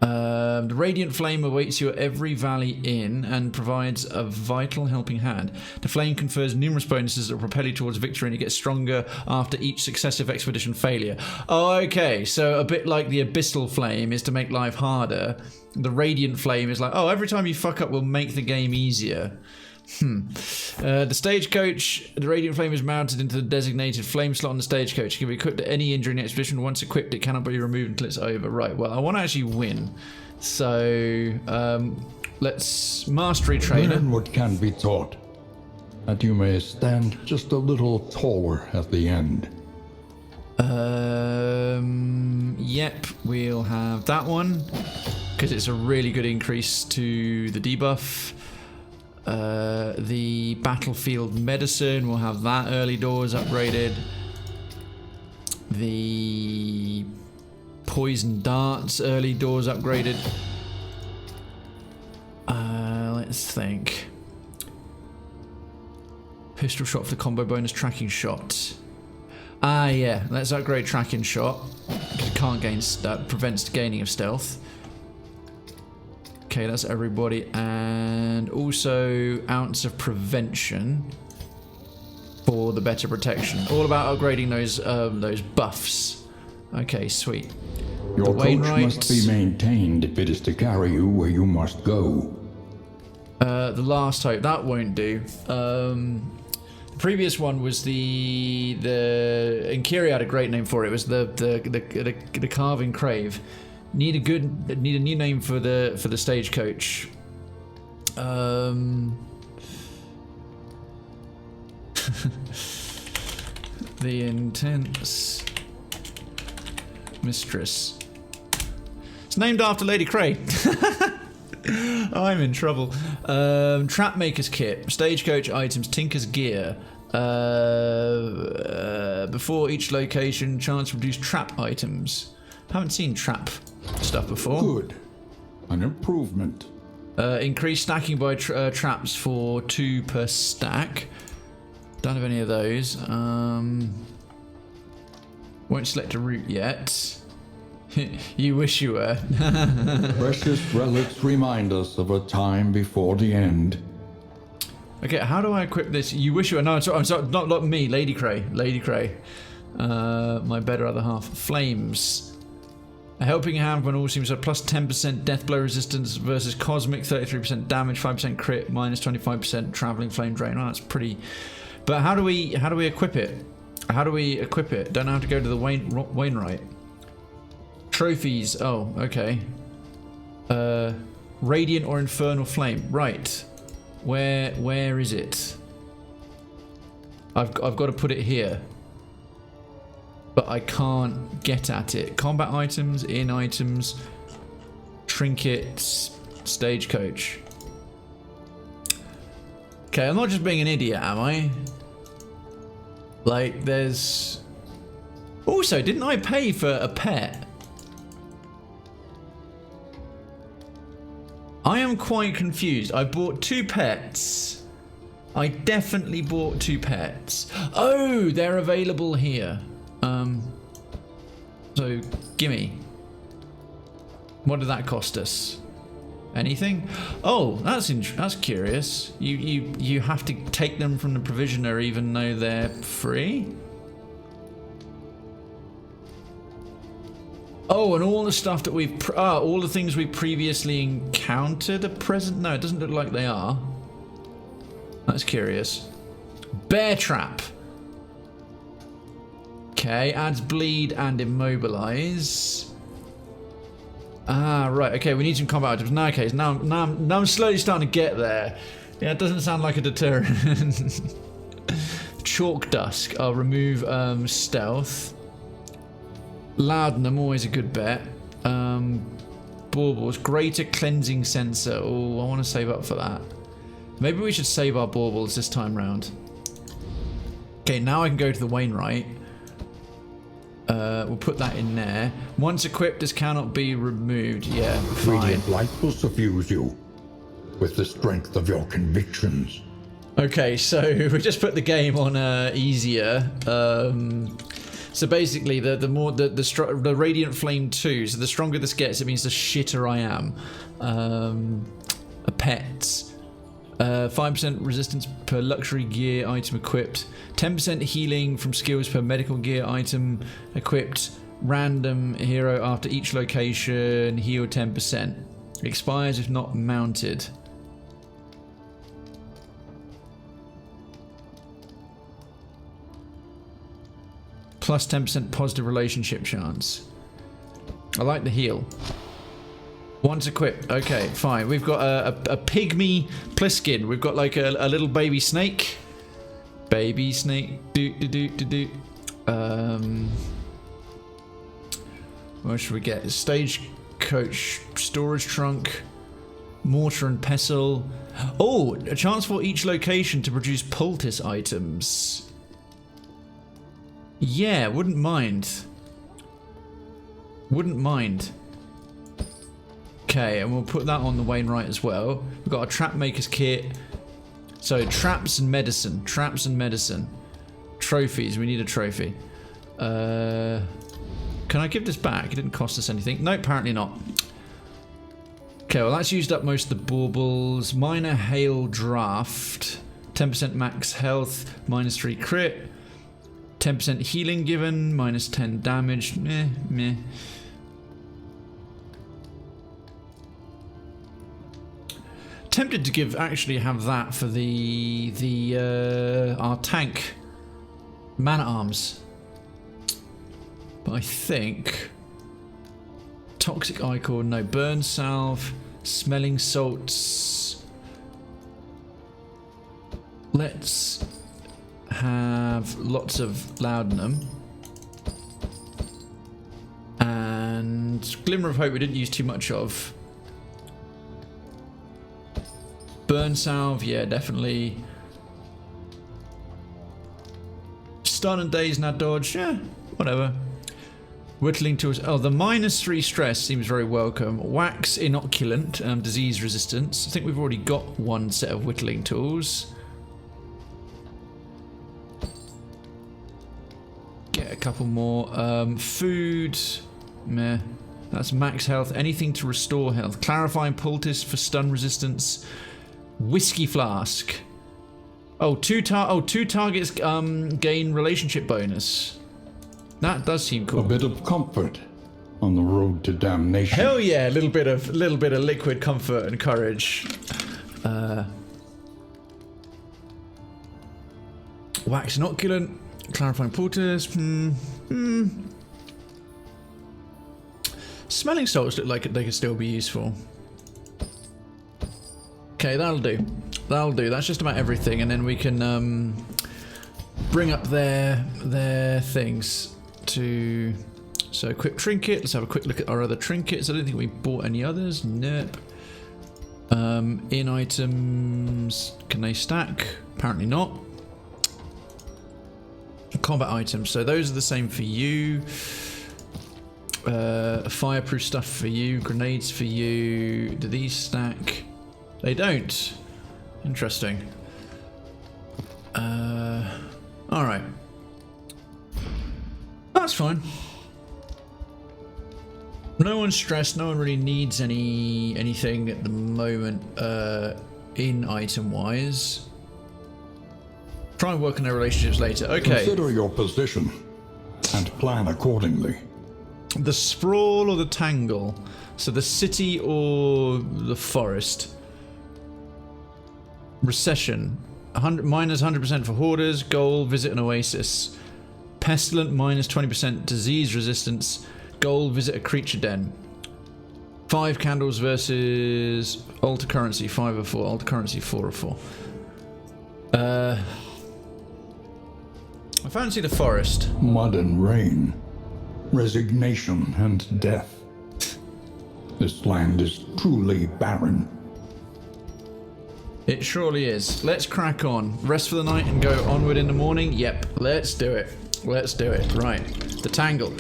The radiant flame awaits you at every valley inn and provides a vital helping hand. The flame confers numerous bonuses that propel you towards victory, and it gets stronger after each successive expedition failure. Oh, okay, so a bit like the abyssal flame is to make life harder. The radiant flame is like, oh, every time you fuck up, we'll make the game easier. The stagecoach, the radiant flame is mounted into the designated flame slot on the stagecoach. It can be equipped at any inn during the expedition. Once equipped, it cannot be removed until it's over. Right, well, I want to actually win. So, let's mastery trainer. Learn what can be taught, that you may stand just a little taller at the end. Yep, we'll have that one because it's a really good increase to the debuff. The battlefield medicine, we'll have that early doors upgraded. The poison darts early doors upgraded. Let's think. Pistol shot for the combo bonus tracking shot. Ah, yeah, let's upgrade tracking shot. It can't gain, that prevents gaining of stealth. Okay, that's everybody, and also ounce of prevention for the better protection. All about upgrading those buffs. Okay, sweet. Your coach must be maintained if it is to carry you where you must go. The last hope, that won't do. The previous one was the Inkiri had a great name for it. It was the carving crave. Need a new name for the stagecoach. The intense mistress. It's named after Lady Cray. I'm in trouble. Trap maker's kit, stagecoach items, tinker's gear. Before each location, chance to produce trap items. Haven't seen trap stuff before. Good. An improvement. Increase stacking by traps for 2 per stack. Don't have any of those. Won't select a route yet. You wish you were. Precious relics remind us of a time before the end. Okay, how do I equip this? You wish you were. No, I'm sorry, not me. Lady Cray. Lady Cray. My better other half. Flames. A helping hand when all seems so plus 10% death blow resistance versus cosmic, 33% damage, 5% crit, minus 25% traveling flame drain. Oh, that's pretty. But how do we equip it? How do we equip it? Don't have to go to the Wainwright. Trophies. Oh, okay. Radiant or Infernal Flame. Right. Where is it? I've got to put it here. But I can't get at it. Combat items, in items, trinkets, stagecoach. Okay, I'm not just being an idiot, am I? Like, there's... Also, didn't I pay for a pet? I am quite confused. I bought 2 pets. I definitely bought 2 pets. Oh, they're available here. So, gimme. What did that cost us? Anything? Oh, that's curious. You have to take them from the provisioner even though they're free? Oh, and all the stuff that we've all the things we previously encountered are present. No, it doesn't look like they are. That's curious. Bear trap. Okay, adds bleed and immobilize. Ah, right. Okay, we need some combat items. No, okay, now I'm slowly starting to get there. Yeah, it doesn't sound like a deterrent. Chalk Dusk. I'll remove stealth. Laudanum, always a good bet. Baubles. Greater cleansing sensor. Oh, I want to save up for that. Maybe we should save our baubles this time round. Okay, now I can go to the Wainwright. We'll put that in there. Once equipped, this cannot be removed. Yeah, fine. Radiant light will suffuse you with the strength of your convictions. Okay, so we just put the game on easier. So basically, the Radiant Flame 2. So the stronger this gets, it means the shitter I am. Pets. 5% resistance per luxury gear item equipped. 10% healing from skills per medical gear item equipped. Random hero after each location. Heal 10%. Expires if not mounted. Plus 10% positive relationship chance. I like the heal. Once equipped. Okay, fine. We've got a pygmy Pliskin. We've got like a little baby snake. Baby snake. What should we get? Stagecoach, storage trunk, mortar and pestle. Oh, a chance for each location to produce poultice items. Yeah, wouldn't mind. Wouldn't mind. Okay, and we'll put that on the Wainwright as well. We've got a trap maker's kit. So traps and medicine. Traps and medicine. Trophies. We need a trophy. Can I give this back? It didn't cost us anything. No, apparently not. Okay, well that's used up most of the baubles. Minor hail draft. 10% max health. -3 crit. 10% healing given. -10 damage. Meh, meh. Tempted to have that for our tank man-at-arms, but I think toxic ichor, no. Burn salve, smelling salts. Let's have lots of laudanum and glimmer of hope we didn't use too much of. Burn salve, yeah, definitely. Stun and daze, now dodge, yeah, whatever. Whittling tools. Oh, the -3 stress seems very welcome. Wax inoculant, disease resistance. I think we've already got one set of whittling tools. Get a couple more. Food, meh. That's max health. Anything to restore health. Clarifying poultice for stun resistance. Whiskey flask. Oh, two targets gain relationship bonus. That does seem cool. A bit of comfort on the road to damnation. Hell yeah, a little bit of liquid comfort and courage. Wax inoculant. Clarifying poultice. Smelling salts look like they could still be useful. Okay, that'll do. That'll do. That's just about everything, and then we can bring up their things to. So equip trinket. Let's have a quick look at our other trinkets. I don't think we bought any others. Nope. In items, can they stack? Apparently not. Combat items, so those are the same for you. Fireproof stuff for you, grenades for you. Do these stack? They don't. Interesting. Alright. That's fine. No one's stressed, no one really needs anything at the moment in item wise. Try and work on their relationships later. Okay. Consider your position and plan accordingly. The sprawl or the tangle? So the city or the forest? Recession. Minus 100% for hoarders. Goal, visit an oasis. Pestilent, minus 20% disease resistance. Goal, visit a creature den. 5 candles versus alter currency 5 or 4. Alter currency 4 or 4. I fancy the forest. Mud and rain. Resignation and death. This land is truly barren. It surely is. Let's crack on. Rest for the night and go onward in the morning? Yep, let's do it. Let's do it. Right. The Tangle.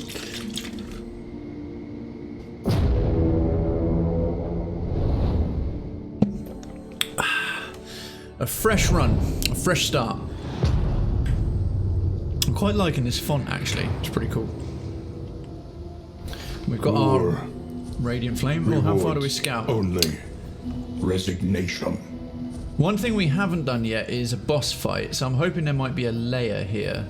A fresh run. A fresh start. I'm quite liking this font actually. It's pretty cool. We've got our Radiant Flame. Oh, how far do we scout? Only resignation. One thing we haven't done yet is a boss fight, so I'm hoping there might be a Lair here.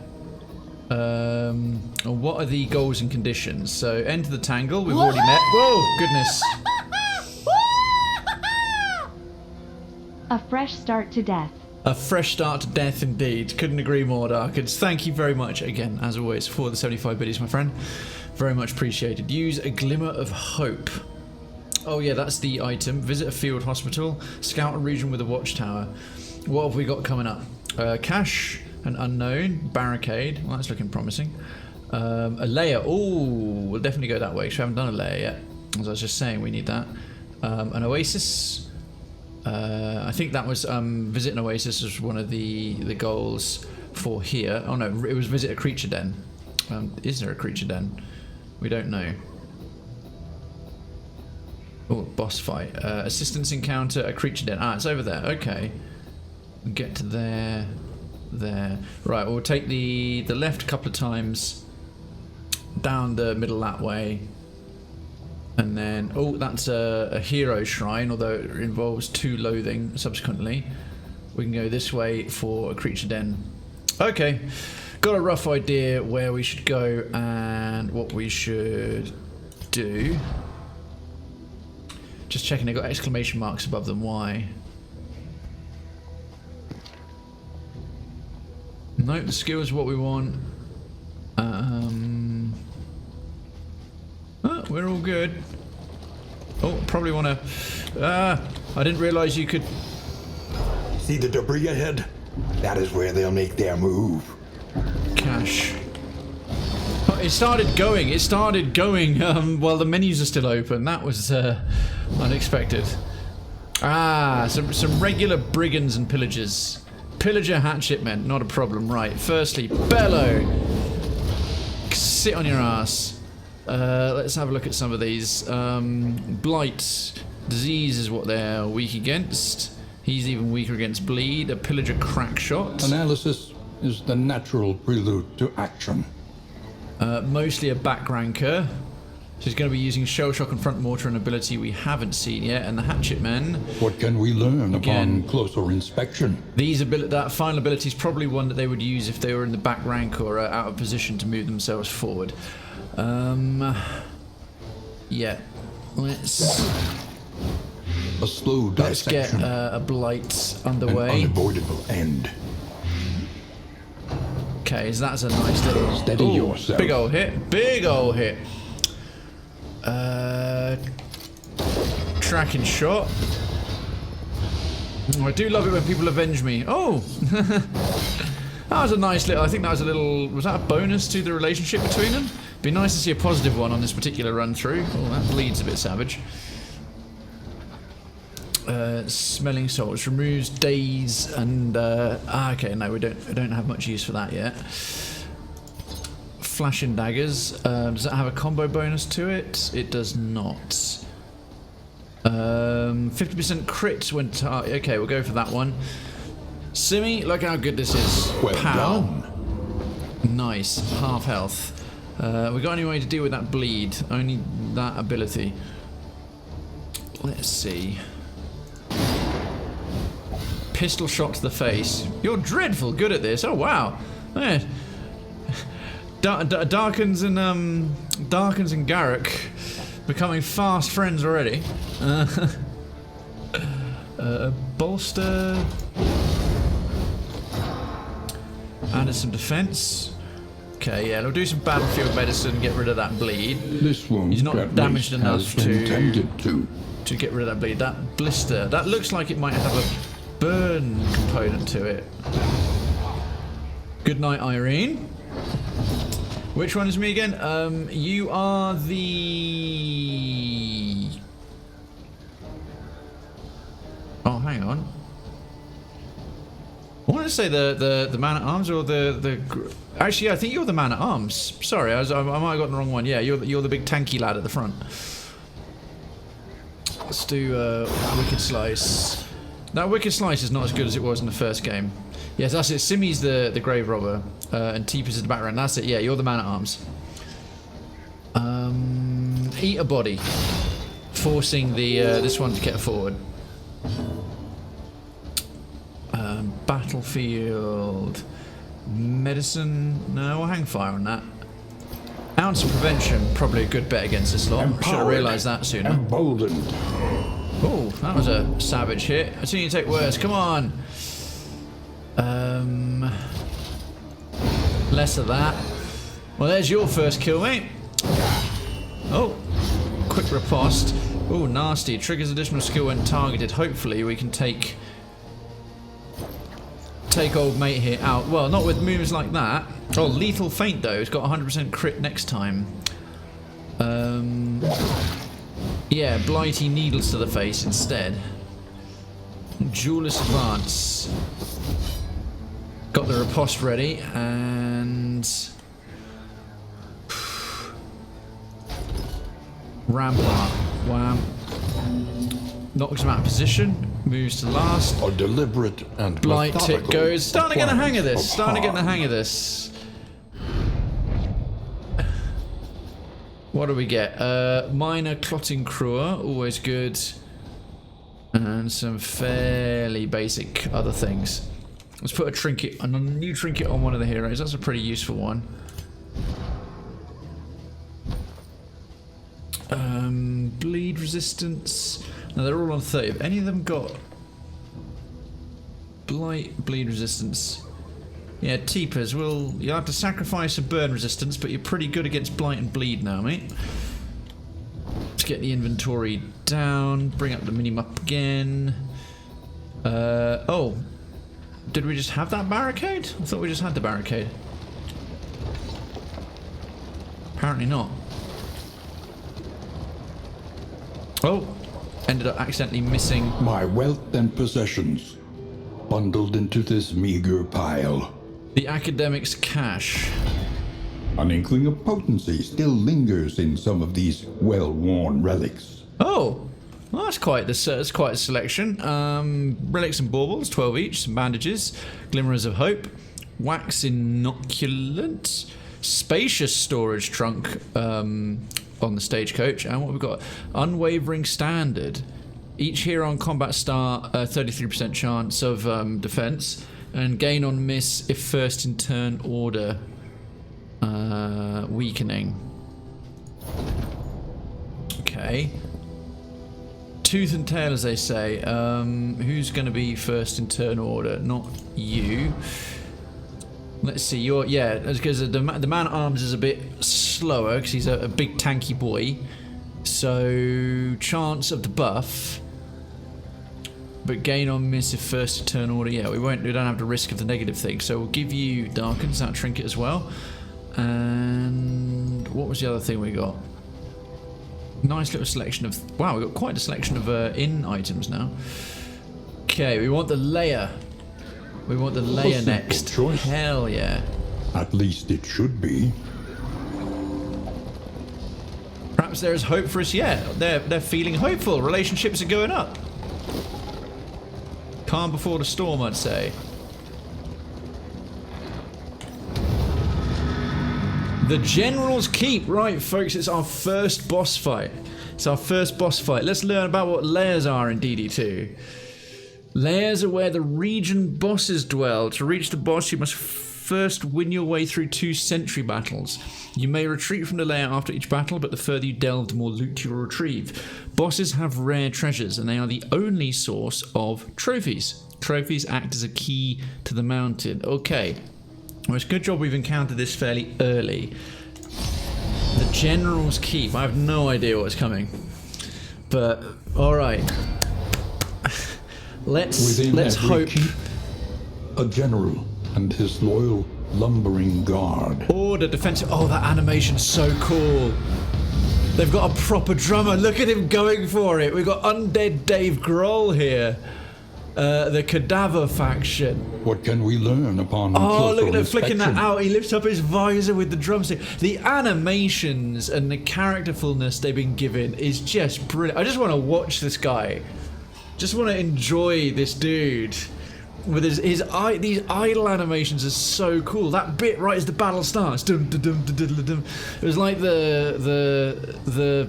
What are the goals and conditions? So enter the Tangle. We've already met. Whoa, goodness. A fresh start to death. A fresh start to death indeed. Couldn't agree more, Darkins. Thank you very much again, as always, for the 75 biddies, my friend. Very much appreciated. Use a glimmer of hope. Oh yeah, that's the item. Visit a field hospital. Scout a region with a watchtower. What have we got coming up? Cache, an unknown, barricade. Well, that's looking promising. A Lair. Oh, we'll definitely go that way, because we haven't done a Lair yet. As I was just saying, we need that. An Oasis. I think that was visit an Oasis was one of the goals for here. Oh no, it was visit a creature den. Is there a creature den? We don't know. Oh, boss fight. Assistance encounter, a creature den. Ah, it's over there. Okay. Get to there. There. Right, we'll take the left a couple of times. Down the middle that way. And then, oh, that's a hero shrine, although it involves 2 loathing subsequently. We can go this way for a creature den. Okay. Got a rough idea where we should go and what we should do. Just checking, they've got exclamation marks above them. Why? Nope, the skill is what we want. Oh, we're all good. Oh, probably want to... I didn't realise you could... See the debris ahead? That is where they'll make their move. Cache. Oh, it started going. It started going while the menus are still open. That was unexpected. Ah, some regular brigands and pillagers. Pillager hatchetmen, not a problem. Right, firstly, bellow. Sit on your ass. Let's have a look at some of these. Blight. Disease is what they're weak against. He's even weaker against bleed. A pillager crack shot. Analysis is the natural prelude to action. Mostly a back ranker. So he's going to be using shell shock and front mortar, an ability we haven't seen yet. And the hatchetmen. What can we learn Again, upon closer inspection? That final ability is probably one that they would use if they were in the back rank or out of position to move themselves forward. Yeah. Let's A slow get a blight an underway. unavoidable end. Okay, so that's a nice little... Steady Ooh, yourself. big old hit. Big old hit. Tracking shot. Oh, I do love it when people avenge me. Oh! That was a nice little... I think that was a little... Was that a bonus to the relationship between them? Be nice to see a positive one on this particular run through. Oh, that bleeds a bit savage. Smelling salts removes daze and okay, no, we don't have much use for that yet. Flashing daggers. Does that have a combo bonus to it? It does not. 50% crit when okay, we'll go for that one. Simi, look how good this is. Well Pow. done. Nice, half health. We got any way to deal with that bleed? Only that ability. Let's see. Pistol shot to the face. You're dreadful good at this. Oh wow. Yeah. Darkins and Garrick becoming fast friends already. Bolster. Added some defense. Okay, yeah, we'll do some battlefield medicine, get rid of that bleed. This wound He's not at damaged least enough has been tended to get rid of that bleed. That blister, that looks like it might have a burn component to it. Good night, Irene. Which one is me again? You are the... Oh, hang on. I want to say the man-at-arms or the... Actually, I think you're the man-at-arms. Sorry, I might have gotten the wrong one. Yeah, you're the big tanky lad at the front. Let's do Wicked Slice. That Wicked Slice is not as good as it was in the first game. Yes, that's it. Simi's the grave robber, and Teepa's in the background. That's it. Yeah, you're the man-at-arms. Eat a body, forcing the this one to get forward. Battlefield medicine. No, we'll hang fire on that. Ounce of prevention, probably a good bet against this lot. Should have realised that sooner. Emboldened. Oh, that was a savage hit. I've seen you take worse. Come on. Less of that. Well, there's your first kill, mate. Oh, quick riposte. Oh, nasty. Triggers additional skill when targeted. Hopefully we can take old mate here out. Well, not with moves like that. Oh, lethal feint though. It's got 100% crit next time. Yeah, blighty needles to the face instead. Duelist advance. Got the riposte ready and rampart. Wham. Knocks him out of position. Moves to last. A deliberate and Blight tick methodical goes. Starting to get the hang of this. appliance Starting to get the harm. hang of this. What do we get? Minor clotting cruer, always good. And some fairly basic other things. Let's put a new trinket on one of the heroes. That's a pretty useful one. Bleed resistance. Now they're all on 30. Have any of them got blight, bleed resistance? Yeah, Teepa's. Well, you'll have to sacrifice a burn resistance, but you're pretty good against blight and bleed now, mate. Let's get the inventory down. Bring up the minimap again. Oh. Did we just have that barricade? I thought we just had the barricade. Apparently not. Oh. Ended up accidentally missing. My wealth and possessions, bundled into this meager pile. The academic's cache. An inkling of potency still lingers in some of these well-worn relics. Oh, well, that's quite a selection. Relics and baubles, 12 each. Some bandages, glimmers of hope, wax inoculant, spacious storage trunk on the stagecoach, and what we've got, unwavering standard. Each hero on combat start, 33% chance of defense, and gain on miss if first in turn order. Weakening. Okay. Tooth and tail, as they say. Who's going to be first in turn order? Not you. Let's see, because the man at arms is a bit slower because he's a big tanky boy. So chance of the buff, but gain on miss if first to turn order. Yeah, we don't have the risk of the negative thing. So we'll give you Darkens, that trinket as well. And what was the other thing we got? Nice little selection of. Wow, we got quite a selection of in items now. Okay, we want the Lair. We want the Lair next. Choice. Hell yeah. At least it should be. Perhaps there is hope for us yet. They're feeling hopeful. Relationships are going up. Calm before the storm, I'd say. The General's Keep. Right, folks, it's our first boss fight. It's our first boss fight. Let's learn about what lairs are in DD2. Lairs are where the region bosses dwell. To reach the boss, you must first win your way through 2 sentry battles. You may retreat from the lair after each battle, but the further you delve, the more loot you will retrieve. Bosses have rare treasures, and they are the only source of trophies. Trophies act as a key to the mountain. Okay. Well, it's a good job we've encountered this fairly early. The General's Keep. I have no idea what's coming. But, alright. Let's hope. Keep, a general and his loyal lumbering guard. Order defensive. Oh, that animation's so cool. They've got a proper drummer. Look at him going for it. We've got Undead Dave Grohl here. The Cadaver faction. What can we learn upon Oh, look at them inspection? flicking that out. He lifts up his visor with the drumstick. The animations and the characterfulness they've been given is just brilliant. I just want to watch this guy. Just want to enjoy this dude. With these idle animations are so cool. That bit right as the battle starts. Dum, dum, dum, dum, dum, dum. It was like the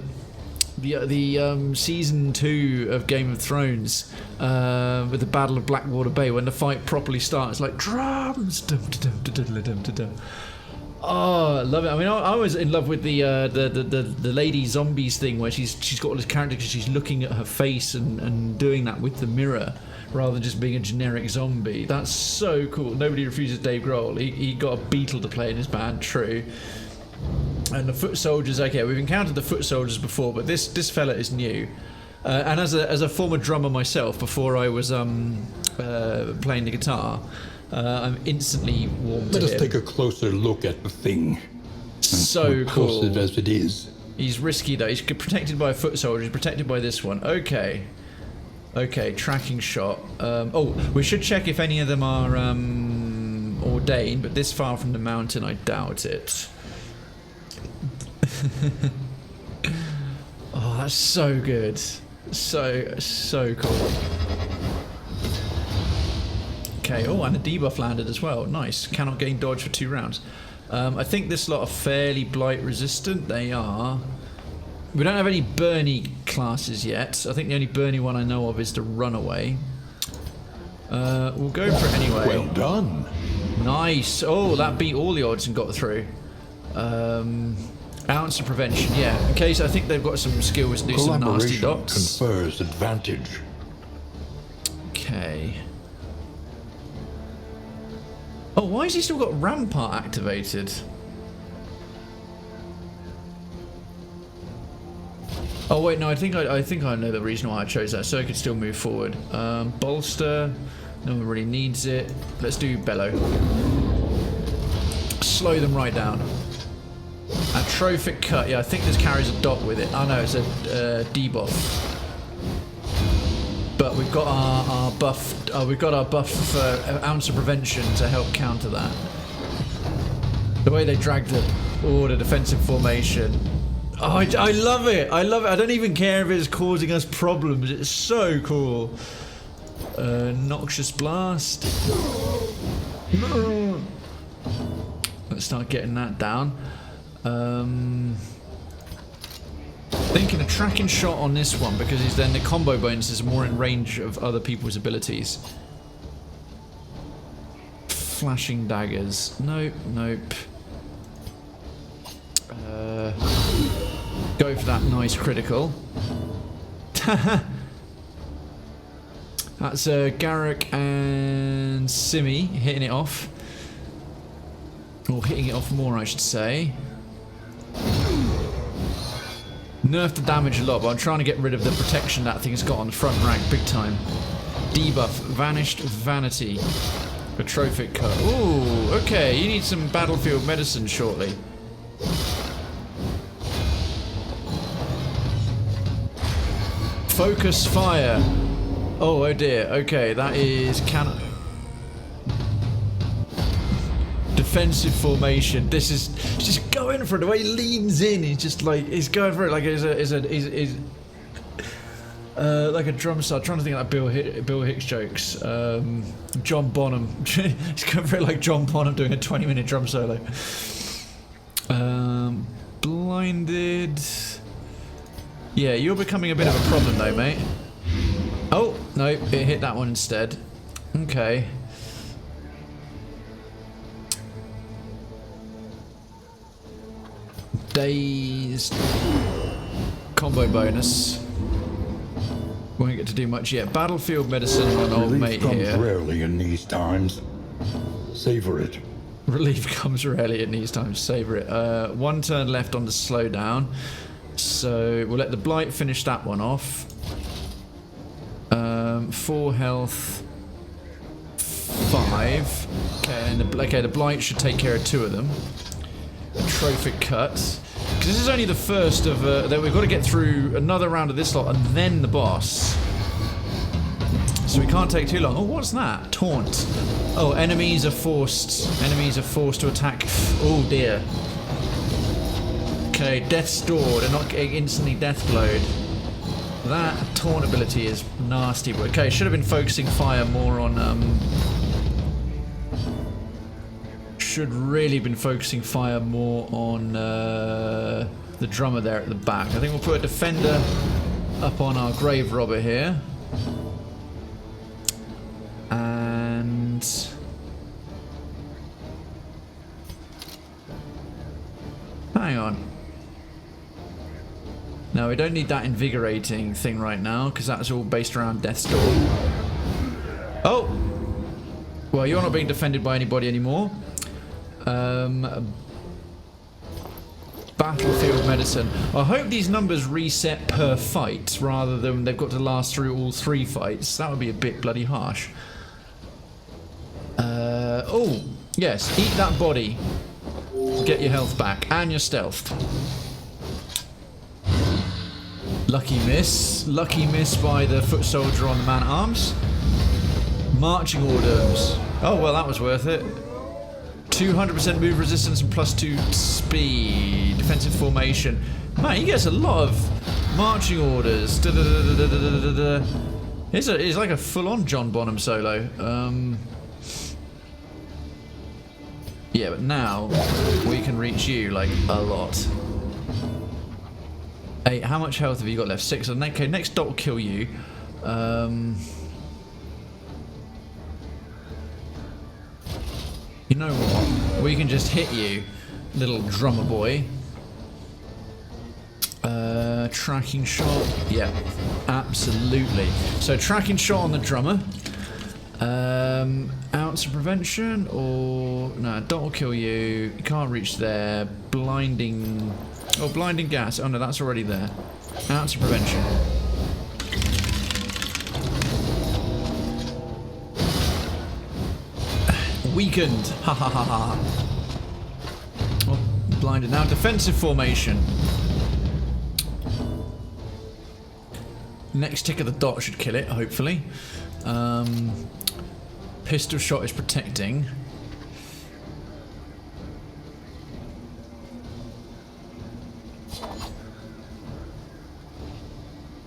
season 2 of Game of Thrones with the Battle of Blackwater Bay when the fight properly starts, like drums. Dum, dum, dum, dum, dum, dum, dum. Oh, I love it. I mean, I was in love with the lady zombies thing where she's got all this character because she's looking at her face and doing that with the mirror rather than just being a generic zombie. That's so cool. Nobody refuses Dave Grohl. He got a beetle to play in his band, true. And the foot soldiers, okay, we've encountered the foot soldiers before, but this fella is new. And as a former drummer myself, before I was playing the guitar, I'm instantly warmed to Let us him. take a closer look at the thing. So cool. Repulsive as it is. He's risky though. He's protected by a foot soldier. He's protected by this one. Okay. Okay, tracking shot. Oh, we should check if any of them are ordained, but this far from the mountain, I doubt it. Oh, that's so good. So cool. Okay, oh, and a debuff landed as well. Nice. Cannot gain dodge for 2 rounds. I think this lot are fairly blight resistant. They are. We don't have any Bernie classes yet. I think the only Bernie one I know of is the Runaway. We'll go for it anyway. Well done. Nice. Oh, that beat all the odds and got through. Ounce of prevention, yeah. Okay, so I think they've got some skills to do some nasty Collaboration dots. confers advantage. Okay. Oh, why has he still got Rampart activated? Oh wait, no, I think I know the reason why I chose that, so I could still move forward. Bolster, no one really needs it. Let's do Bellow. Slow them right down. Atrophic Cut, yeah, I think this carries a dot with it. Oh no, it's a debuff. But we've got our buff. We've got our buff for Ounce of Prevention to help counter that. The way they drag the order defensive formation. Oh, I love it. I love it. I don't even care if it's causing us problems. It's so cool. Noxious Blast. Let's start getting that down. Thinking a tracking shot on this one because he's then the combo bonuses are more in range of other people's abilities. Flashing daggers. Nope, nope. Go for that nice critical. That's Garrick and Simi hitting it off. Or hitting it off more, I should say. Nerfed the damage a lot, but I'm trying to get rid of the protection that thing's got on the front rank big time. Debuff, Vanished Vanity. Atrophic Cut. Ooh, okay, you need some battlefield medicine shortly. Focus Fire. Oh dear, okay, that is defensive formation. This is just going for it. The way he leans in, he's just like he's going for it like he's like a drum solo. I'm trying to think of like Bill Hicks jokes. John Bonham. He's going for it like John Bonham doing a 20-minute drum solo. Blinded. Yeah, you're becoming a bit of a problem though, mate. Oh no, it hit that one instead. Okay. Dazed. Combo bonus. Won't get to do much yet. Battlefield medicine on old mate comes here. rarely in these times. Savor it. Relief comes rarely in these times. Savor it. One turn left on the slowdown. So we'll let the blight finish that one off. 4 health. 5. Okay, and the blight should take care of 2 of them. Trophic cut. Because this is only the first of that we've got to get through another round of this lot and then the boss. So we can't take too long. Oh, what's that? Taunt. Oh, enemies are forced to attack. Oh dear. Okay, death's door. They're not getting instantly death blowed. That taunt ability is nasty. But okay, should have been focusing fire more on should really been focusing fire more on the drummer there at the back. I think we'll put a defender up on our grave robber here. And hang on. No, we don't need that invigorating thing right now because that's all based around death's door. Oh! Well, you're not being defended by anybody anymore. Battlefield medicine. I hope these numbers reset per fight rather than they've got to last through all 3 fights. That would be a bit bloody harsh. Oh, yes. Eat that body. Get your health back and your stealth. Lucky miss. Lucky miss by the foot soldier on the man-at-arms. Marching orders. Oh, well, that was worth it. 200% move resistance and +2 speed. Defensive formation. Man, he gets a lot of marching orders. It's like a full-on John Bonham solo. Yeah, but now we can reach you like a lot. 8. How much health have you got left? 6. Okay, next dot will kill you. You know what? We can just hit you, little drummer boy. Tracking shot. Yeah, absolutely. So tracking shot on the drummer. Ounce of prevention or no? Dot will kill you. You can't reach there. Blinding. Oh, blinding gas. Oh no, that's already there. Ounce of prevention. Weakened. Ha ha ha ha. Oh, blinded. Now defensive formation. Next tick of the dot should kill it, hopefully. Pistol shot is protecting.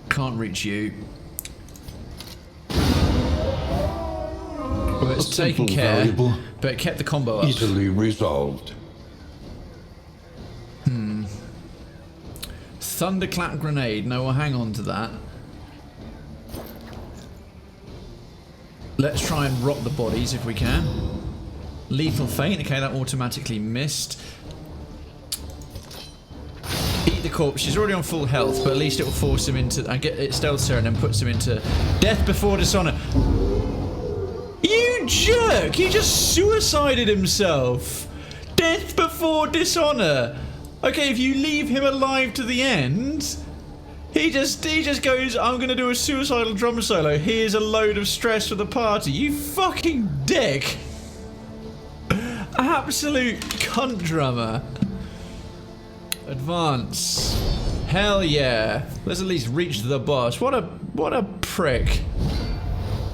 Can't reach you. Well, it's taken care, variable, but it kept the combo up. Easily resolved. Thunderclap grenade. No, we'll hang on to that. Let's try and rot the bodies if we can. Lethal feint. Okay, that automatically missed. Eat the corpse. She's already on full health, but at least it will force him into... I get it stealths her and then puts him into death before dishonor. You jerk! He just suicided himself. Death before dishonor. Okay, if you leave him alive to the end, he just goes, I'm gonna do a suicidal drum solo. Here's a load of stress for the party. You fucking dick. Absolute cunt drummer. Advance. Hell yeah. Let's at least reach the boss. What a prick.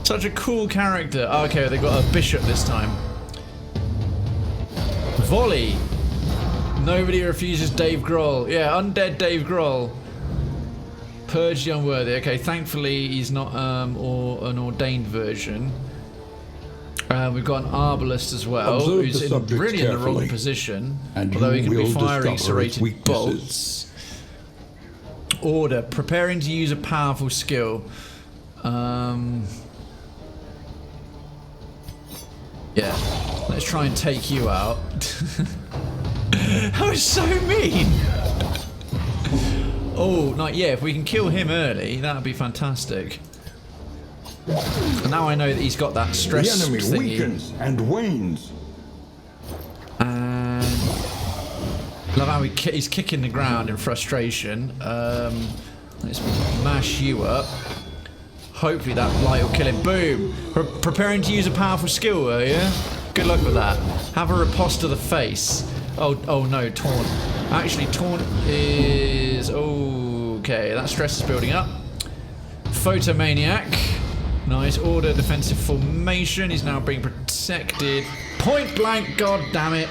Such a cool character. Oh, okay, they got a bishop this time. Volley. Nobody refuses Dave Grohl. Yeah, undead Dave Grohl. Purge the unworthy. Okay, thankfully he's not or an ordained version. We've got an arbalist as well, Observe who's really in the wrong position, and although he you can be will firing discover its serrated weaknesses. bolts. Order, preparing to use a powerful skill. Yeah, let's try and take you out. That was so mean. Oh, not yet. If we can kill him early, that would be fantastic. And now I know that he's got that stress The enemy thingy. weakens and wanes. And love how he's kicking the ground in frustration. Let's mash you up. Hopefully that blight will kill him. Boom! Preparing to use a powerful skill, were you? Good luck with that. Have a riposte to the face. Oh no, taunt. Actually, taunt is okay. That stress is building up. Photomaniac. Nice. Order defensive formation. He's now being protected. Point blank. God damn it.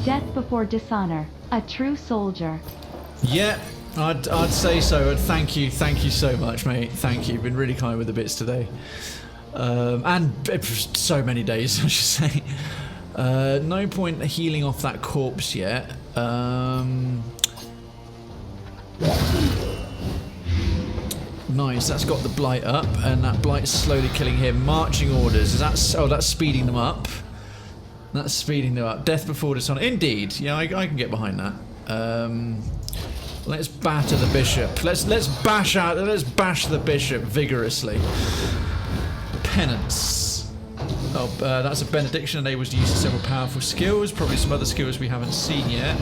Death before dishonor. A true soldier. Yeah, I'd say so. Thank you so much, mate. Thank you. You've been really kind with the bits today, and so many days, I should say. No point healing off that corpse yet. Nice. That's got the blight up, and that blight's slowly killing him. Marching orders. Is that? Oh, that's speeding them up. That's speeding them up. Death before dishonor. Indeed. Yeah, I can get behind that. Let's batter the bishop. Let's bash the bishop vigorously. Penance. Oh, that's a benediction, enables the use of several powerful skills. Probably some other skills we haven't seen yet.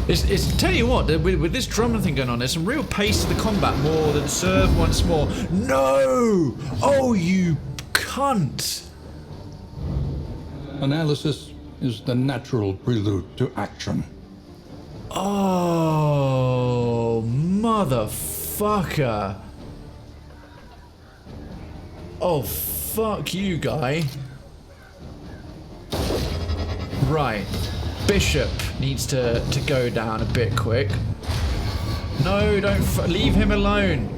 It's tell you what, with this drumming thing going on, there's some real pace to the combat, more than serve once more. No! Oh, you cunt! Analysis is the natural prelude to action. Oh, motherfucker. Oh, fuck you, guy. Right. Bishop needs to go down a bit quick. No, don't leave him alone.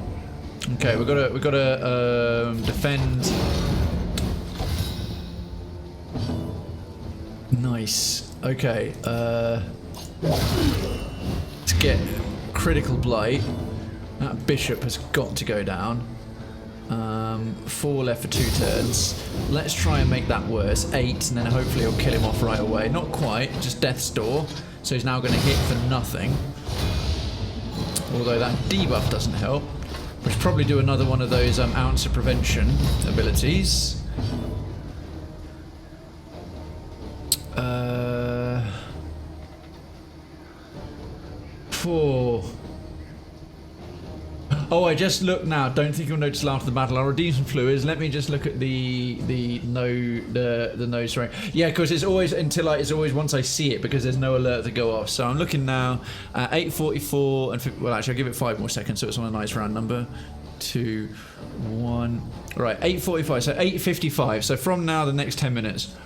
Okay, we've got to defend. Nice. Okay. Let's get critical blight. That bishop has got to go down. 4 left for 2 turns. Let's try and make that worse. 8, and then hopefully it'll kill him off right away. Not quite, just Death's Door. So he's now going to hit for nothing. Although that debuff doesn't help. We should probably do another one of those ounce of prevention abilities. 4. Oh, I just looked now. Don't think you'll notice after the battle. I'll redeem some fluids. Let me just look at the nose ring. Yeah, because it's always it's always once I see it, because there's no alert to go off. So I'm looking now at 8:44 and 50, well, actually I'll give it 5 more seconds so it's on a nice round number. 2, 1. Right, 8:45. So 8:55. So from now the next 10 minutes.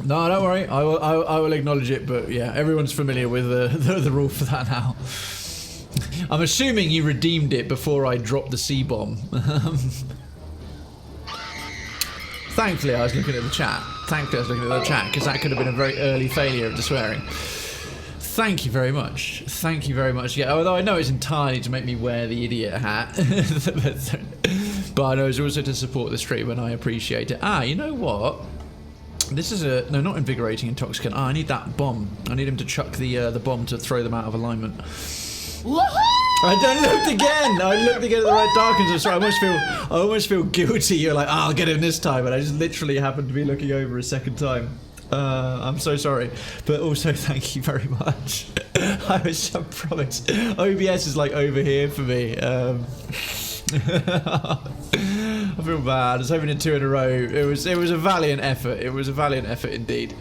No, don't worry. I will acknowledge it. But yeah, everyone's familiar with the rule for that now. I'm assuming you redeemed it before I dropped the C-bomb. Thankfully, I was looking at the chat. Because that could have been a very early failure of the swearing. Thank you very much. Thank you very much. Yeah, although I know it's entirely to make me wear the idiot hat. But I know it's also to support the stream, and I appreciate it. Ah, you know what? This is a... No, not invigorating intoxicant. Ah, I need that bomb. I need him to chuck the bomb to throw them out of alignment. Woohoo! I looked again. I looked again at the right darkens. I'm sorry. I almost feel guilty. You're like, I'll get him this time, and I just literally happened to be looking over a second time. I'm so sorry, but also thank you very much. I promise. OBS is like over here for me. I feel bad. I was hoping in 2 in a row. It was a valiant effort. It was a valiant effort indeed.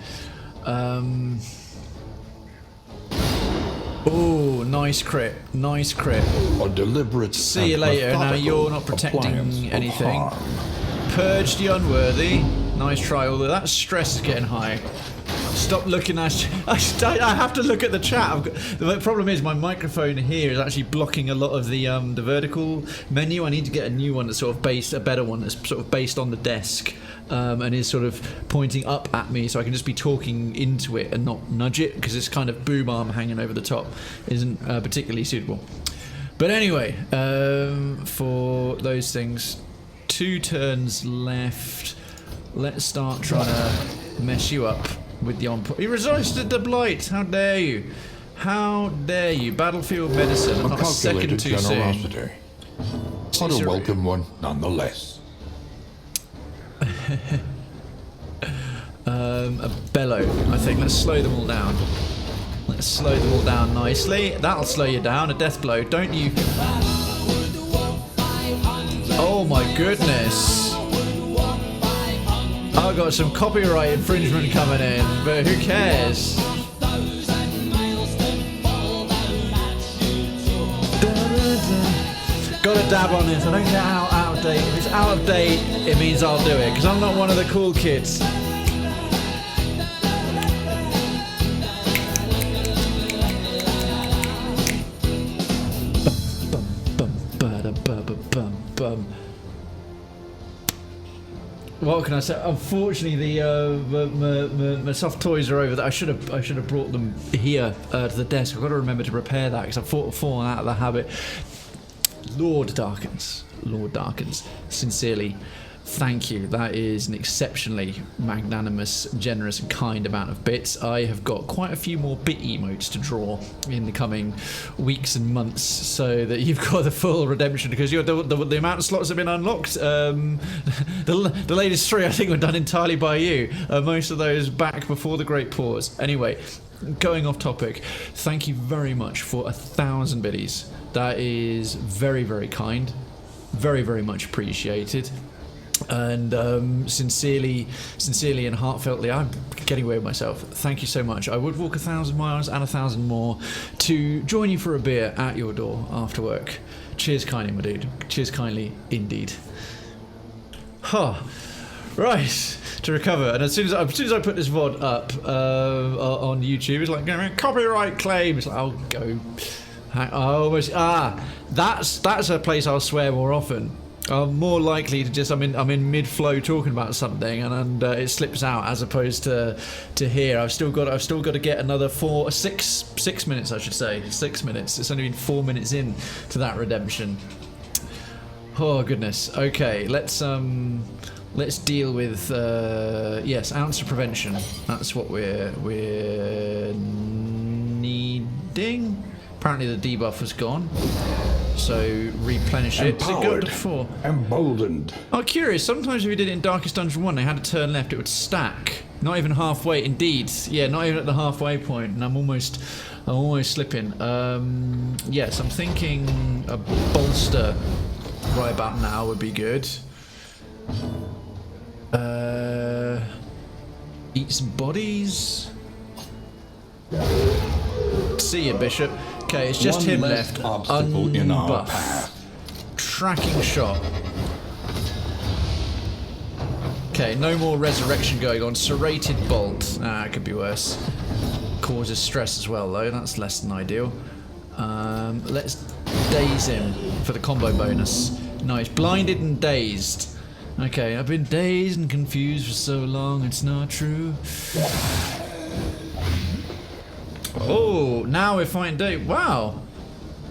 Oh, nice crit. Nice crit. A deliberate. See you later. Now you're not protecting anything. Purge the unworthy. Nice try, although that stress is getting high. Stop looking at... I have to look at the chat. The problem is my microphone here is actually blocking a lot of the vertical menu. I need to get a new one that's sort of based, a better one that's sort of based on the desk and is sort of pointing up at me, so I can just be talking into it and not nudge it, because this kind of boom arm hanging over the top isn't particularly suitable. But anyway, for those things, 2 turns left. Let's start trying to mess you up with the on. You resisted the blight. How dare you? How dare you? Battlefield medicine. Not a second too generosity. soon. But a welcome one, nonetheless. A bellow. I think. Let's slow them all down. Let's slow them all down nicely. That'll slow you down. A death blow. Don't you? Oh my goodness. I've got some copyright infringement coming in, but who cares? Gotta dab on this. I don't get out of date. If it's out of date, it means I'll do it, because I'm not one of the cool kids. What can I say? Unfortunately, my soft toys are over. That I should have brought them here to the desk. I've got to remember to repair that, because I've fallen out of the habit. Lord Darkens, sincerely, thank you. That is an exceptionally magnanimous, generous and kind amount of bits. I have got quite a few more bit emotes to draw in the coming weeks and months, so that you've got the full redemption, because the amount of slots have been unlocked. The latest 3 I think were done entirely by you. Most of those back before the Great Pause. Anyway, going off topic, thank you very much for 1,000 biddies. That is very, very kind. Very, very much appreciated. And sincerely and heartfeltly, I'm getting away with myself. Thank you so much. I would walk 1,000 miles and 1,000 more to join you for a beer at your door after work. Cheers kindly, my dude. Cheers kindly indeed. Huh. Right, to recover. And as soon as I put this VOD up on YouTube, it's like copyright claims. Like, I'll go. That's a place I'll swear more often. I'm more likely to just I'm in mid flow talking about something and it slips out, as opposed to here. I've still got to get another 6 minutes, I should say. 6 minutes. It's only been 4 minutes in to that redemption. Oh goodness. Okay, let's deal with yes, ounce of prevention. That's what we're needing. Apparently the debuff was gone, so replenish it. Empowered. Before. Emboldened. Oh, curious. Sometimes if you did it in Darkest Dungeon 1, they had to turn left, it would stack. Not even halfway. Indeed, yeah, not even at the halfway point. And I'm almost slipping. Yes, I'm thinking a bolster right about now would be good. Eat some bodies. See you, Bishop. Okay, it's just him left. Obstacle in our Unbuff. path. Tracking shot. Okay, no more resurrection going on. Serrated bolt. Ah, it could be worse. Causes stress as well, though. That's less than ideal. Let's daze him for the combo bonus. Nice. Blinded and dazed. Okay, I've been dazed and confused for so long, it's not true. Oh, now we're fighting Dave. Wow.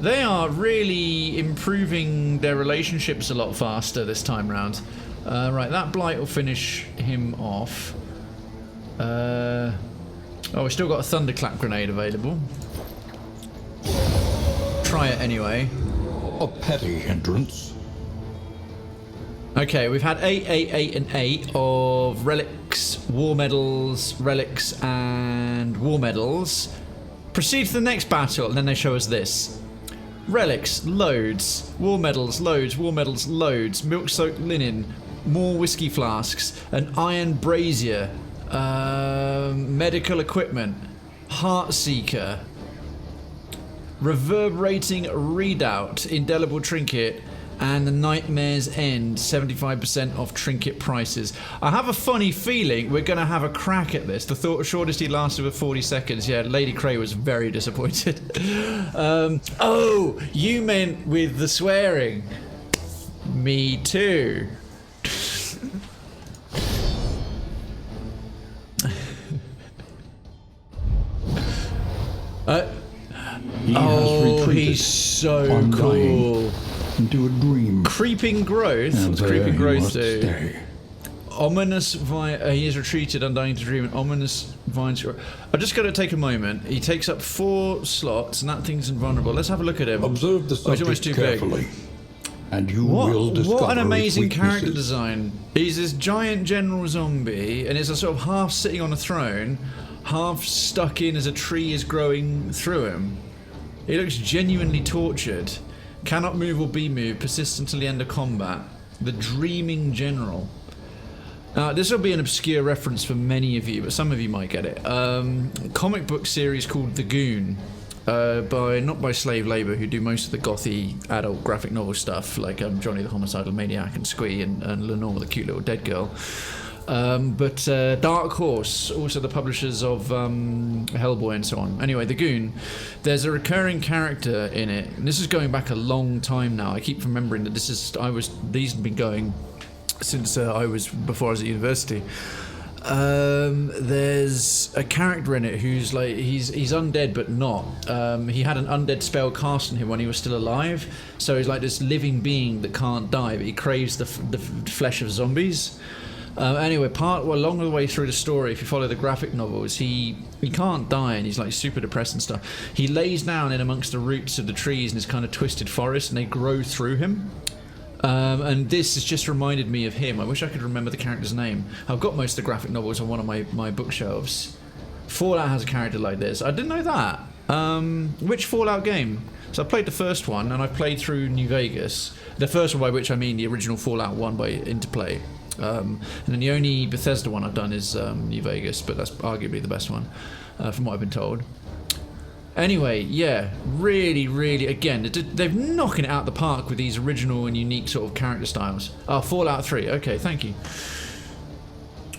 They are really improving their relationships a lot faster this time round. Right, that blight will finish him off. Oh, we've still got a thunderclap grenade available. try it anyway. A petty hindrance. Okay, we've had 8, 8, 8, and 8 of relics, war medals, relics, and war medals. Proceed to the next battle, and then they show us this. Relics, loads. War medals, loads. War medals, loads. Milk-soaked linen. More whiskey flasks. An iron brazier. Medical equipment. Heart seeker. Reverberating redoubt. Indelible trinket. And the Nightmare's End, 75% off trinket prices. I have a funny feeling we're going to have a crack at this. The shortest he lasted was 40 seconds. Yeah, Lady Cray was very disappointed. Oh, you meant with the swearing. Me too. He has retreated, He's so undying, cool. into a dream. Creeping growth. And What's there creeping he growth must do? stay. Ominous vine. He is retreated, undying to dream. And ominous vines. I've just got to take a moment. He takes up 4 slots, and that thing's invulnerable. Let's have a look at him. Observe the Oh, he's almost subject too big. carefully, and you will discover What an amazing its character weaknesses. design. He's this giant general zombie, and is a sort of half sitting on a throne, half stuck in as a tree is growing through him. He looks genuinely tortured. Cannot move or be moved. Persists until the end of combat. The Dreaming General. This will be an obscure reference for many of you, but some of you might get it. Comic book series called The Goon. Not by Slave Labour, who do most of the gothy adult graphic novel stuff, like Johnny the Homicidal Maniac and Squee and Lenore the cute little dead girl. But Dark Horse, also the publishers of Hellboy and so on. Anyway, The Goon, there's a recurring character in it, and this is going back a long time now. I keep remembering that these have been going since before I was at university. There's a character in it who's like he's undead but not. He had an undead spell cast on him when he was still alive, so he's like this living being that can't die, but he craves the flesh of zombies. Anyway, along the way through the story, if you follow the graphic novels, he can't die, and he's like super depressed and stuff. He lays down in amongst the roots of the trees in this kind of twisted forest, and they grow through him. And this has just reminded me of him. I wish I could remember the character's name. I've got most of the graphic novels on one of my bookshelves. Fallout has a character like this. I didn't know that. Which Fallout game? So I played the first one, and I've played through New Vegas. The first one, by which I mean the original Fallout 1 by Interplay. And then the only Bethesda one I've done is New Vegas, but that's arguably the best one, from what I've been told. Anyway, yeah, really, really, again, they're knocking it out the park with these original and unique sort of character styles. Fallout 3, okay, thank you.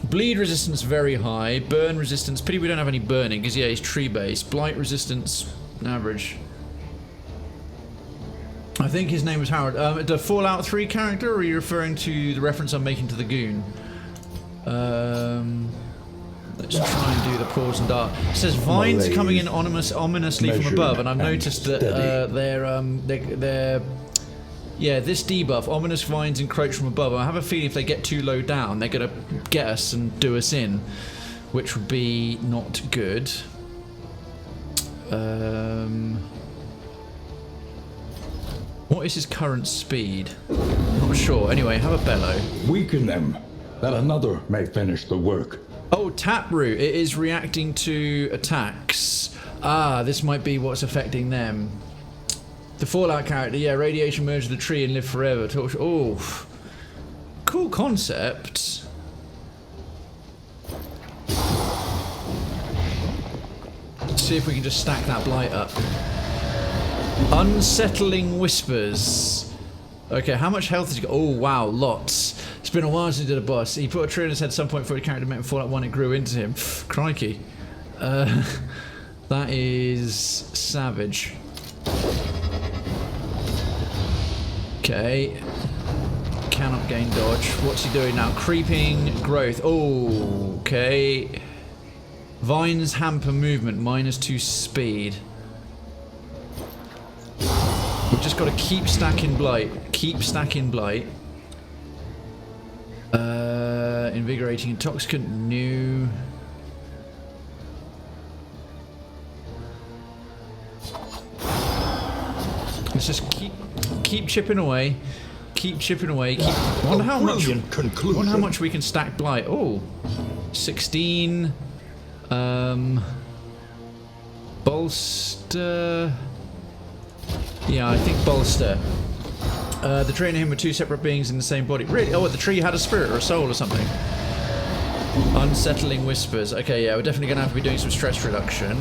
Bleed resistance very high, burn resistance, pity we don't have any burning, because yeah, he's tree-based. Blight resistance, average. I think his name was Howard. The Fallout 3 character, or are you referring to the reference I'm making to the Goon? Let's try and do the pause and dart. It says vines Malaise, coming in ominously from above, and I've noticed that they're this debuff, ominous vines encroach from above. I have a feeling if they get too low down, they're gonna get us and do us in, which would be not good. What is his current speed? Not sure. Anyway, have a bellow. Weaken them, that another may finish the work. Oh, Taproot. It is reacting to attacks. This might be what's affecting them. The Fallout character, yeah, radiation merge the tree and live forever. Oh, cool concept. Let's see if we can just stack that blight up. Unsettling whispers. Okay, how much health has he got? Oh, wow, lots. It's been a while since he did a boss. He put a tree in his head at some point for a character met in Fallout 1. It grew into him. Crikey. That is savage. Okay. Cannot gain dodge. What's he doing now? Creeping growth. Oh, okay. Vines hamper movement. -2 speed. We've just got to keep stacking blight. Keep stacking blight. Invigorating intoxicant. New. Let's just keep chipping away. Keep chipping away. Wonder how much we can stack blight. Oh, 16. Bolster. Yeah, I think bolster. The tree and him were two separate beings in the same body. Really? Oh, the tree had a spirit or a soul or something. Unsettling whispers. Okay, yeah, we're definitely going to have to be doing some stress reduction.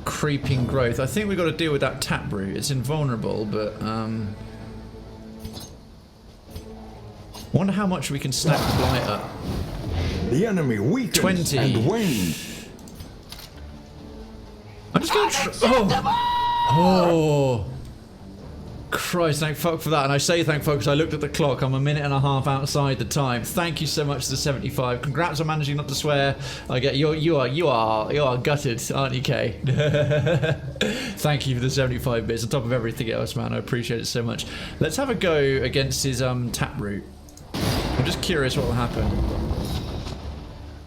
Creeping growth. I think we've got to deal with that taproot. It's invulnerable, but wonder how much we can stack blight up. The enemy weakens 20. and wanes. I'm just gonna oh Christ, thank fuck for that. And I say thank fuck because I looked at the clock. I'm a minute and a half outside the time. Thank you so much to the 75. Congrats on managing not to swear. I get you are gutted, aren't you, Kay? Thank you for the 75 bits on top of everything else, man. I appreciate it so much. Let's have a go against his taproot. I'm just curious what will happen.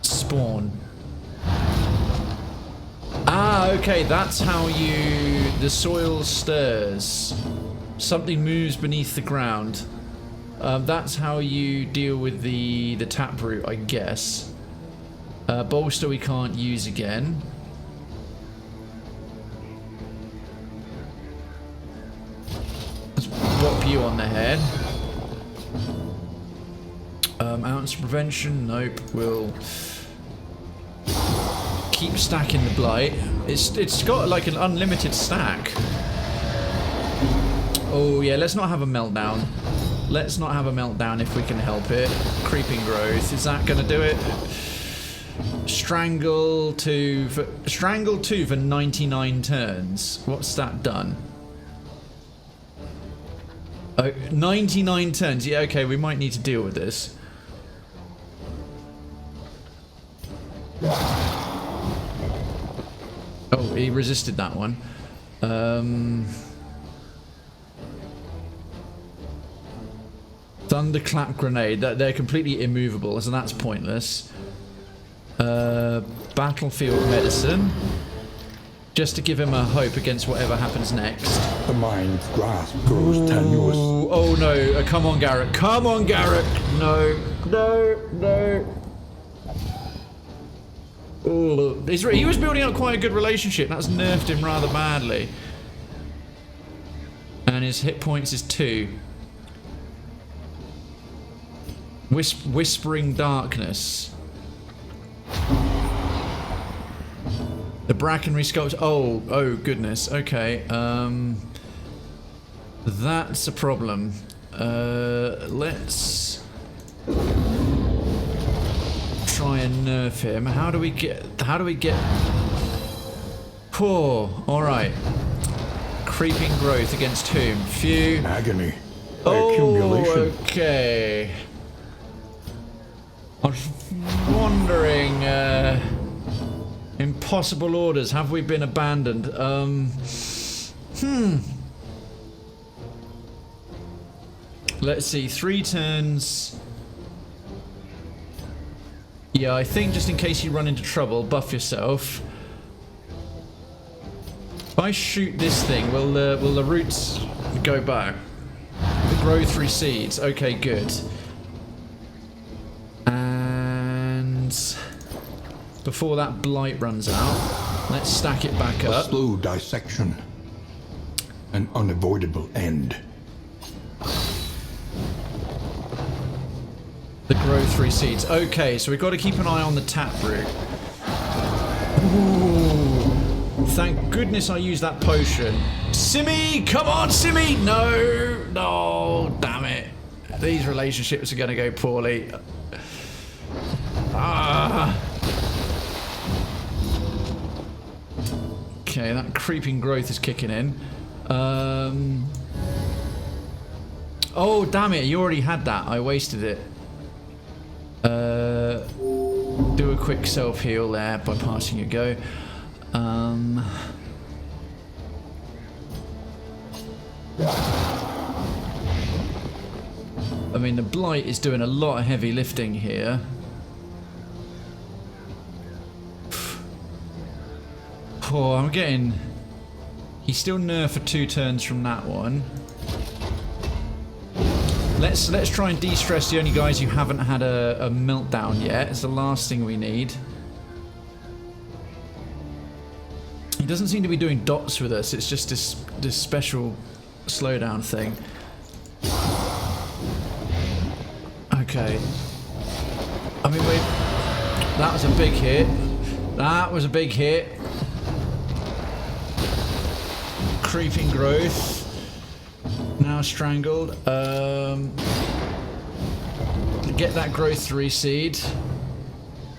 Spawn. Ah, okay, that's how the soil stirs. Something moves beneath the ground. That's how you deal with the taproot, I guess. Bolster we can't use again. Let's whop you on the head. Ounce prevention, nope. We'll keep stacking the blight. It's got like an unlimited stack. Oh yeah, let's not have a meltdown. Let's not have a meltdown if we can help it. Creeping growth, is that gonna do it? Strangle 2 for 99 turns. What's that done? Oh, 99 turns. Yeah, okay, we might need to deal with this. Oh, he resisted that one. Thunderclap grenade. They're completely immovable, so that's pointless. Battlefield medicine. Just to give him a hope against whatever happens next. The mind's grasp grows tenuous. Oh no, come on Garrett. Come on Garrett. No. Ooh. He was building up quite a good relationship. That's nerfed him rather badly. And his hit points is 2. Whispering darkness. The brackenry sculpture. Oh goodness. Okay. That's a problem. Let's try and nerf him. How do we get? Poor. All right. Creeping growth against whom? Phew. Agony. Accumulation. Okay. I was wondering. Impossible orders. Have we been abandoned? Let's see. 3 turns. Yeah, I think just in case you run into trouble, buff yourself. If I shoot this thing, will the roots go back? The growth recedes. Okay, good. And before that blight runs out, let's stack it back up. A slow dissection. An unavoidable end. The growth recedes. Okay, so we've got to keep an eye on the taproot. Ooh. Thank goodness I used that potion. Simmy! Come on, Simmy! No, damn it. These relationships are going to go poorly. Okay, that creeping growth is kicking in. Oh, damn it. You already had that. I wasted it. Do a quick self-heal there by passing a go. I mean, the blight is doing a lot of heavy lifting here. Oh, I'm getting He's still nerfed for 2 turns from that one. Let's try and de-stress the only guys who haven't had a meltdown yet. It's the last thing we need. He doesn't seem to be doing dots with us. It's just this special slowdown thing. Okay. I mean, that was a big hit. That was a big hit. Creeping growth. Now strangled. Get that growth to reseed.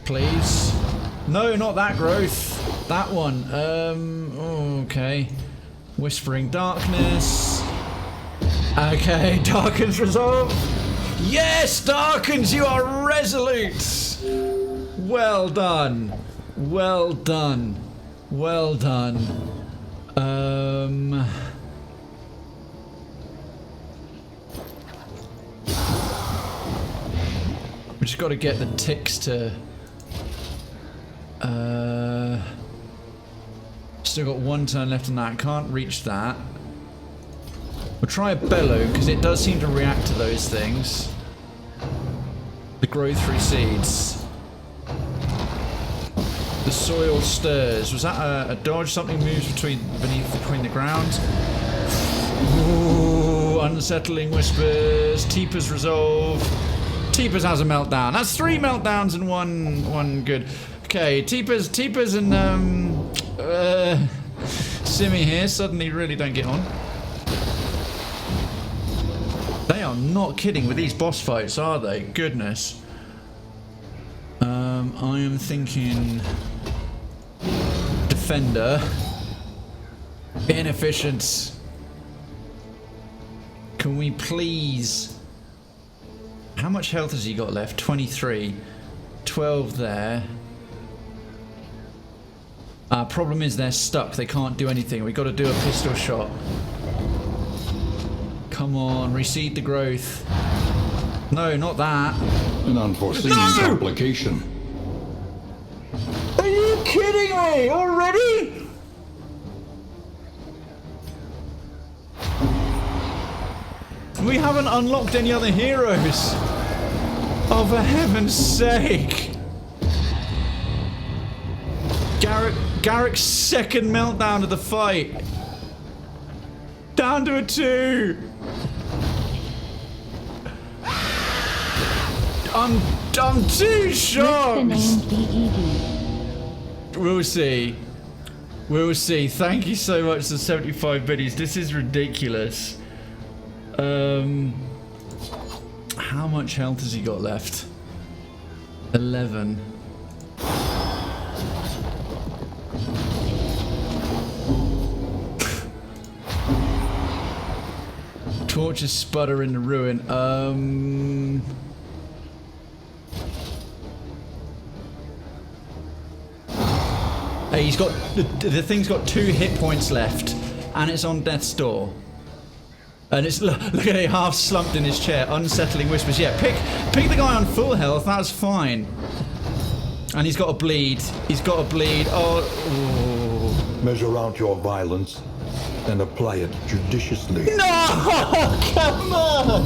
Please. No, not that growth. That one. Okay. Whispering Darkness. Okay, Darkens resolve. Yes, Darkens, you are resolute. Well done. Well done. Well done. We just got to get the ticks to. Still got 1 turn left on that. Can't reach that. We'll try a bellow because it does seem to react to those things. The growth recedes. The soil stirs. Was that a dodge? Something moves between the ground. Ooh, unsettling whispers. Teeper's resolve. Teepers has a meltdown. That's 3 meltdowns and one good. Okay, Teepers and Simmy here suddenly really don't get on. They are not kidding with these boss fights, are they? Goodness. I am thinking Defender. Inefficient. Can we please... How much health has he got left? 23. 12 there. Problem is they're stuck. They can't do anything. We've got to do a pistol shot. Come on, reseed the growth. No, not that. An unforeseen complication. Are you kidding me? Already? We haven't unlocked any other heroes. Oh, for heaven's sake. Garrick's second meltdown of the fight. Down to a 2. I'm too shocked. We'll see. We'll see. Thank you so much for 75 biddies. This is ridiculous. How much health has he got left? 11. Torches sputter in the ruin. Hey, he's got the thing's got 2 hit points left, and it's on death's door. And it's look at it, half slumped in his chair. Unsettling whispers. Yeah, pick the guy on full health. That's fine. And he's got a bleed. He's got a bleed. Oh. Measure out your violence and apply it judiciously. No! Come on!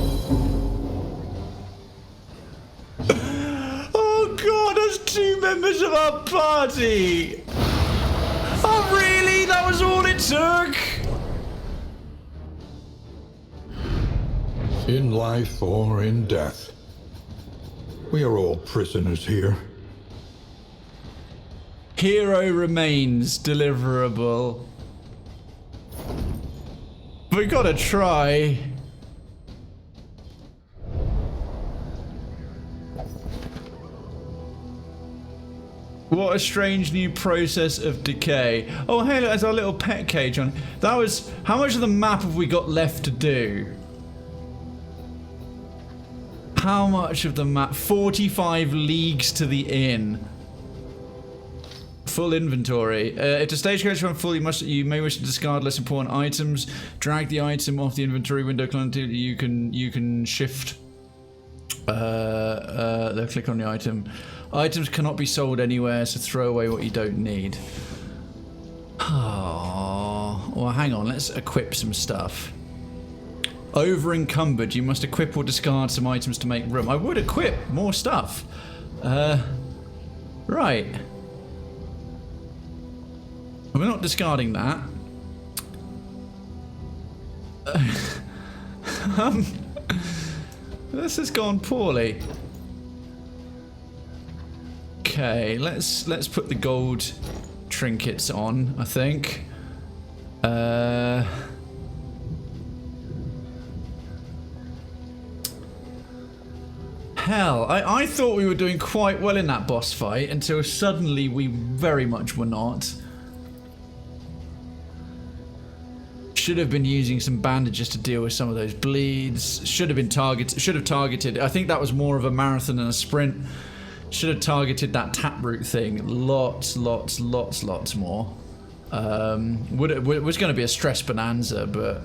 Oh god, that's 2 members of our party! Oh really? That was all it took? In life or in death, we are all prisoners here. Hero remains deliverable. We gotta try. What a strange new process of decay. Oh, hey, look, there's our little pet cage on. That was... How much of the map have we got left to do? How much of the map? 45 leagues to the inn. Full inventory. If the stagecoach run full, you may wish to discard less important items. Drag the item off the inventory window. You can shift. Click on the item. Items cannot be sold anywhere, so throw away what you don't need. Oh, Well, hang on. Let's equip some stuff. Over encumbered. You must equip or discard some items to make room. I would equip more stuff. Right. We're not discarding that. This has gone poorly. Okay, let's put the gold trinkets on, I think. Hell, I thought we were doing quite well in that boss fight until suddenly we very much were not. Should have been using some bandages to deal with some of those bleeds. Should have targeted. I think that was more of a marathon than a sprint. Should have targeted that taproot thing lots more. It was going to be a stress bonanza, but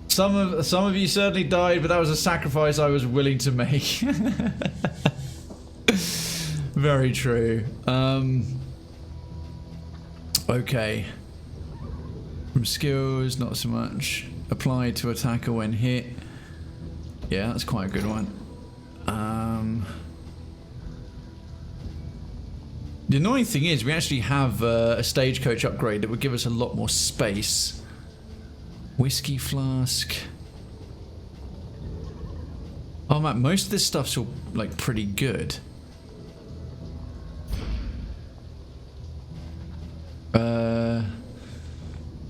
some of you certainly died, but that was a sacrifice I was willing to make. Very true. Okay. From skills, not so much. Apply to attacker when hit. Yeah, that's quite a good one. The annoying thing is we actually have a stagecoach upgrade that would give us a lot more space. Whiskey flask. Oh man, most of this stuff's all like pretty good.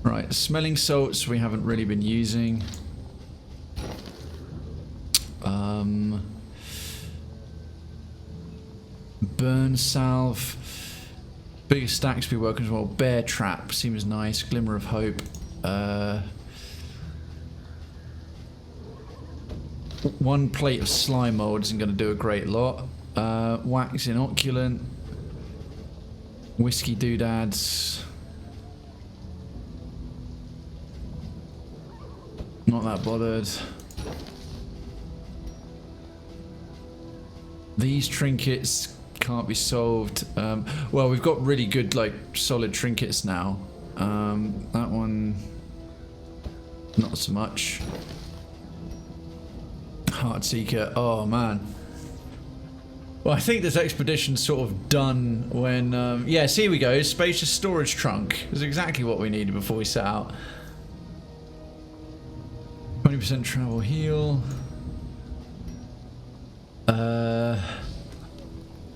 Right, smelling salts we haven't really been using. Burn salve. Bigger stacks be working as well. Bear trap seems nice. Glimmer of hope. One plate of slime mold isn't going to do a great lot. Wax inoculant. Whiskey doodads. Not that bothered. These trinkets can't be solved. Well, we've got really good, like, solid trinkets now. That one, not so much. Heart Seeker. Oh man. Well, I think this expedition's sort of done when. Yes, here we go. Spacious storage trunk. It was exactly what we needed before we set out. 20% travel heal.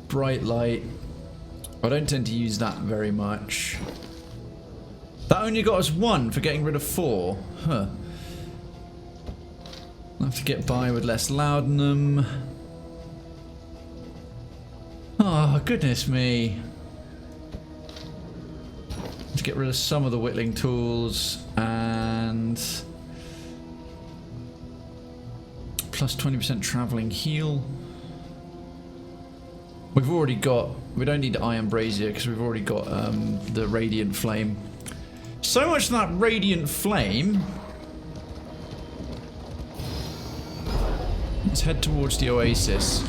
Bright light. I don't tend to use that very much. That only got us 1 for getting rid of 4. Huh. I'll have to get by with less laudanum. Oh, goodness me. Let's get rid of some of the whittling tools and plus 20% traveling heal. We've already got, we don't need the iron brazier because we've already got the radiant flame. So much for that radiant flame. Let's head towards the Oasis.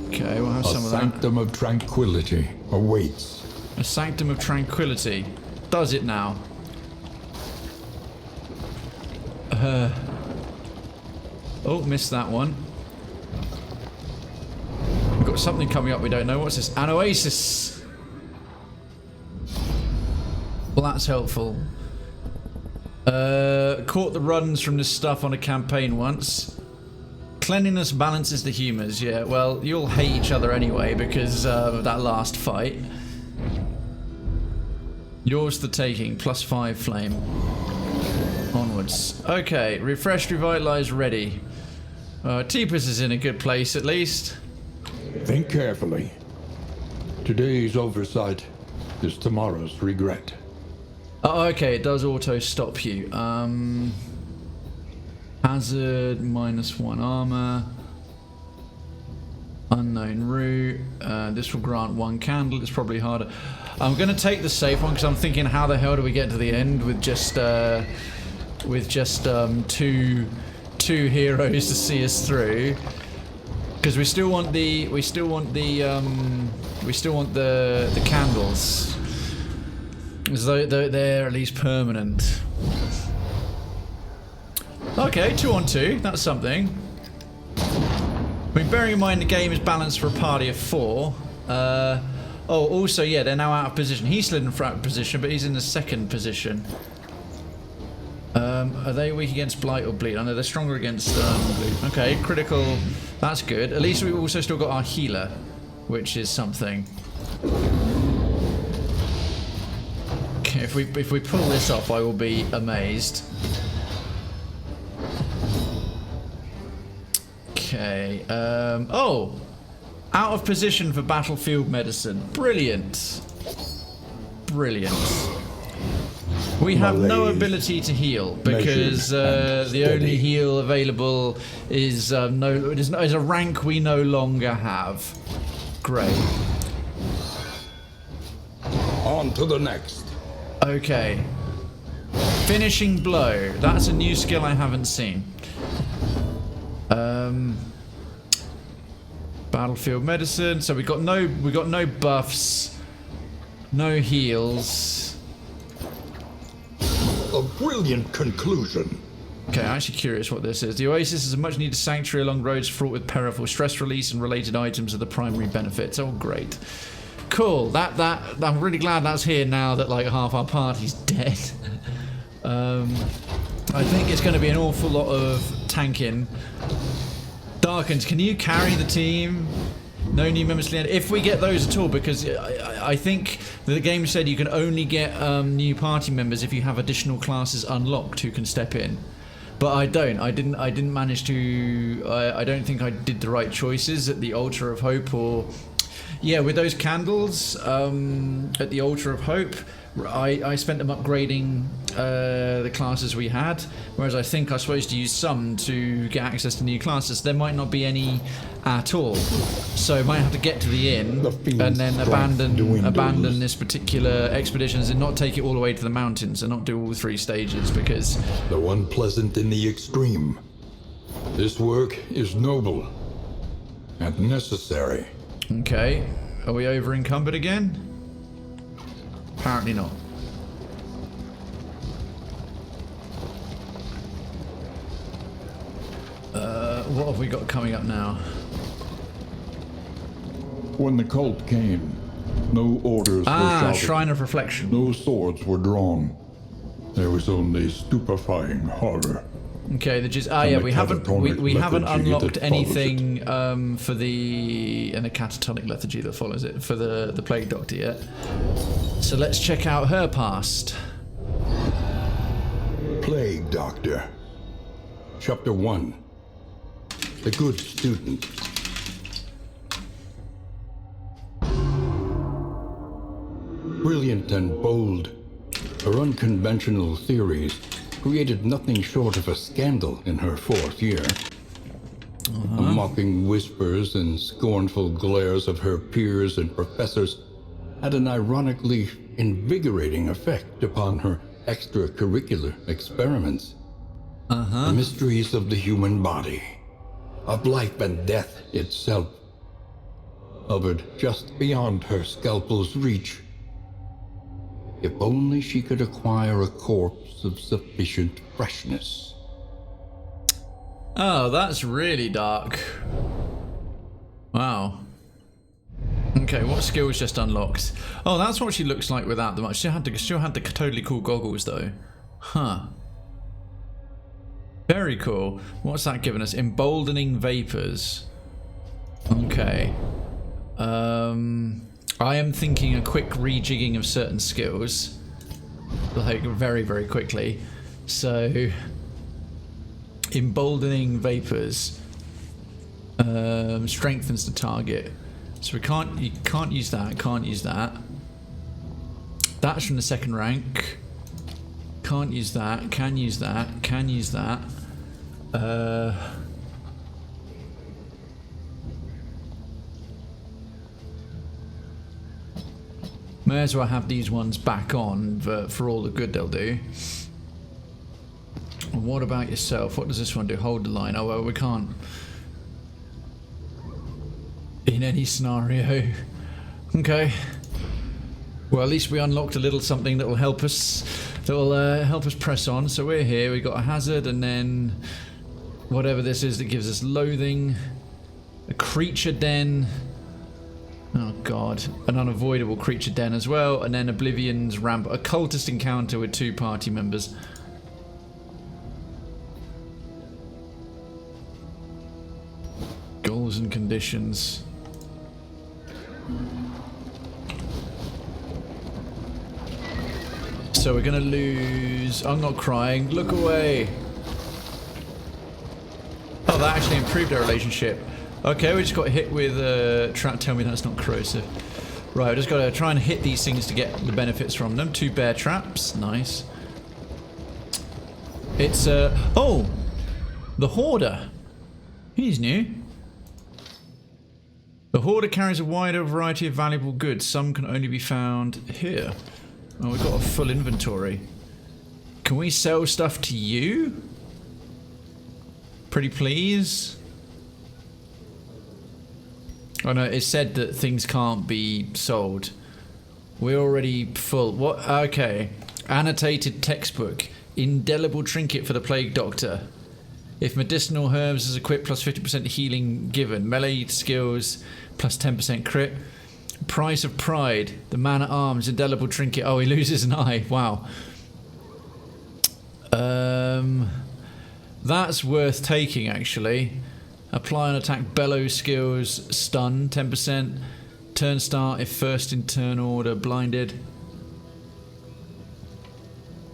Okay, we'll have some of that. A sanctum of tranquility awaits. A sanctum of tranquility. Does it now? Oh, missed that one. We've got something coming up we don't know. What's this? An Oasis! Well, that's helpful. Caught the runs from this stuff on a campaign once. Cleanliness balances the humours. Yeah, well, you'll hate each other anyway because of that last fight. Yours the taking. +5 flame. Onwards. Okay, refreshed, revitalised, ready. Teepus is in a good place at least. Think carefully. Today's oversight is tomorrow's regret. Oh, okay, it does auto stop you. Hazard, -1 armor. Unknown route. This will grant 1 candle. It's probably harder. I'm going to take the safe one because I'm thinking, how the hell do we get to the end with just two 2 heroes to see us through, because we still want the candles, as though they're at least permanent. Okay, 2 on 2. That's something. I mean, bearing in mind the game is balanced for a party of 4. Oh, also, yeah, they're now out of position. He slid in front position, but he's in the 2nd position. Are they weak against Blight or Bleed? I know they're stronger against Bleed. Okay, critical. That's good. At least we've also still got our healer, which is something. Okay, if we pull this off, I will be amazed. Okay. Oh, out of position for battlefield medicine. Brilliant. Brilliant. We have no ability to heal because the only heal available is is a rank we no longer have. Great. On to the next. Okay. Finishing blow. That's a new skill I haven't seen. Battlefield medicine. So we got no buffs, no heals. A brilliant conclusion. Okay, I'm actually curious what this is. The Oasis is a much needed sanctuary along roads fraught with peril. Stress release and related items are the primary benefits. Oh, great. Cool. That I'm really glad that's here now that like half our party's dead. I think it's going to be an awful lot of tanking. Darkens, can you carry the team? No new members. If we get those at all, because I think the game said you can only get new party members if you have additional classes unlocked who can step in. But I don't. I didn't manage to. I don't think I did the right choices at the Altar of Hope, or yeah, with those candles at the Altar of Hope. I spent them upgrading the classes we had, whereas I think I was supposed to use some to get access to new classes. There might not be any at all, so I might have to get to the inn and then abandon this particular expedition and not take it all the way to the mountains and not do all 3 stages because Though unpleasant in the extreme, this work is noble and necessary. Okay, are we over encumbered again? Apparently not. What have we got coming up now? When the cult came, no orders were shouted. Shrine of Reflection. No swords were drawn. There was only stupefying horror. Okay, yeah, we haven't unlocked anything for the catatonic lethargy that follows it for the Plague Doctor yet. So let's check out her past. Plague Doctor. Chapter 1. The Good Student. Brilliant and bold, her unconventional theories created nothing short of a scandal in her 4th year. The mocking whispers and scornful glares of her peers and professors had an ironically invigorating effect upon her extracurricular experiments. The mysteries of the human body, of life and death itself, hovered just beyond her scalpel's reach. If only she could acquire a corpse of sufficient freshness. Oh, that's really dark. Wow. Okay, what skills just unlocked? Oh, that's what she looks like without them. She had the totally cool goggles though. Huh. Very cool. What's that giving us? Emboldening vapors. Okay. I am thinking a quick rejigging of certain skills. Like very, very quickly. So emboldening vapors strengthens the target. So you can't use that, can't use that. That's from the 2nd rank. Can't use that, can use that, can use that. May as well have these ones back on for all the good they'll do. And what about yourself? What does this one do? Hold the line. Oh, well, we can't. In any scenario. Okay. Well, at least we unlocked a little something that will help us. That will help us press on. So we're here. We got a hazard, and then whatever this is that gives us loathing. A creature den. Oh god. An unavoidable creature den as well. And then Oblivion's ramp. A cultist encounter with 2 party members. Goals and conditions. So we're gonna lose. I'm not crying. Look away. Oh, that actually improved our relationship. Okay, we just got hit with tell me that's not corrosive. Right, we just gotta try and hit these things to get the benefits from them. 2 bear traps. Nice. It's oh! The Hoarder. He's new. The Hoarder carries a wider variety of valuable goods. Some can only be found here. Oh, we've got a full inventory. Can we sell stuff to you? Pretty please? Oh no, it said that things can't be sold. We're already full. What? Okay. Annotated textbook. Indelible trinket for the plague doctor. If medicinal herbs is equipped, plus 50% healing given. Melee skills, plus 10% crit. Price of pride. The man at arms. Indelible trinket. Oh, he loses an eye. Wow. That's worth taking, actually. Apply and attack bellow skills. Stun. 10%. Turn start if first in turn order. Blinded.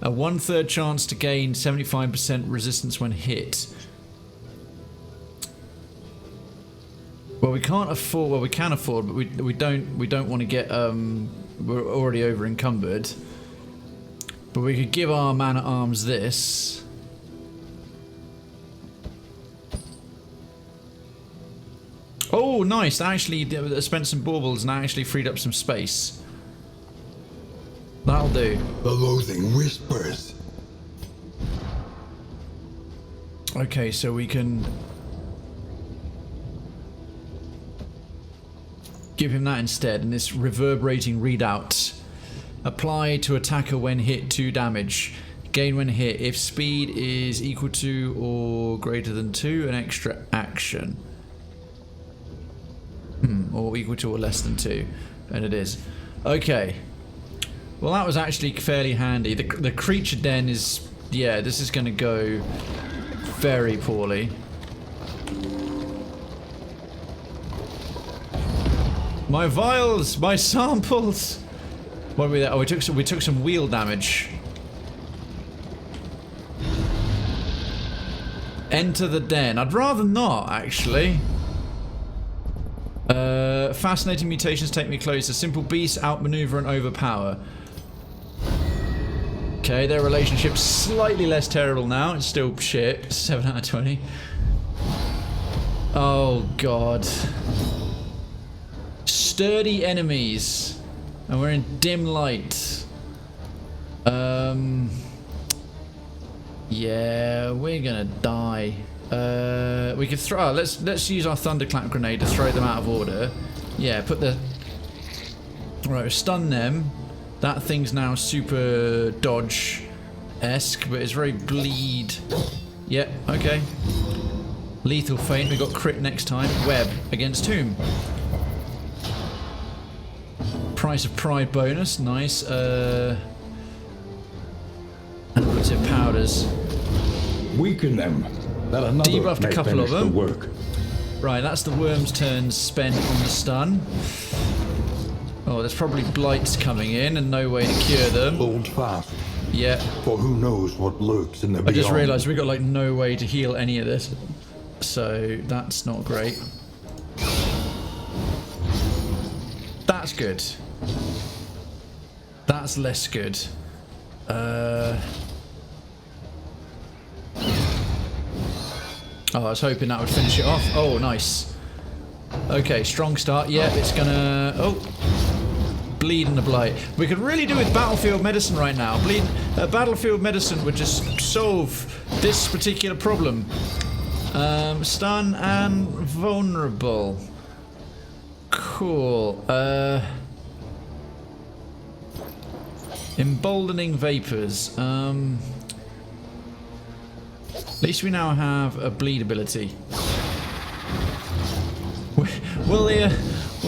A 1/3 chance to gain 75% resistance when hit. Well, we can't afford. Well, we can afford, but we don't want to get. We're already over encumbered. But we could give our man at arms this. Oh, nice! That actually spent some baubles and that actually freed up some space. That'll do. The loathing whispers. Okay, so we can give him that instead, and this reverberating readout. Apply to attacker when hit 2 damage. Gain when hit. If speed is equal to or greater than 2, an extra action. Or equal to or less than 2. And it is. Okay. Well, that was actually fairly handy. The creature den is... Yeah, this is going to go very poorly. My vials! My samples! What were we there? Oh, we took some wheel damage. Enter the den. I'd rather not, actually. Fascinating mutations take me closer. Simple beasts outmaneuver and overpower. Okay, their relationship's slightly less terrible now. It's still shit. 7 out of 20. Oh, God. Sturdy enemies. And we're in dim light. Yeah, we're gonna die. We could throw... Oh, let's use our thunderclap grenade to throw them out of order. Yeah, put the... Right, stun them. That thing's now super dodge-esque, but it's very bleed. Yep, okay. Lethal feint, we got crit next time. Web against whom? Price of pride bonus, nice. Annotative powders. Weaken them. That another Debuffed a may couple of finish them. the work. Right, that's the worm's turn spent on the stun. Oh, there's probably blights coming in and no way to cure them. Hold fast, Yeah. for who knows what lurks in the I beyond. just realised we got like no way to heal any of this. So that's not great. That's good. That's less good. Oh, I was hoping that would finish it off. Oh, nice. Okay, strong start. Yeah, it's gonna... Oh. Bleed and the Blight. We could really do with Battlefield Medicine right now. Battlefield Medicine would just solve this particular problem. Stun and vulnerable. Cool. Emboldening Vapors. At least we now have a bleed ability. Will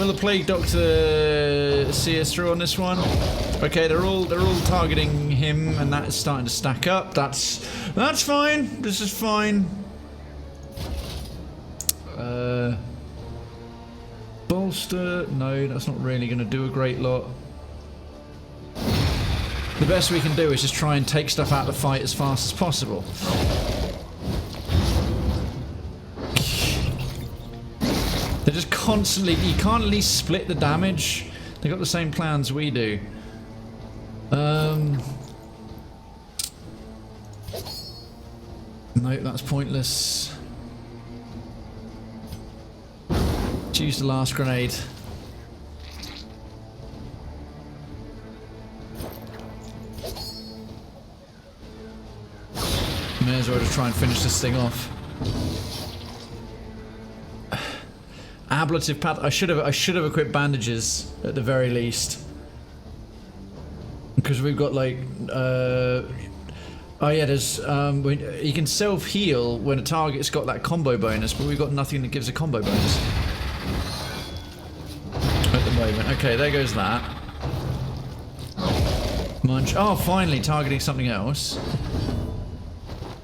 the Plague Doctor see us through on this one? Okay, they're all targeting him, and that is starting to stack up. That's fine. This is fine. Bolster? No, that's not really going to do a great lot. The best we can do is just try and take stuff out of the fight as fast as possible. They're just constantly... You can't at least split the damage. They've got the same plans we do. No, that's pointless. Choose the last grenade. May as well just try and finish this thing off. Ablative path. I should have equipped bandages at the very least, because we've got like oh yeah, there's you can self heal when a target's got that combo bonus, but we've got nothing that gives a combo bonus at the moment. Okay, there goes that. Munch. Oh, finally targeting something else.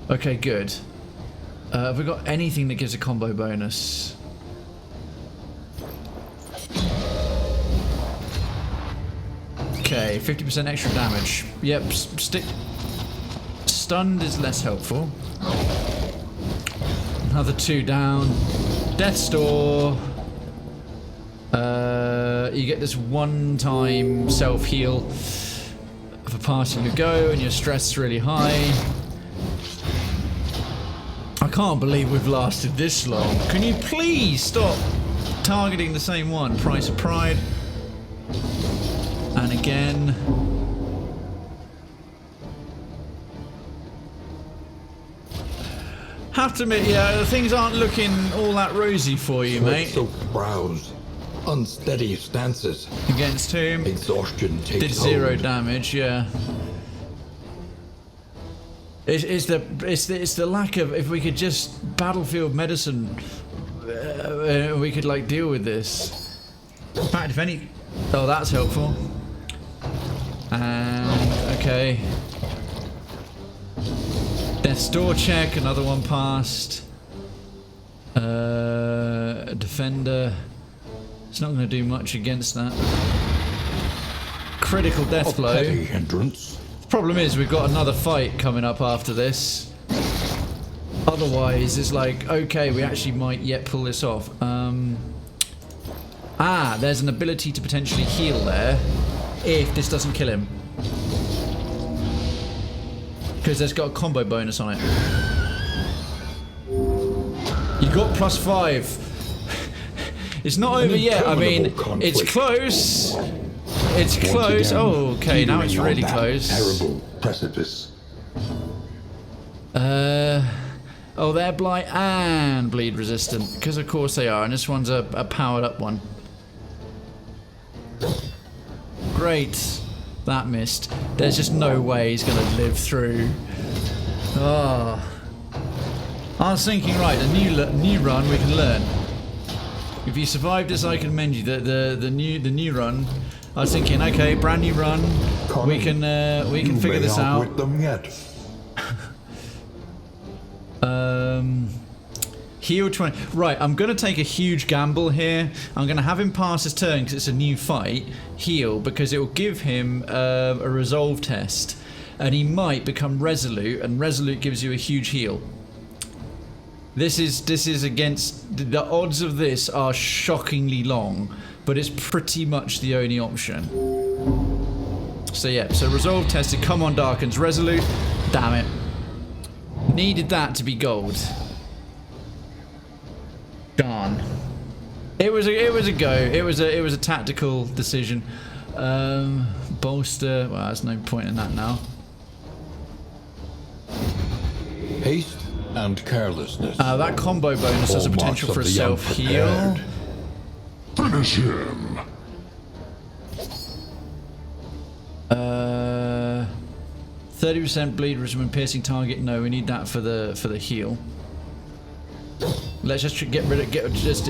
Okay, good. Have we got anything that gives a combo bonus? Okay, 50% extra damage. Yep, stunned is less helpful. Another 2 down. Death's Door. You get this one-time self-heal for passing a go, and your stress is really high. I can't believe we've lasted this long. Can you please stop targeting the same one? Price of Pride. And again. Have to admit, yeah, things aren't looking all that rosy for you, mate. Soaked brows, unsteady stances. Against whom? Exhaustion takes Did 0 hold. damage, yeah. It's the lack of, if we could just Battlefield Medicine, we could like deal with this. In fact, if any, oh, that's helpful. And okay, Death's Door check, another one passed. Defender, it's not going to do much against that. Critical death blow. Petty hindrance. Problem is, we've got another fight coming up after this. Otherwise, it's like, okay, we actually might yet pull this off. There's an ability to potentially heal there, if this doesn't kill him. Because there's got a combo bonus on it. You got +5. It's not over yet, I mean, it's close. It's close. Oh, okay, now it's really close. Terrible precipice. Oh, they're blight and bleed resistant, because of course they are, and this one's a powered up one. Great. That missed. There's just no way he's gonna live through. Oh. I was thinking, right, the new run we can learn. If you survive this, I can mend you. The new run. I was thinking, okay, brand new run. We can figure this out. With them yet. Heal 20. Right, I'm going to take a huge gamble here. I'm going to have him pass his turn because it's a new fight. Heal, because it will give him a resolve test. And he might become resolute, and resolute gives you a huge heal. This is against... The odds of this are shockingly long, but it's pretty much the only option. So yeah, so resolve tested. Come on, Darkens. Resolute. Damn it. Needed that to be gold. Darn. It was a go. It was a tactical decision. Bolster. Well, there's no point in that now. Haste and carelessness. That combo bonus has a Hallmarks potential for a of the self-heal. unprepared. Finish him. 30% bleed resistance when piercing target. No, we need that for the heal. Let's just get rid of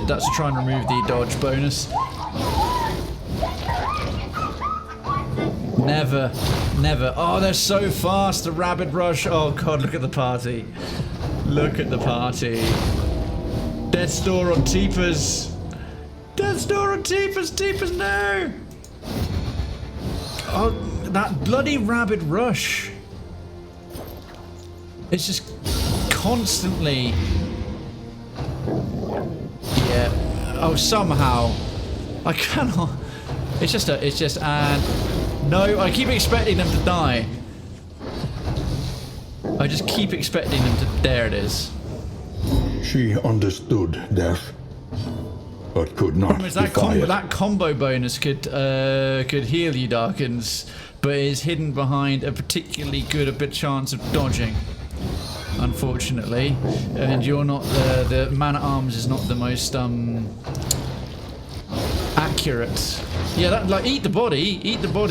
that's to try and remove the dodge bonus. Never. Oh, they're so fast. The rabid rush. Oh god, look at the party. Look at the party. Death's Door on Teepers. Death's Door on Teepers. Teepers, no. Oh, that bloody rabid rush. It's just constantly. Yeah. Oh, somehow. I cannot. It's just no, I keep expecting them to die. I just keep expecting them to. There it is. She understood death, but could not defy it. That combo bonus could heal you, Darkins, but is hidden behind a particularly good a bit chance of dodging. Unfortunately, and you're not the man at arms is not the most accurate. Yeah, that like eat the body.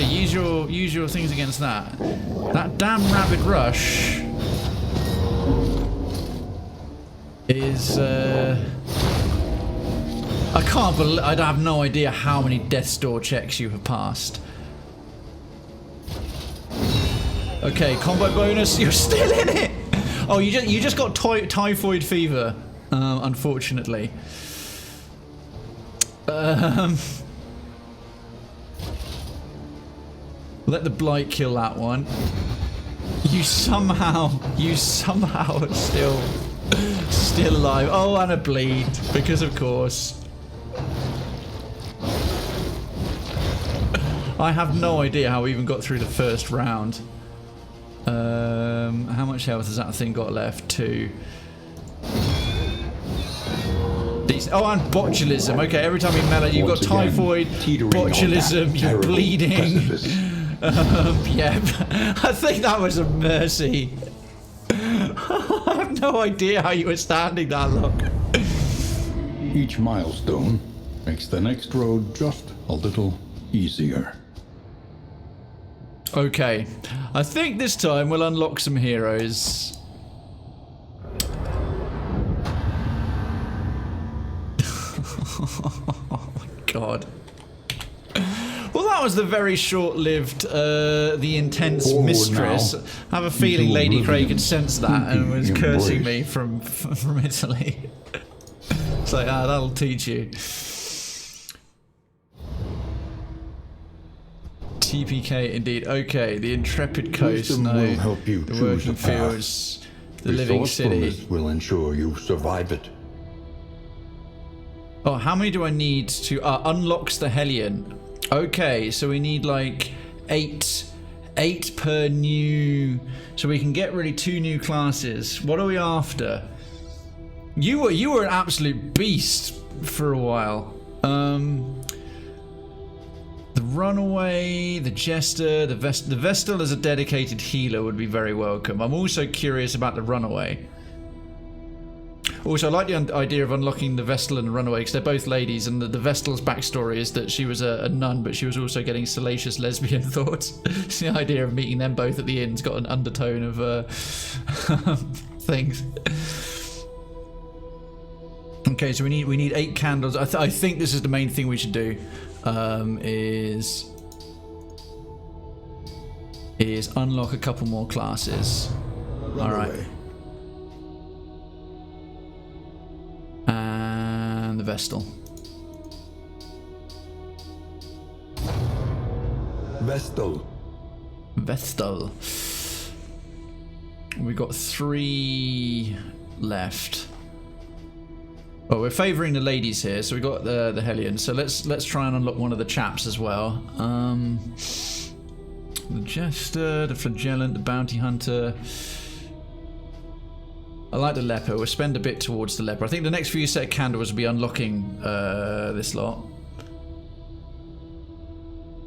Use your things against that. That damn rabid rush is. I can't believe. I have no idea how many Death's Door checks you have passed. Okay, combo bonus. You're still in it. Oh, you just got typhoid fever. Unfortunately. Let the blight kill that one. You somehow are still alive. Oh, and a bleed, because of course. I have no idea how we even got through the first round. How much health has that thing got left? 2. Decent. Oh, and botulism. Okay, every time you melee, you've got typhoid, botulism, you're bleeding. Yeah, I think that was a mercy. I have no idea how you were standing that long. Each milestone makes the next road just a little easier. Okay, I think this time we'll unlock some heroes. Oh my god. Well, that was the very short-lived, the intense mistress. Now, I have a feeling Lady Craig had sensed that and was cursing me Embrace. from Italy. It's like, that'll teach you. TPK indeed. Okay, the Intrepid Coast. Wisdom No, will help you the choose working a path. fields, the living city. Resourcefulness will ensure you survive it. Oh, how many do I need to unlocks the Hellion? Okay, so we need like 8 per new, so we can get really 2 new classes. What are we after? You were an absolute beast for a while. The Runaway, the Jester, the Vestal as a dedicated healer would be very welcome. I'm also curious about the Runaway. Also, I like the idea of unlocking the Vestal and the Runaway because they're both ladies, and the Vestal's backstory is that she was a nun, but she was also getting salacious lesbian thoughts. The idea of meeting them both at the inn's got an undertone of things. Okay, so we need 8 candles. I think this is the main thing we should do. Is unlock a couple more classes. All right. And the Vestal. Vestal. We got 3 left. Well, we're favouring the ladies here, so we got the Hellion. So let's try and unlock one of the chaps as well. The Jester, the Flagellant, the Bounty Hunter. I like the Leper. We'll spend a bit towards the Leper. I think the next few set of candles will be unlocking this lot.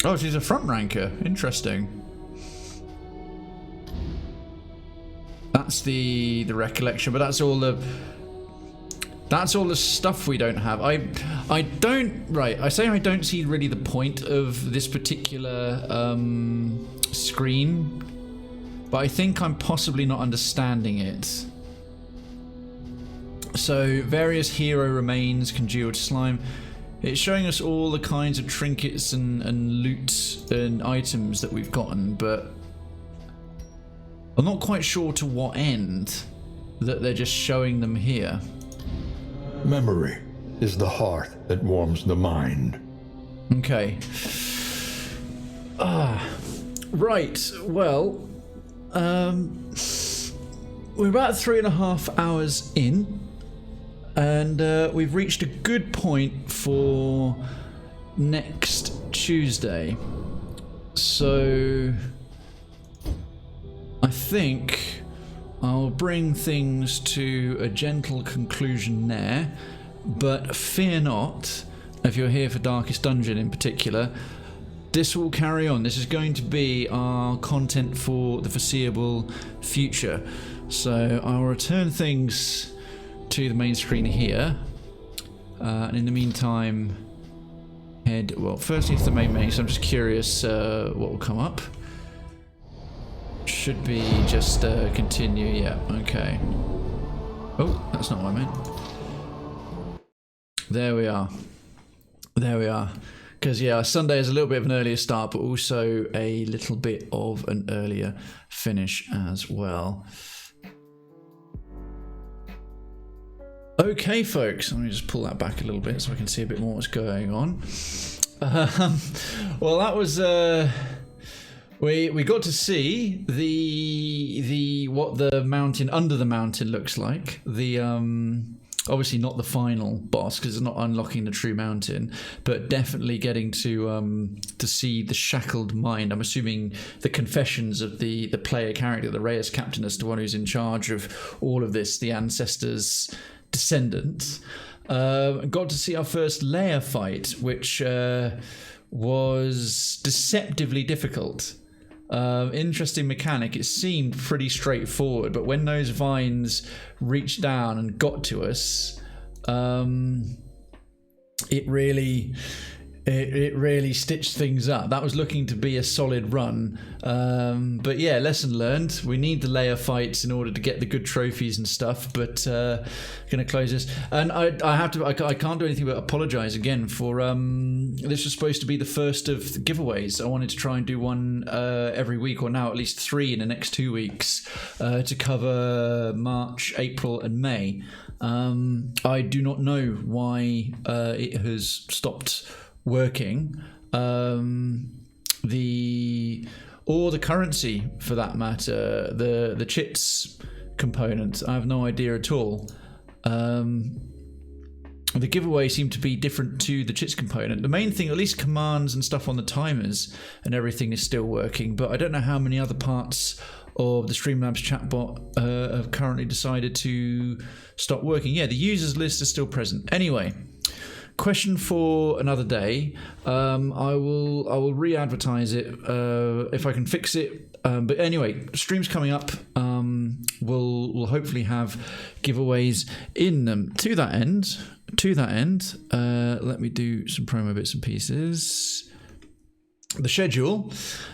Oh, she's a front ranker. Interesting. That's the recollection, but that's all the stuff we don't have. I say I don't see really the point of this particular screen, but I think I'm possibly not understanding it. So, various hero remains, congealed slime. It's showing us all the kinds of trinkets and loot and items that we've gotten, but I'm not quite sure to what end that they're just showing them here. Memory is the hearth that warms the mind. Okay. Right. Well, we're about 3.5 hours in, and we've reached a good point for next Tuesday. So I think I'll bring things to a gentle conclusion there, but fear not, if you're here for Darkest Dungeon in particular, this will carry on. This is going to be our content for the foreseeable future. So I'll return things to the main screen here, and in the meantime, firstly to the main menu, so I'm just curious what will come up. Should be just continue, yeah, okay. Oh, that's not what I meant. There we are. Because, yeah, Sunday is a little bit of an earlier start, but also a little bit of an earlier finish as well. Okay, folks, let me just pull that back a little bit so I can see a bit more what's going on. Well, that was... We got to see the what the mountain under the mountain looks like. The obviously not the final boss because it's not unlocking the true mountain, but definitely getting to see the shackled mind. I'm assuming the confessions of the player character, the Reyes captain, as the one who's in charge of all of this, the ancestors' descendants. Got to see our first Lair fight, which was deceptively difficult. Interesting mechanic. It seemed pretty straightforward, but when those vines reached down and got to us, it really stitched things up. That was looking to be a solid run, but yeah, lesson learned. We need the Lair fights in order to get the good trophies and stuff. But gonna close this, and I can't do anything but apologize again for this was supposed to be the first of the giveaways. I wanted to try and do one every week, or now at least 3 in the next 2 weeks, to cover March, April and May. I do not know why it has stopped working. The currency, for that matter, the chits component, I have no idea at all. The giveaway seemed to be different to the chits component. The main thing, at least commands and stuff on the timers and everything, is still working, but I don't know how many other parts of the Streamlabs chatbot have currently decided to stop working. Yeah, the users list is still present. Anyway, question for another day. I will re-advertise it if I can fix it. But anyway, streams coming up. We'll hopefully have giveaways in them. To that end, let me do some promo bits and pieces. The schedule.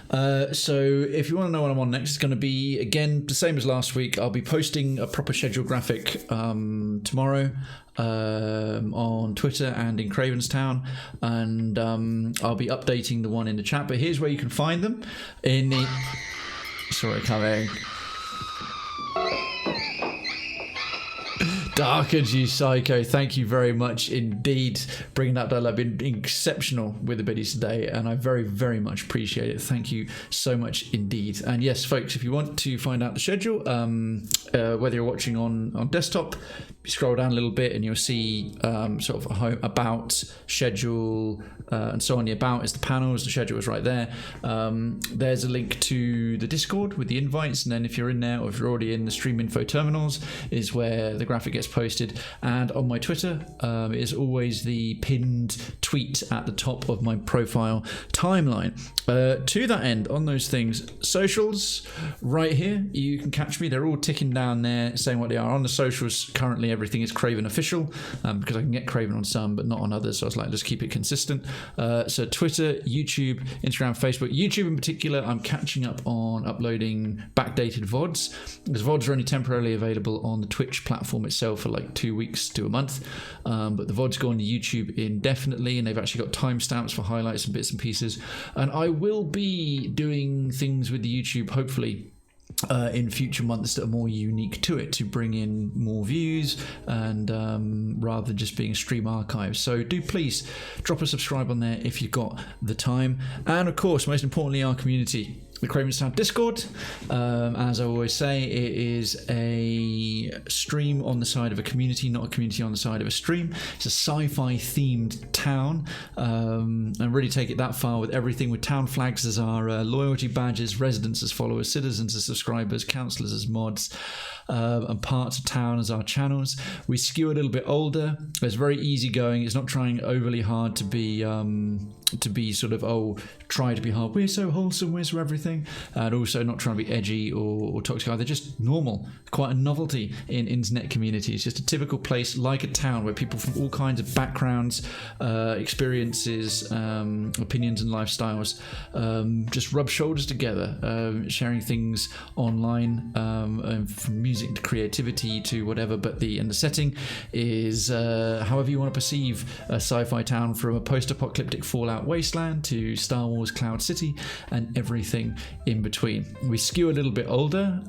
So if you want to know what I'm on next, it's going to be, again, the same as last week. I'll be posting a proper schedule graphic tomorrow on Twitter and in Krayven's Town, and I'll be updating the one in the chat. But here's where you can find them. In the... Sorry, coming. Darkens, you psycho. Thank you very much indeed. Bringing that dialogue, been exceptional with the biddies today, and I very, very much appreciate it. Thank you so much indeed. And yes, folks, if you want to find out the schedule, whether you're watching on desktop, you scroll down a little bit and you'll see sort of a home about, schedule, and so on. The about is the panels, the schedule is right there. There's a link to the Discord with the invites, and then if you're in there, or if you're already in the stream info terminals, is where the graphic gets gets posted. And on my Twitter, it is always the pinned tweet at the top of my profile timeline. To that end, on those things, socials, right here, you can catch me. They're all ticking down there, saying what they are. On the socials, currently everything is Krayven official, because I can get Krayven on some, but not on others. So I was like, let's keep it consistent. So Twitter, YouTube, Instagram, Facebook. YouTube in particular, I'm catching up on uploading backdated VODs, because VODs are only temporarily available on the Twitch platform itself for like 2 weeks to a month. But the VODs go on the YouTube indefinitely, and they've actually got timestamps for highlights and bits and pieces. And I will be doing things with the YouTube, hopefully, in future months that are more unique to it, to bring in more views and rather than just being stream archives. So do please drop a subscribe on there if you've got the time. And of course, most importantly, our community, the Krayven Town Discord. As I always say, it is a stream on the side of a community, not a community on the side of a stream. It's a sci-fi themed town, and really take it that far with everything, with town flags as our loyalty badges, residents as followers, citizens as subscribers, councillors as mods, and parts of town as our channels. We skew a little bit older. It's very easygoing. It's not trying overly hard to be sort of, try to be hard. We're so wholesome, we're so everything. And also not trying to be edgy or toxic. They're just normal. Quite a novelty in internet communities. Just a typical place like a town where people from all kinds of backgrounds, experiences, opinions and lifestyles just rub shoulders together, sharing things online, from music to creativity to whatever. But the setting is however you want to perceive a sci-fi town, from a post-apocalyptic Fallout wasteland to Star Wars Cloud City and everything in between. We skew a little bit older,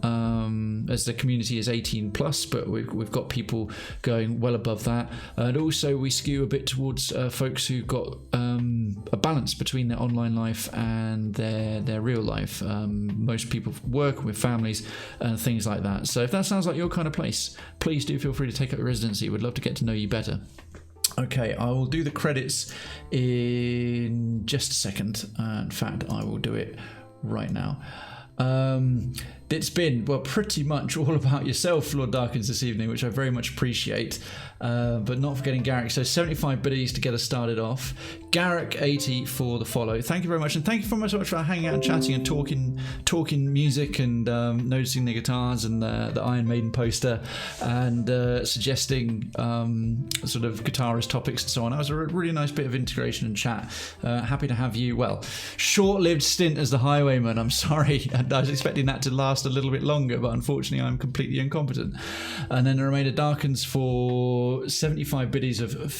as the community is 18 plus, but we've got people going well above that. And also we skew a bit towards folks who've got a balance between their online life and their real life. Most people work with families and things like that. So if that sounds like your kind of place, please do feel free to take up a residency. We'd love to get to know you better. Okay, I will do the credits in just a second. In fact, I will do it right now. It's been, well, pretty much all about yourself, Lord Darkins, this evening, which I very much appreciate, but not forgetting Garrick. So 75 biddies to get us started off. Garrick 80 for the follow. Thank you very much, and thank you very much for hanging out and chatting and talking music and noticing the guitars and the Iron Maiden poster and suggesting sort of guitarist topics and so on. That was a really nice bit of integration and chat. Happy to have you. Well, short-lived stint as the highwayman. I'm sorry, I was expecting that to last a little bit longer, but unfortunately I'm completely incompetent. And then the remainder darkens for 75 biddies of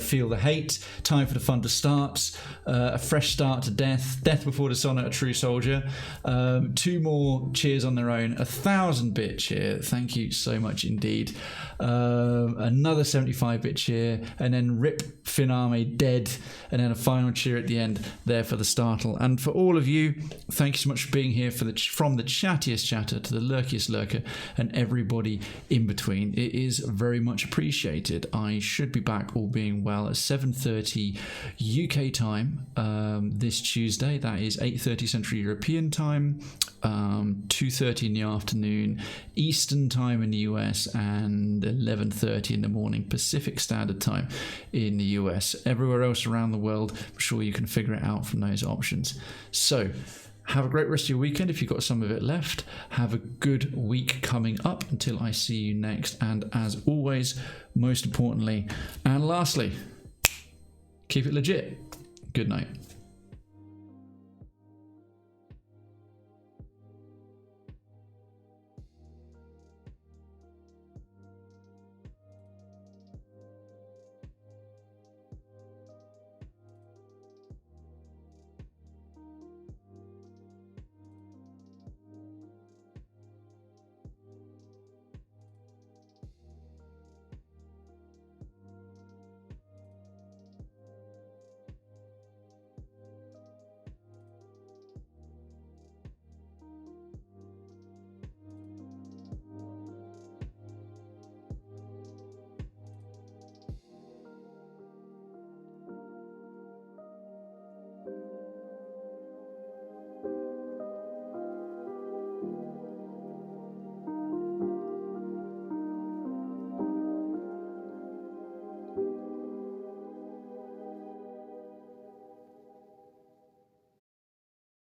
Feel the Hate, Time for the Fun to Start, A Fresh Start to Death, Death Before Dishonor, A True Soldier, 2 more cheers on their own, 1,000-bit cheer, thank you so much indeed, another 75-bit cheer, and then Rip Finame Dead, and then a final cheer at the end there for the startle. And for all of you, thank you so much for being here from the chattiest chatter to the lurkiest lurker and everybody in between. It is very much appreciated. I should be back, all being well, at 7:30 UK time this Tuesday. That is 8:30 Central European time, 2:30 in the afternoon Eastern time in the US, and 11:30 in the morning Pacific Standard Time in the US. Everywhere else around the world, I'm sure you can figure it out from those options. So have a great rest of your weekend if you've got some of it left. Have a good week coming up until I see you next. And as always, most importantly and lastly, keep it legit. Good night.